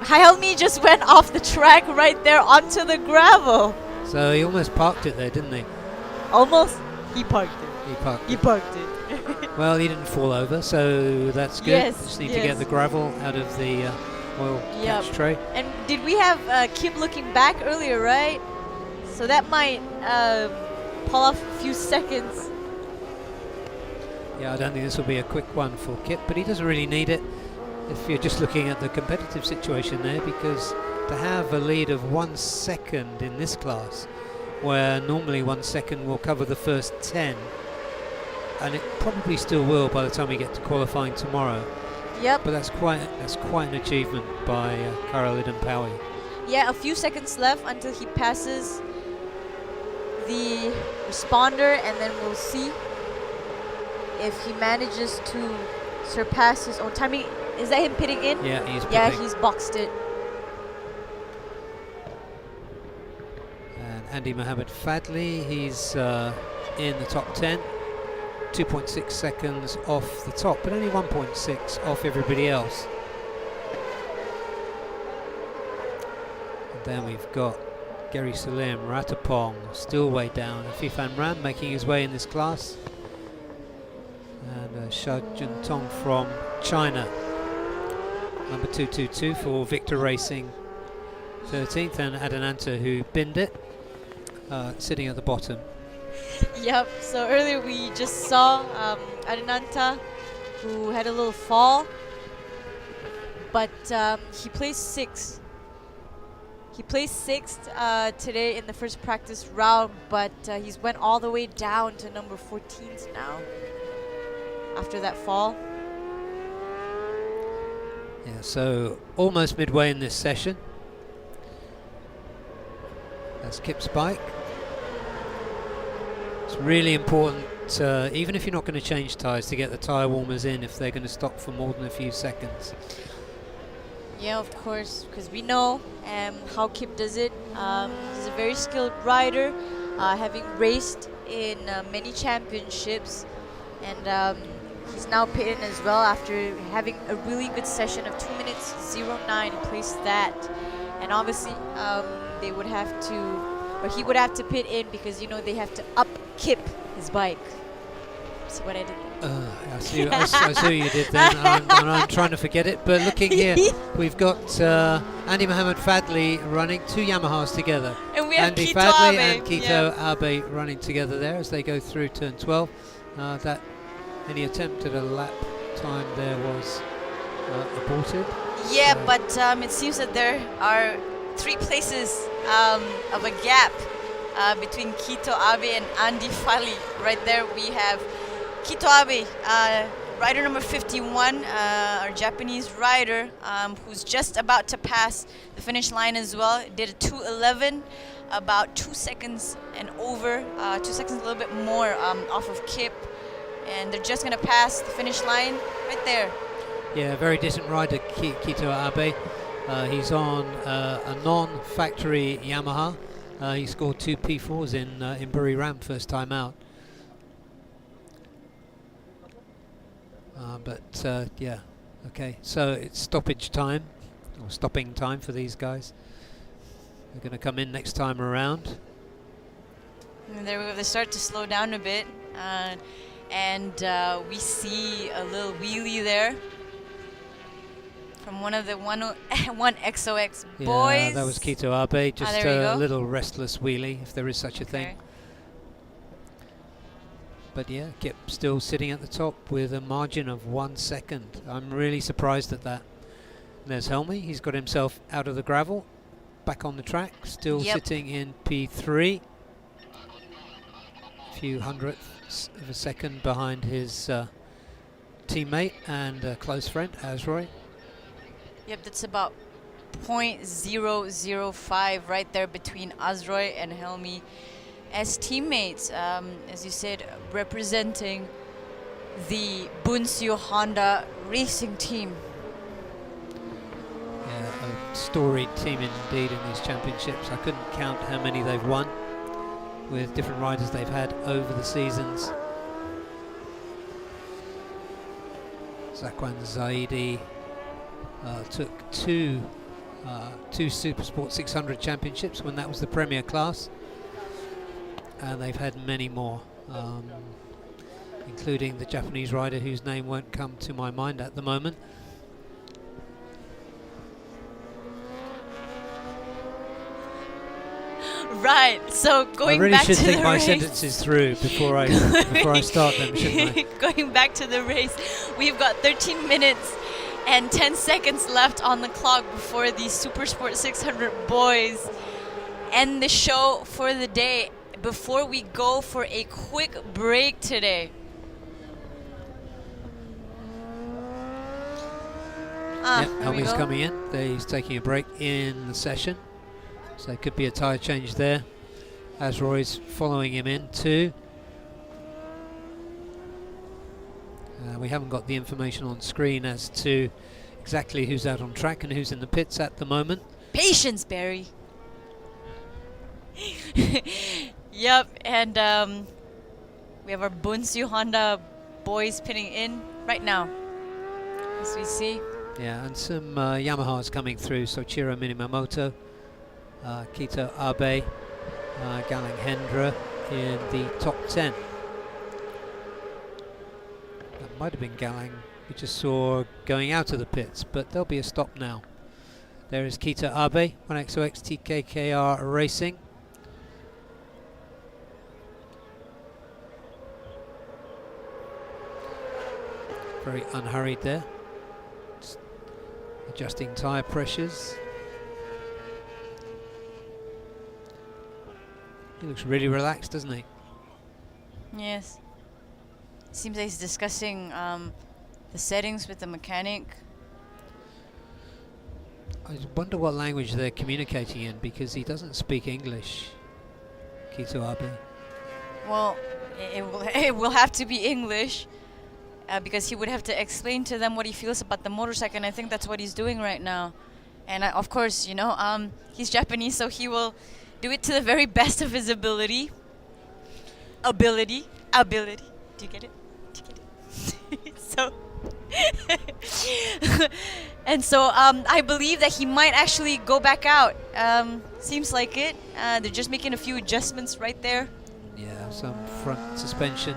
Helmi just went off the track right there onto the gravel. So he almost parked it there, didn't he? Almost. He parked it. He parked it. Well, he didn't fall over, so that's good. Yes, Just need to get the gravel out of the oil catch tray. And did we have Kip looking back earlier, right? so that might pull off a few seconds. Yeah, I don't think this will be a quick one for Kip, but he doesn't really need it if you're just looking at the competitive situation there, because to have a lead of 1 second in this class, where normally 1 second will cover the first 10, and it probably still will by the time we get to qualifying tomorrow. Yep. But that's quite an achievement by Karel Idampawi. Yeah, a few seconds left until he passes the responder, and then we'll see if he manages to surpass his own timing. Is that him pitting in? Yeah, he's pitting. Yeah, he's boxed it. And Andy Mohammed Fadli, he's in the top 10. 2.6 seconds off the top, but only 1.6 off everybody else. And then we've got Gary Salim, Ratapong, still way down. Afifan Ram making his way in this class. And Sha Juntong from China. Number 222 for Victor Racing, 13th, and Adananta, who binned it, sitting at the bottom. Yep, so earlier we just saw Adananta, who had a little fall, but he placed 6th. He placed 6th today in the first practice round, but he's went all the way down to number 14th now after that fall. Yeah, so almost midway in this session. That's Kip's bike. It's really important, even if you're not going to change tyres, to get the tyre warmers in if they're going to stop for more than a few seconds. Yeah, of course, because we know how Kip does it. He's a very skilled rider, having raced in many championships, and he's now pitting as well after having a really good session of 2 minutes 09. He placed that, and obviously they would have to, or he would have to pit in, because you know they have to up Kip his bike. See what I did? I see what you did then. I'm trying to forget it, but looking here, we've got Andy Mohammed Fadli running 2 Yamahas together. And we have Andy Kito Fadli Abe. and Kito Abe running together there as they go through turn 12. That any attempt at a lap time there was aborted. Yeah, so but it seems that there are 3 places of a gap between Kito Abe and Andy Fali. Right there we have Kito Abe, rider number 51, our Japanese rider, who's just about to pass the finish line as well. Did a 2:11, about 2 seconds and over, 2 seconds a little bit more off of Kip. And they're just going to pass the finish line right there. Yeah, very decent rider, Kito Abe. He's on a non-factory Yamaha. He scored 2 P4s in Buriram first time out. Yeah, okay. So it's stoppage time, or stopping time for these guys. They're going to come in next time around. And there we go. They start to slow down a bit. And we see a little wheelie there from one of the 1XOX boys. Yeah, that was Kito Abe, just a little restless wheelie, if there is such a thing. But yeah, Kip still sitting at the top with a margin of 1 second. I'm really surprised at that. And there's Helmy, he's got himself out of the gravel, back on the track, still sitting in P3. A few hundredths of a second behind his teammate and close friend, Azroy. Yep, that's about 0.005 right there between Azroy and Helmy as teammates, as you said, representing the Bunseo Honda racing team. Yeah, a storied team indeed in these championships. I couldn't count how many they've won with different riders they've had over the seasons. Zakwan Zaidi took two Supersport 600 championships when that was the premier class, and they've had many more, including the Japanese rider whose name won't come to my mind at the moment. Right. So I going really back should to think the my race. sentences through before I start them, shouldn't I? Going back to the race, we've got 13 minutes and 10 seconds left on the clock before the Super Sport 600 boys end the show for the day. Before we go for a quick break today. Yep, There we Helmi's go. coming in. He's taking a break in the session. So it could be a tyre change there. As Roy's following him in too. We haven't got the information on screen as to exactly who's out on track and who's in the pits at the moment. Patience, Barry. Yep, and we have our Bunsu Honda boys pitting in right now, as we see. Yeah, and some Yamahas coming through. So Chiro Minimamoto, Kito Abe, Galang Hendra in the top 10. That might have been Galang we just saw going out of the pits, but there'll be a stop now. There is Kita Abe, 1XOX TKKR Racing. Very unhurried there. Just adjusting tyre pressures. He looks really relaxed, doesn't he? Yes. Seems like he's discussing the settings with the mechanic. I wonder what language they're communicating in, because he doesn't speak English, Kito Abe. Well, it will have to be English. Because he would have to explain to them what he feels about the motorcycle, and I think that's what he's doing right now. And of course, you know, he's Japanese, so he will do it to the very best of his ability. Ability. Do you get it? So, and so I believe that he might actually go back out. Seems like it. They're just making a few adjustments right there. Yeah, some front suspension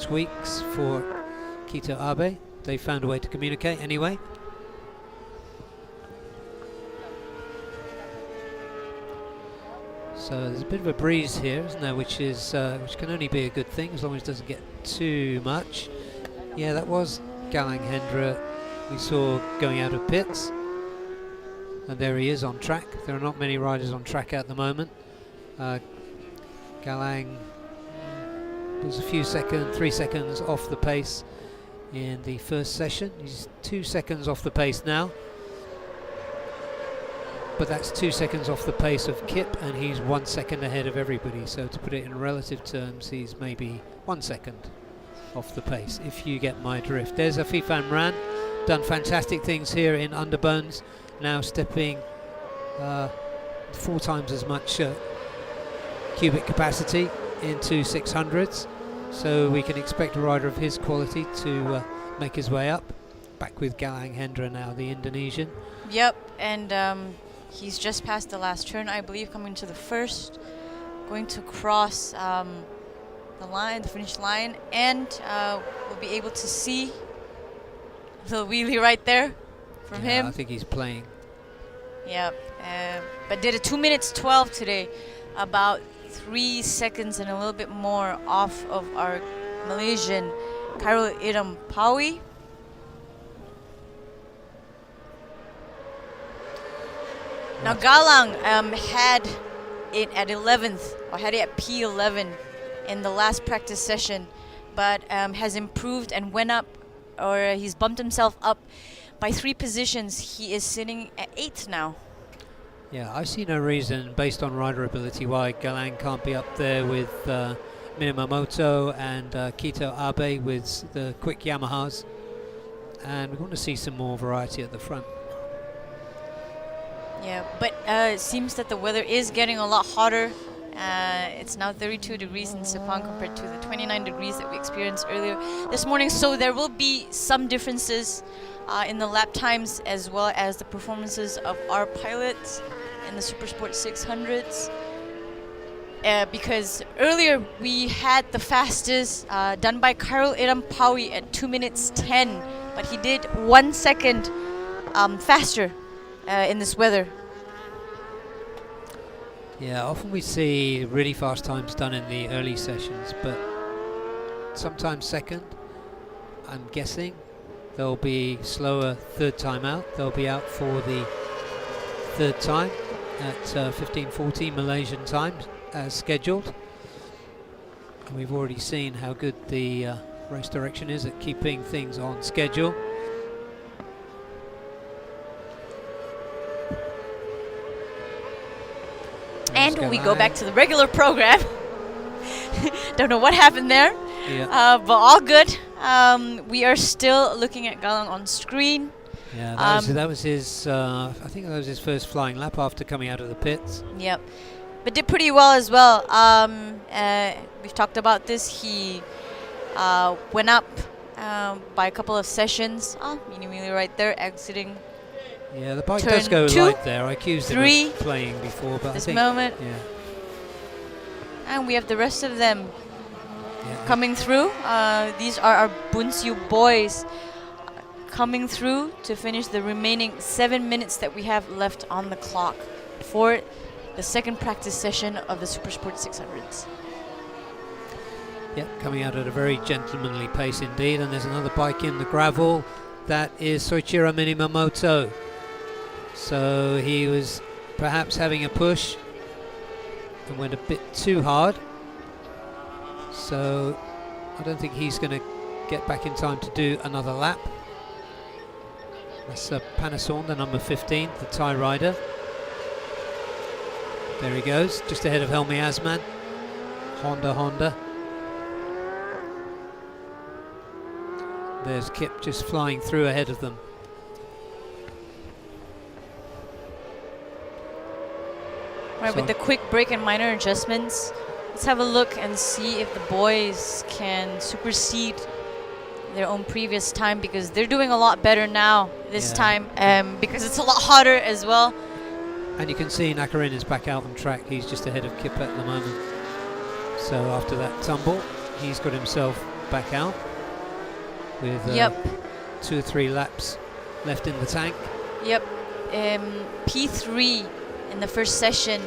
tweaks for Kito Abe. They found a way to communicate anyway. So there's a bit of a breeze here, isn't there, which can only be a good thing as long as it doesn't get too much. Yeah, that was Galang Hendra we saw going out of pits, and there he is on track. There are not many riders on track at the moment. Galang was a few seconds, 3 seconds off the pace in the first session. He's 2 seconds off the pace now, but that's 2 seconds off the pace of Kip, and he's 1 second ahead of everybody. So to put it in relative terms, he's maybe 1 second off the pace, if you get my drift. There's a Fifan Ran, done fantastic things here in Underbones, now stepping 4 times as much cubic capacity into 600s. So we can expect a rider of his quality to make his way up. Back with Galang Hendra now, the Indonesian. Yep, and he's just passed the last turn, I believe, coming to the first, going to cross the line, the finish line, and we'll be able to see the wheelie right there from him. I think he's playing. Yep, but did a 2 minutes 12 today, about 3 seconds and a little bit more off of our Malaysian Khairul Idham Pawi. Now Galang had it at 11th, or had it at P11 in the last practice session, but has improved and went up, or he's bumped himself up by 3 positions. He is sitting at 8th now. Yeah, I see no reason, based on rider ability, why Galang can't be up there with Minamoto and Kito Abe with the quick Yamahas. And we want to see some more variety at the front. Yeah, but it seems that the weather is getting a lot hotter. It's now 32 degrees in Sepang compared to the 29 degrees that we experienced earlier this morning. So there will be some differences in the lap times, as well as the performances of our pilots in the Super Sport 600s. Because earlier we had the fastest done by Khairul Idham Pawi at 2 minutes 10, but he did 1 second faster in this weather. Yeah, often we see really fast times done in the early sessions, but sometimes second. I'm guessing there'll be slower third time out. They'll be out for the third time at 15:40 Malaysian time as scheduled. And we've already seen how good the race direction is at keeping things on schedule. And we go back to the regular program. Don't know what happened there, Yeah. but all good. We are still looking at Galang on screen. Yeah, that was his. I think that was his first flying lap after coming out of the pits. Yep, but did pretty well as well. We've talked about this. He went up by a couple of sessions. Oh, Mini right there, exiting Yeah, the bike Turn does go 2, light there. I accused him 3, of playing before, but this I think moment. yeah, And we have the rest of them yeah. coming through. These are our Bunsiu boys coming through to finish the remaining 7 minutes that we have left on the clock for the second practice session of the Super Sport 600s. Yeah, coming out at a very gentlemanly pace indeed. And there's another bike in the gravel. That is Soichiro Minimamoto. So he was perhaps having a push and went a bit too hard. So I don't think he's going to get back in time to do another lap. That's Panasson, the number 15, the Thai rider. There he goes, just ahead of Helmi Asman. Honda. There's Kip just flying through ahead of them. Right, with the quick break and minor adjustments, let's have a look and see if the boys can supersede their own previous time, because they're doing a lot better now this time, because it's a lot hotter as well. And you can see Nakarin is back out on track. He's just ahead of Kip at the moment. So after that tumble, he's got himself back out with 2 or 3 laps left in the tank. Yep. P3 in the first session,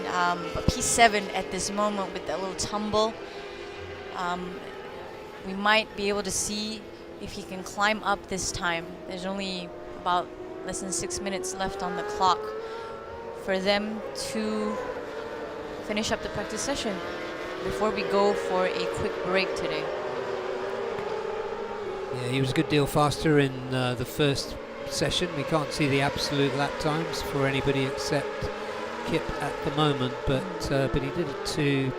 but P7 at this moment with that little tumble. We might be able to see if he can climb up this time. There's only about less than 6 minutes left on the clock for them to finish up the practice session before we go for a quick break today. Yeah, he was a good deal faster in the first session. We can't see the absolute lap times for anybody except Kip at the moment, but he did it to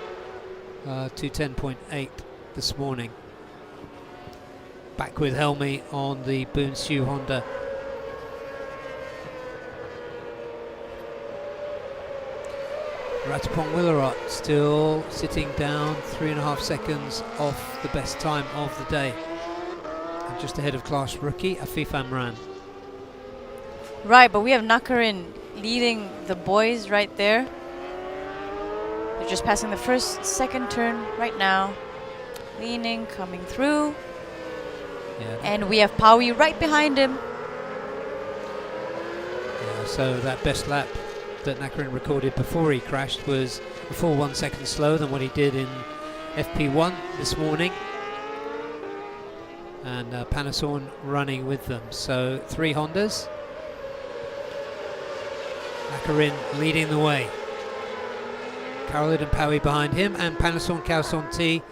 2:10.8 this morning. Back with Helmi on the Bunsiu Honda. Ratapong Willarat still sitting down 3.5 seconds off the best time of the day. And just ahead of class rookie Afif Amran. Right, but we have Nakarin leading the boys right there. They're just passing the second turn right now. Leaning, coming through. Yeah. And we have Paui right behind him. Yeah, so that best lap that Nakarin recorded before he crashed was a full 1 second slower than what he did in FP1 this morning. And Panasson running with them. So 3 Hondas. Nakarin leading the way. Carolid and Paui behind him, and Panasson Kaoson T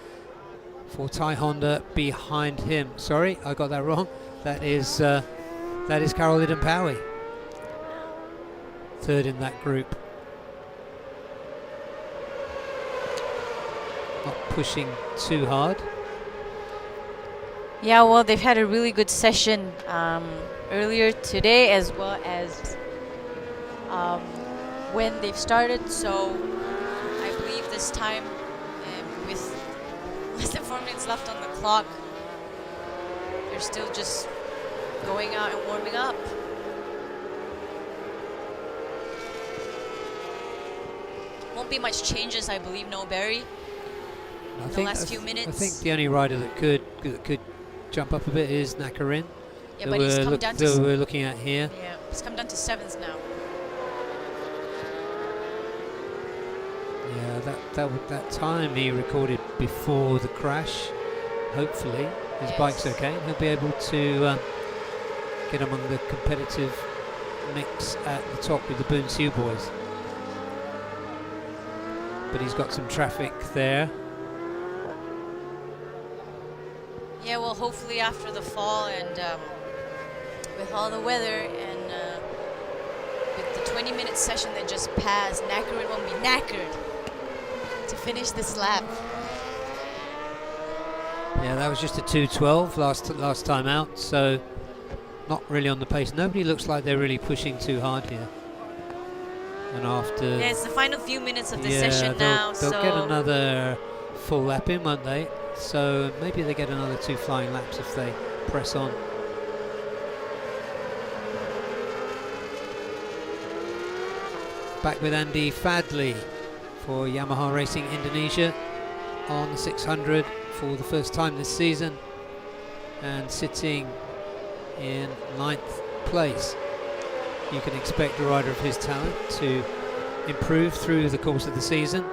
for Thai Honda behind him. Sorry, I got that wrong. That is Carolid and Paui. Third in that group. Not pushing too hard. Yeah, well, they've had a really good session earlier today, as well as when they've started. So I believe this time, with less than 4 minutes left on the clock, they're still just going out and warming up. Won't be much changes, I believe, no Barry, in the last few minutes. I think the only rider that could jump up a bit is Nakarin. Yeah, but he's come down to that we're looking at here. Yeah, he's come down to 7th now. Yeah, that time he recorded before the crash. Hopefully his bike's okay. He'll be able to get among the competitive mix at the top with the Boonsiu boys. But he's got some traffic there. Yeah, well, hopefully after the fall and with all the weather and with the 20-minute session that just passed, Nakarin won't be knackered to finish this lap. Yeah, that was just a 2:12 last time out, so not really on the pace. Nobody looks like they're really pushing too hard here. And after... Yeah, it's the final few minutes of the yeah, session now, they'll so... get another full lap in, won't they? So maybe they get another 2 flying laps if they press on. Back with Andy Fadley for Yamaha Racing Indonesia on the 600 for the first time this season, and sitting in 9th place. You can expect a rider of his talent to improve through the course of the season.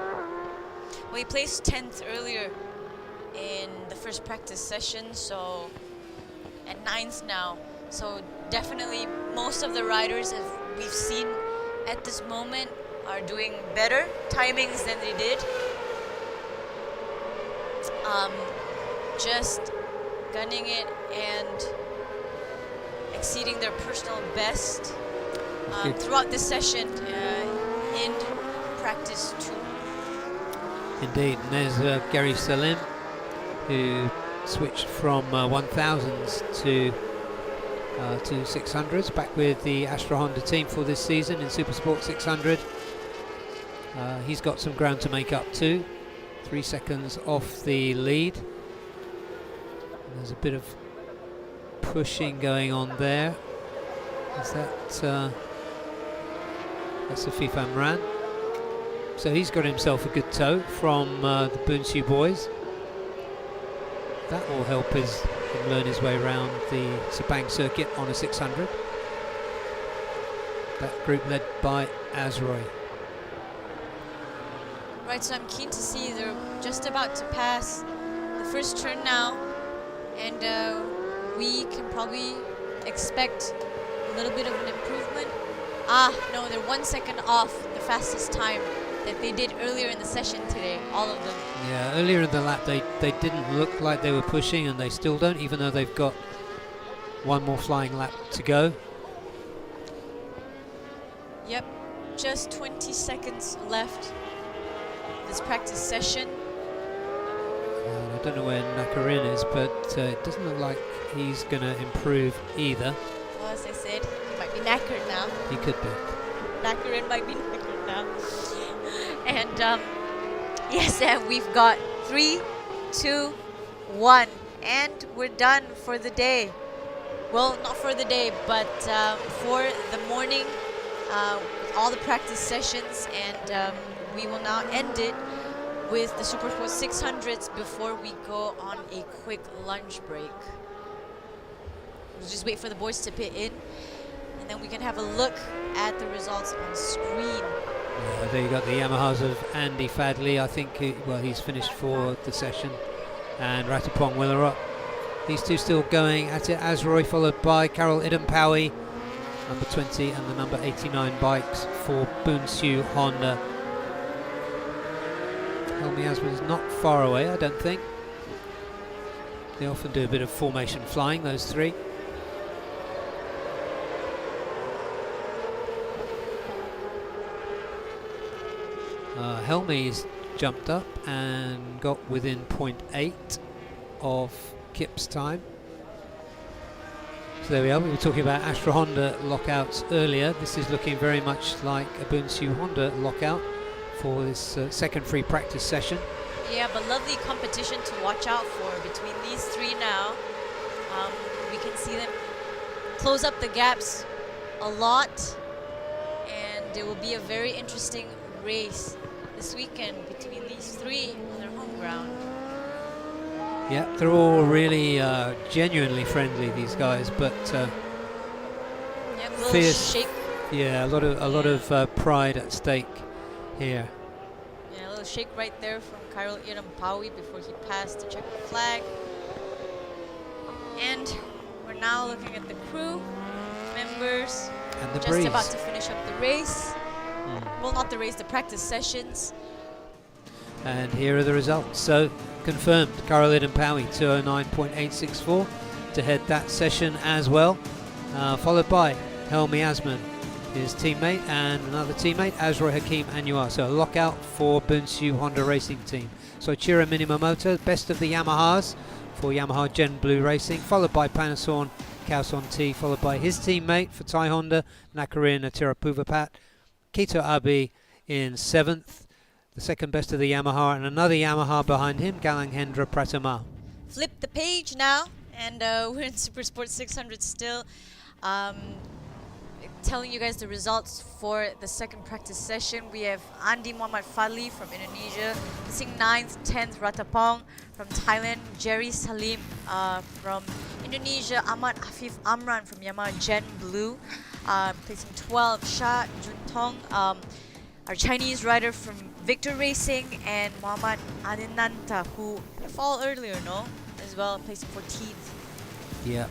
Well, he placed 10th earlier in the first practice session, so at 9th now. So definitely most of the riders, as we've seen at this moment, are doing better timings than they did. Just gunning it and exceeding their personal best throughout this session in practice 2. Indeed, and there's Gary Salim, who switched from 1000s to 600s, back with the Astra Honda team for this season in Supersport 600. He's got some ground to make up too, 3 seconds off the lead. And there's a bit of pushing going on there. Is that that's the FIFA Ran. So he's got himself a good tow from the Boonsiu boys. That will help him learn his way around the Sepang circuit on a 600. That group led by Azroy. Right, so I'm keen to see they're just about to pass the first turn now, and we can probably expect a little bit of an improvement. No, they're 1 second off the fastest time that they did earlier in the session today, all of them. Yeah, earlier in the lap they didn't look like they were pushing, and they still don't, even though they've got one more flying lap to go. Yep, just 20 seconds left this practice session. And I don't know where Nakarin is, but it doesn't look like he's going to improve either. Well, as I said, he might be knackered now. He could be. Nakarin might be knackered now. And yes, and we've got 3, 2, 1, and we're done for the day. Well, not for the day, but for the morning with all the practice sessions, and we will now end it with the Supersport 600s before we go on a quick lunch break. We'll just wait for the boys to pit in, and then we can have a look at the results on screen. Yeah, there you got the Yamahas of Andy Fadley. I think he's finished for the session, and Ratapong Willerop. These two still going at it. Azroy followed by Carol Idampawi, number 20, and the number 89 bikes for Boonsiu Honda. Helmi Asman is not far away, I don't think. They often do a bit of formation flying, those three. Helmi's jumped up and got within 0.8 of Kip's time. So there we are. We were talking about Astra Honda lockouts earlier. This is looking very much like a Boonsiu Honda lockout for this second free practice session. Yeah, but lovely competition to watch out for between these three now. We can see them close up the gaps a lot, and it will be a very interesting race this weekend between these three on their home ground. Yeah, they're all really genuinely friendly, these guys, but Yeah, a little fierce. shake. Yeah, a lot of pride at stake here. Yeah, a little shake right there from Kyril Irampawi before he passed to check the flag. And we're now looking at the crew members And the just breeze. about to finish up the race. Well, not the race, the practice sessions. And here are the results. So confirmed, Kyril Irampawi 209.864 to head that session as well. Followed by Helmi Asman, his teammate, and another teammate, Azra Hakim Anwar. So a lockout for Bunsu Honda Racing Team. So Chira Minamoto, best of the Yamahas for Yamaha Gen Blue Racing, followed by Panasonic Kaoson T, followed by his teammate for Thai Honda, Nakarin Tirapuvapat. Kito Abe in 7th, the second best of the Yamaha, and another Yamaha behind him, Galanghendra Pratama. Flip the page now, and we're in Super Sport 600 still. Telling you guys the results for the second practice session. We have Andi Muhammad Fadli from Indonesia, placing 9th, 10th Ratapong from Thailand, Jerry Salim from Indonesia, Ahmad Afif Amran from Yamaha Gen Blue, placing 12th, Shah Juntong, our Chinese rider from Victor Racing, and Muhammad Adinanta, who fall earlier, no? As well, placing 14th. Yeah.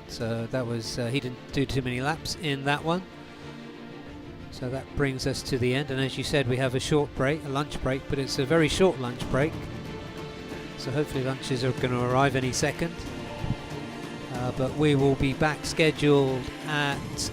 So that was, he didn't do too many laps in that one. So that brings us to the end. And as you said, we have a short break, a lunch break, but it's a very short lunch break. So hopefully lunches are going to arrive any second. But we will be back scheduled at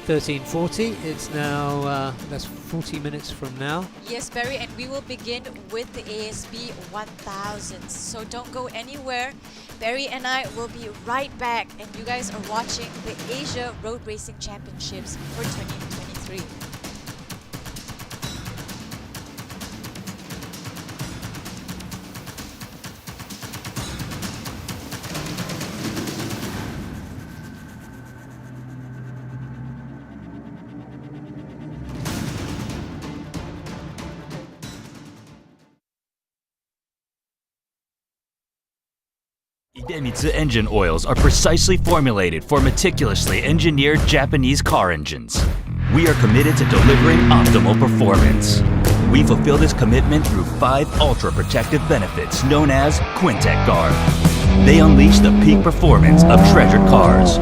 13:40. It's now, that's 40 minutes from now. Yes, Barry, and we will begin with the ASB 1000. So don't go anywhere. Barry and I will be right back, and you guys are watching the Asia Road Racing Championships for 2023. IDEMITSU engine oils are precisely formulated for meticulously engineered Japanese car engines. We are committed to delivering optimal performance. We fulfill this commitment through 5 ultra-protective benefits known as Quintec Guard. They unleash the peak performance of treasured cars.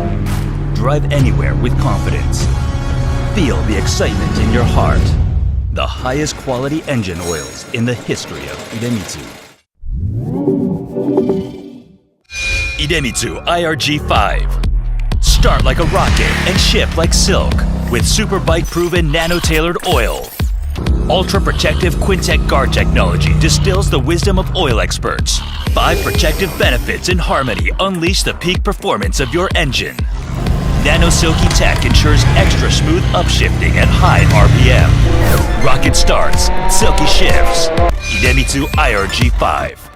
Drive anywhere with confidence. Feel the excitement in your heart. The highest quality engine oils in the history of IDEMITSU. IDEMITSU IRG 5. Start like a rocket and ship like silk with Superbike proven nano-tailored oil. Ultra protective Quintec Guard technology distills the wisdom of oil experts. 5 protective benefits in harmony unleash the peak performance of your engine. Nano Silky Tech ensures extra smooth upshifting at high RPM. Rocket starts, silky shifts. IDEMITSU IRG 5.